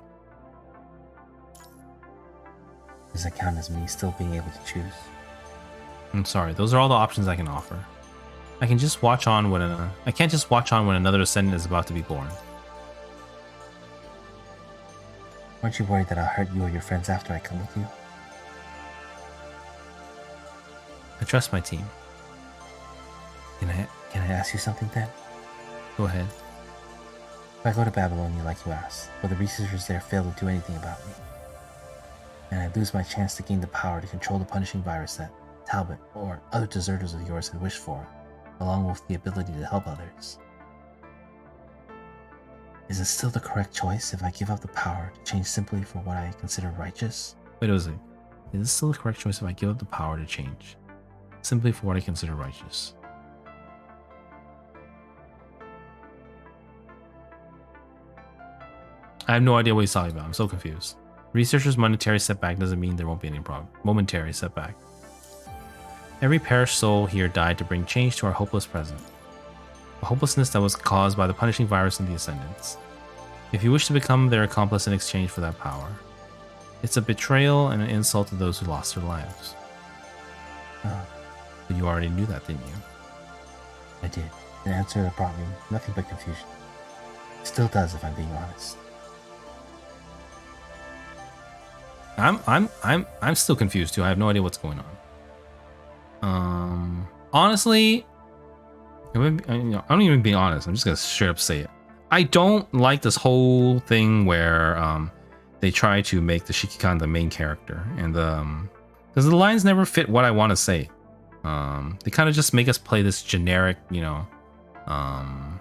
Does that count as me still being able to choose? I'm sorry, those are all the options I can offer. I can't just watch on when another ascendant is about to be born. Aren't you worried that I'll hurt you or your friends after I come with you? I trust my team. Can I ask you something then? Go ahead. If I go to Babylonia like you asked, will the researchers there fail to do anything about me? And I lose my chance to gain the power to control the punishing virus that Talbot or other deserters of yours had wished for, along with the ability to help others. Is it still the correct choice if I give up the power to change simply for what I consider righteous? Wait a second. Is it still the correct choice if I give up the power to change simply for what I consider righteous? I have no idea what he's talking about. I'm so confused. Researchers' monetary setback doesn't mean there won't be any problem. Momentary setback. Every perished soul here died to bring change to our hopeless present. A hopelessness that was caused by the punishing virus and the Ascendants. If you wish to become their accomplice in exchange for that power, it's a betrayal and an insult to those who lost their lives. Oh, But you already knew that, didn't you? I did. The answer that brought me nothing but confusion. It still does, if I'm being honest. I'm still confused too. I have no idea what's going on. Honestly, I'm not even being honest. I'm just gonna straight up say it. I don't like this whole thing where they try to make the Shikikan the main character, and because the lines never fit what I want to say. They kind of just make us play this generic, I don't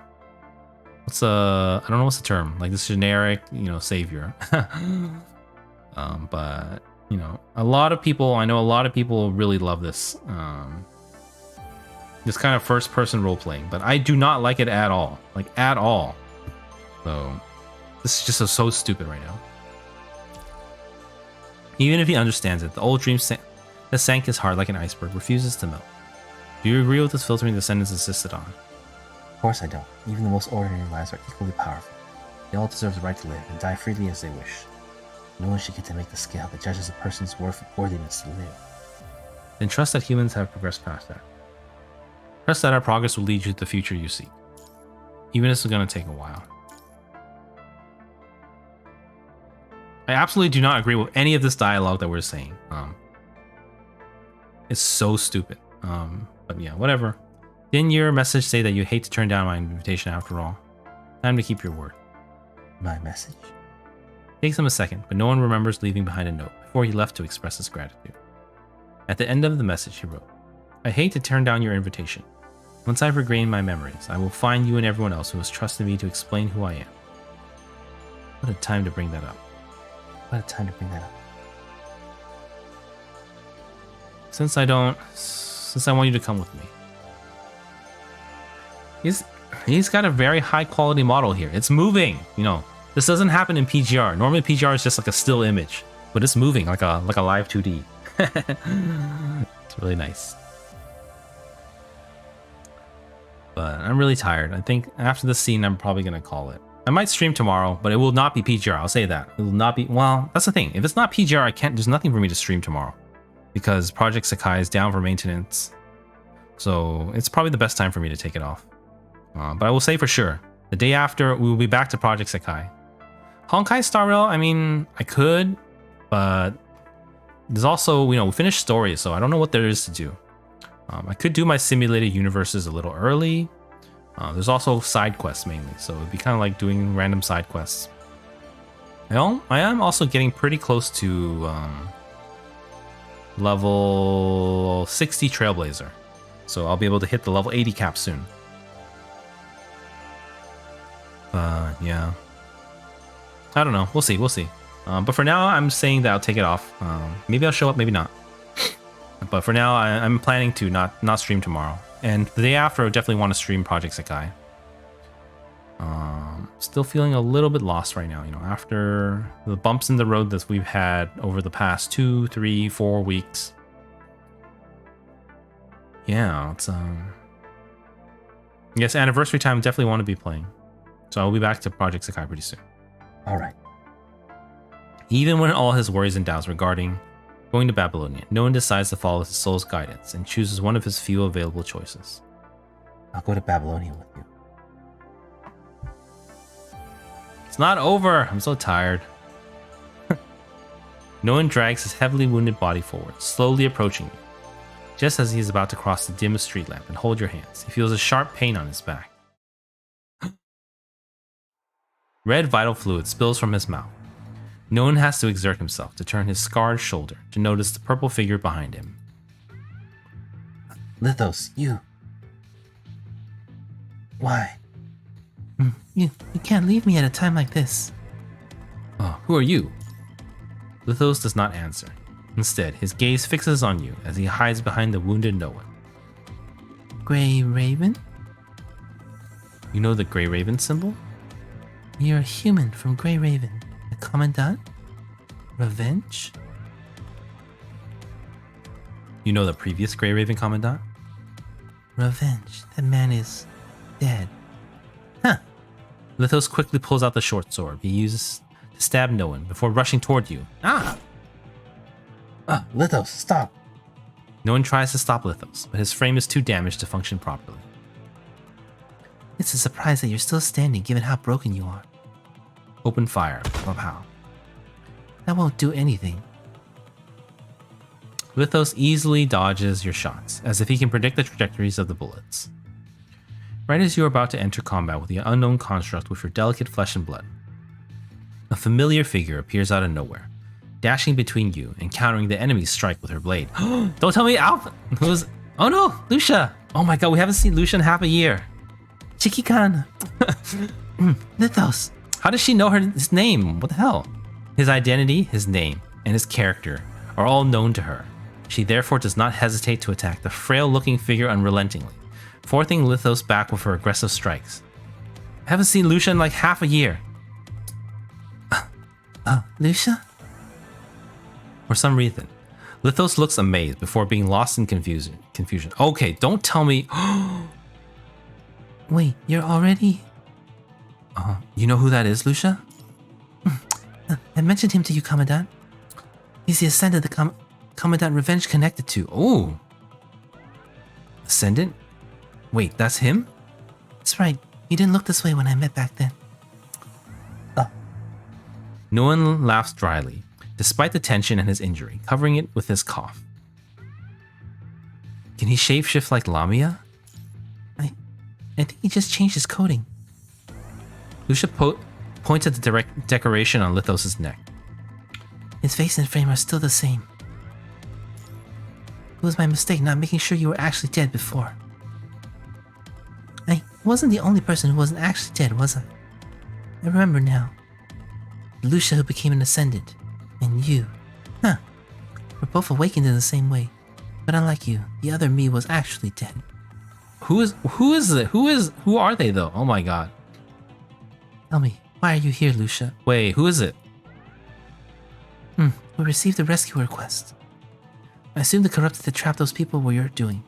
know what's the term, like this generic, savior. But a lot of people, I know a lot of people really love this, this kind of first person role playing, but I do not like it at all, like at all. So this is just so stupid right now. Even if he understands it, the old dream that sank his heart like an iceberg refuses to melt. Do you agree with this filtering the Ascendants insisted on? Of course I don't. Even the most ordinary lives are equally powerful. They all deserve the right to live and die freely as they wish. No one should get to make the scale that judges a person's worthiness to live. Then trust that humans have progressed past that. Trust that our progress will lead you to the future you seek. Even if it's going to take a while. I absolutely do not agree with any of this dialogue that we're saying. It's so stupid. But yeah, whatever. Didn't your message say that you hate to turn down my invitation after all? Time to keep your word. My message? Takes him a second, but no one remembers leaving behind a note before he left to express his gratitude. At the end of the message, he wrote, I hate to turn down your invitation. Once I've regained my memories, I will find you and everyone else who has trusted me to explain who I am. What a time to bring that up. What a time to bring that up. Since I want you to come with me. He's got a very high quality model here. It's moving, This doesn't happen in PGR. Normally PGR is just like a still image, but it's moving like a live 2D. It's really nice. But I'm really tired. I think after this scene, I'm probably gonna call it. I might stream tomorrow, but it will not be PGR. I'll say that. It will not be. Well, that's the thing. If it's not PGR, I can't. There's nothing for me to stream tomorrow because Project Sakai is down for maintenance. So it's probably the best time for me to take it off. But I will say for sure, the day after, we will be back to Project Sakai. Honkai Star Rail, I mean, I could, but there's also, we finished stories, so I don't know what there is to do. I could do my simulated universes a little early. There's also side quests mainly, so it'd be kind of like doing random side quests. I am also getting pretty close to level 60 Trailblazer, so I'll be able to hit the level 80 cap soon. Yeah. I don't know. We'll see. But for now, I'm saying that I'll take it off. Maybe I'll show up, maybe not. But for now, I'm planning to not stream tomorrow. And the day after, I definitely want to stream Project Sakai. Still feeling a little bit lost right now, after the bumps in the road that we've had over the past 2, 3, 4 weeks. Yeah, it's yes, anniversary time, definitely want to be playing. So I'll be back to Project Sakai pretty soon. All right. Even when all his worries and doubts regarding going to Babylonia, no one decides to follow his soul's guidance and chooses one of his few available choices. I'll go to Babylonia with you. It's not over. I'm so tired. No one drags his heavily wounded body forward, slowly approaching you. Just as he is about to cross the dimmest street lamp and hold your hands, he feels a sharp pain on his back. Red vital fluid spills from his mouth. No one has to exert himself to turn his scarred shoulder to notice the purple figure behind him. Lithos, you. Why? You can't leave me at a time like this. Who are you? Lithos does not answer. Instead, his gaze fixes on you as he hides behind the wounded no one. Grey Raven? You know the Grey Raven symbol? You're a human from Grey Raven. The Commandant? Revenge? You know the previous Grey Raven Commandant? Revenge. That man is dead. Huh. Lithos quickly pulls out the short sword he uses to stab no one before rushing toward you. Lithos, stop. No one tries to stop Lithos, but his frame is too damaged to function properly. It's a surprise that you're still standing given how broken you are. Open fire. Pow. That won't do anything. Lithos easily dodges your shots, as if he can predict the trajectories of the bullets. Right as you are about to enter combat with the unknown construct with your delicate flesh and blood, a familiar figure appears out of nowhere, dashing between you and countering the enemy's strike with her blade. Don't tell me Alpha! Oh no, Lucia! Oh my god, we haven't seen Lucia in half a year. Chiki-kan! Lithos! How does she know his name? What the hell? His identity, his name, and his character are all known to her. She therefore does not hesitate to attack the frail-looking figure unrelentingly, forcing Lithos back with her aggressive strikes. I haven't seen Lucia in like half a year. Lucia? For some reason, Lithos looks amazed before being lost in confusion. Okay, don't tell me. Wait, you're already... You know who that is, Lucia? I mentioned him to you, Commandant. He's the Ascendant the Commandant Revenge connected to. Oh. Ascendant? Wait, that's him? That's right. You didn't look this way when I met back then. No one laughs dryly, despite the tension and his injury, covering it with his cough. Can he shapeshift like Lamia? I think he just changed his coating. Lucia points at the direct decoration on Lithos' neck. His face and frame are still the same. It was my mistake not making sure you were actually dead before. I wasn't the only person who wasn't actually dead, was I? I remember now. Lucia who became an Ascendant. And you. We're both awakened in the same way. But unlike you, the other me was actually dead. Who is it? Who are they though? Oh my god. Tell me, why are you here, Lucia? Wait, who is it? We received a rescue request. I assume the corrupted that trapped those people were your doing.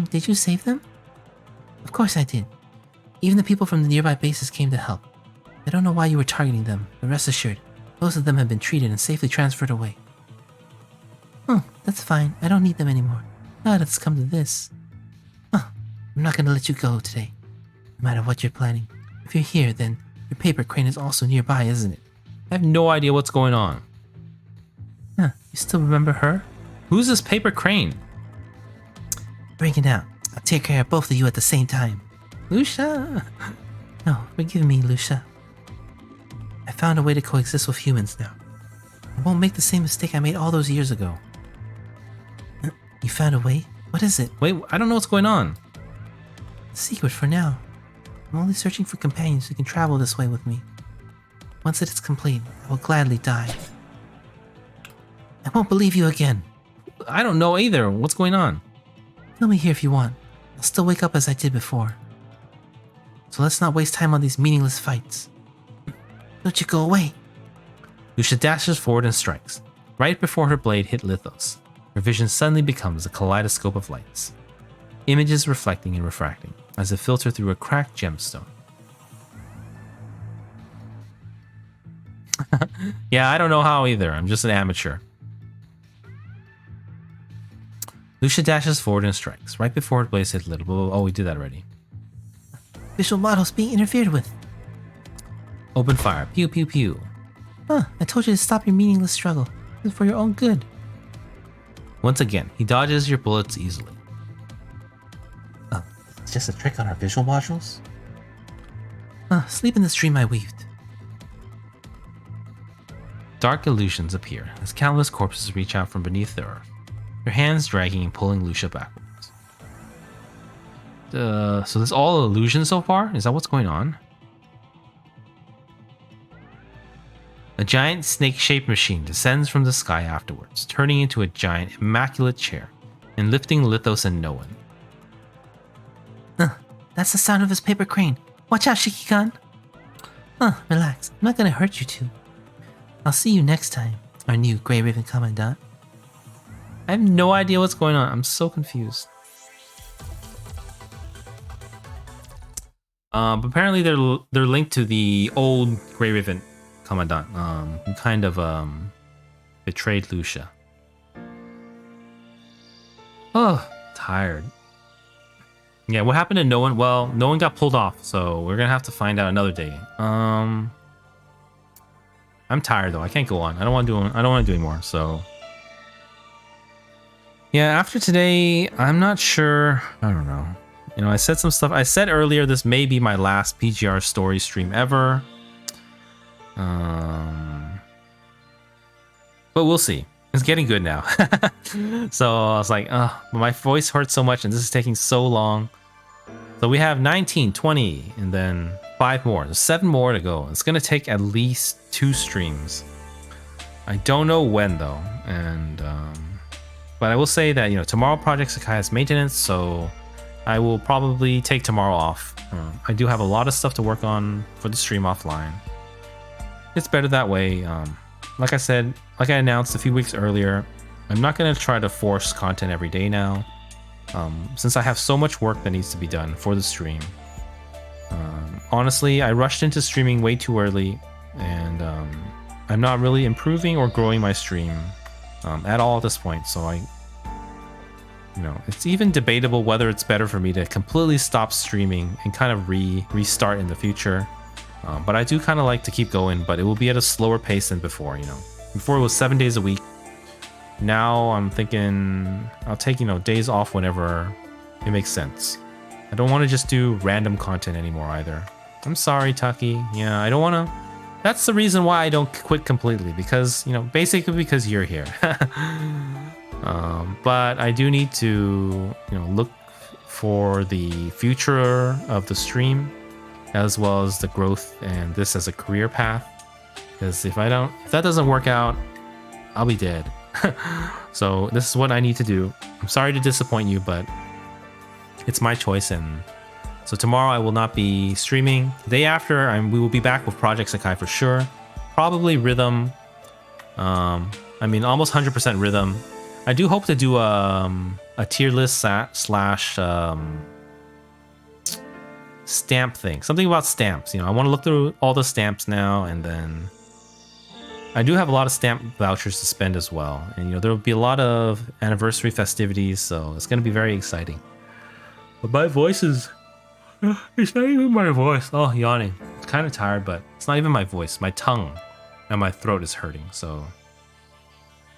Did you save them? Of course I did. Even the people from the nearby bases came to help. I don't know why you were targeting them, but rest assured, most of them have been treated and safely transferred away. That's fine. I don't need them anymore. Now that it's come to this. I'm not gonna let you go today, no matter what you're planning. If you're here, then your paper crane is also nearby, isn't it? I have no idea what's going on. You still remember her? Who's this paper crane? Bring it out. I'll take care of both of you at the same time. Lucia! No, forgive me, Lucia. I found a way to coexist with humans now. I won't make the same mistake I made all those years ago. You found a way? What is it? Wait, I don't know what's going on. Secret for now. I'm only searching for companions who can travel this way with me. Once it is complete, I will gladly die. I won't believe you again. I don't know either. What's going on? Kill me here if you want. I'll still wake up as I did before. So let's not waste time on these meaningless fights. Don't you go away. Lucia dashes forward and strikes, right before her blade hit Lithos. Her vision suddenly becomes a kaleidoscope of lights. Images reflecting and refracting as they filter through a cracked gemstone. Yeah, I don't know how either. I'm just an amateur. Lucia dashes forward and strikes, right before her blade hit Lithos. Oh, we did that already. Visual models being interfered with. Open fire. Pew, pew, pew. I told you to stop your meaningless struggle. It's for your own good. Once again, he dodges your bullets easily. It's just a trick on our visual modules? Sleep in the stream I weaved. Dark illusions appear as countless corpses reach out from beneath the earth, your hands dragging and pulling Lucia backwards. So this is all illusion so far? Is that what's going on? A giant snake-shaped machine descends from the sky afterwards, turning into a giant, immaculate chair and lifting Lithos and Noan. That's the sound of his paper crane. Watch out, Shiki-kan. Relax. I'm not gonna hurt you two. I'll see you next time, our new Grey Raven Commandant. I have no idea what's going on. I'm so confused. But apparently they're linked to the old Grey Raven Commandant, who kind of betrayed Lucia. Oh, tired. Yeah, what happened to Noan? Well, Noan got pulled off, so we're gonna have to find out another day. I'm tired though. I can't go on. I don't want to do anymore. So yeah, after today, I'm not sure. I don't know. You know, I said some stuff. I said earlier this may be my last PGR story stream ever. But we'll see. It's getting good now. So I was like, my voice hurts so much and this is taking so long. So we have 19, 20, and then 5 more. There's 7 more to go. It's going to take at least 2 streams. I don't know when though. And, but I will say that, you know, tomorrow Project Sakai has maintenance, so I will probably take tomorrow off. I do have a lot of stuff to work on for the stream offline. It's better that way. Like I said, like I announced a few weeks earlier, I'm not going to try to force content every day now. Since I have so much work that needs to be done for the stream. Honestly, I rushed into streaming way too early, and I'm not really improving or growing my stream at all at this point. So you know, it's even debatable whether it's better for me to completely stop streaming and kind of restart in the future. But I do kind of like to keep going, but it will be at a slower pace than before. You know, before it was 7 days a week. Now I'm thinking I'll take, you know, days off whenever it makes sense. I don't want to just do random content anymore either. I'm sorry, Taki. Yeah, I don't want to. That's the reason why I don't quit completely, because, you know, basically because you're here. But I do need to, you know, look for the future of the stream, as well as the growth and this as a career path. Because if that doesn't work out, I'll be dead. So this is what I need to do. I'm sorry to disappoint you, but it's my choice. And so tomorrow I will not be streaming. The day after, we will be back with Project Sakai for sure. Probably Rhythm. I mean, almost 100% Rhythm. I do hope to do a tier list slash stamp thing. Something about stamps. You know, I want to look through all the stamps now, and then I do have a lot of stamp vouchers to spend as well. And, you know, there will be a lot of anniversary festivities, so it's going to be very exciting. But my voice is... It's not even my voice. Oh, yawning. I'm kind of tired, but it's not even my voice. My tongue and my throat is hurting, so...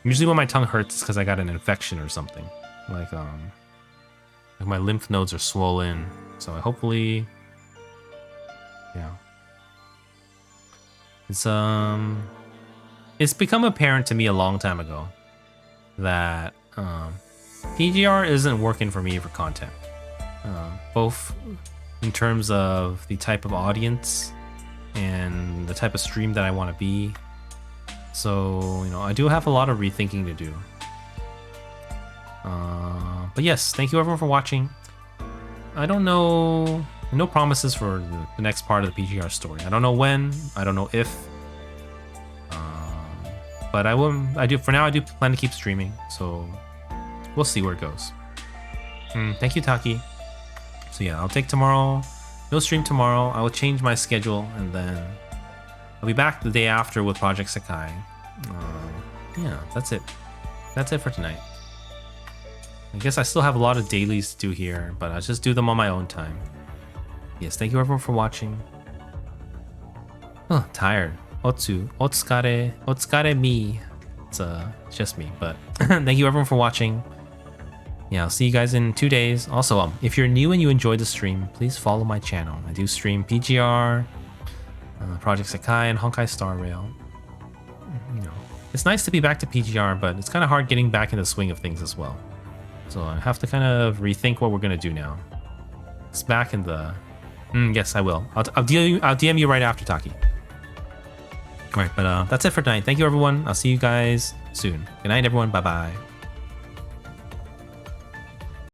Usually when my tongue hurts, it's because I got an infection or something. Like my lymph nodes are swollen. So hopefully... Yeah. It's become apparent to me a long time ago that PGR isn't working for me for content. Both in terms of the type of audience and the type of stream that I want to be. So, you know, I do have a lot of rethinking to do. But yes, thank you everyone for watching. I don't know, no promises for the next part of the PGR story. I don't know when, I don't know if. But for now I do plan to keep streaming, so we'll see where it goes. Thank you, Taki. So yeah, I'll take tomorrow, no stream tomorrow. I will change my schedule, and then I'll be back the day after with Project Sakai. Yeah, that's it. That's it for tonight. I guess I still have a lot of dailies to do here, but I'll just do them on my own time. Yes, thank you everyone for watching. Oh, tired. Otsukare me. It's just me, but thank you everyone for watching. Yeah, I'll see you guys in 2 days. Also, if you're new and you enjoyed the stream, please follow my channel. I do stream PGR, Project Sakai, and Honkai Star Rail. You know, it's nice to be back to PGR, but it's kind of hard getting back in the swing of things as well. So I have to kind of rethink what we're gonna do now. It's back in the. Yes, I will. I'll DM you right after, Taki. All right, but that's it for tonight. Thank you, everyone. I'll see you guys soon. Good night, everyone. Bye bye.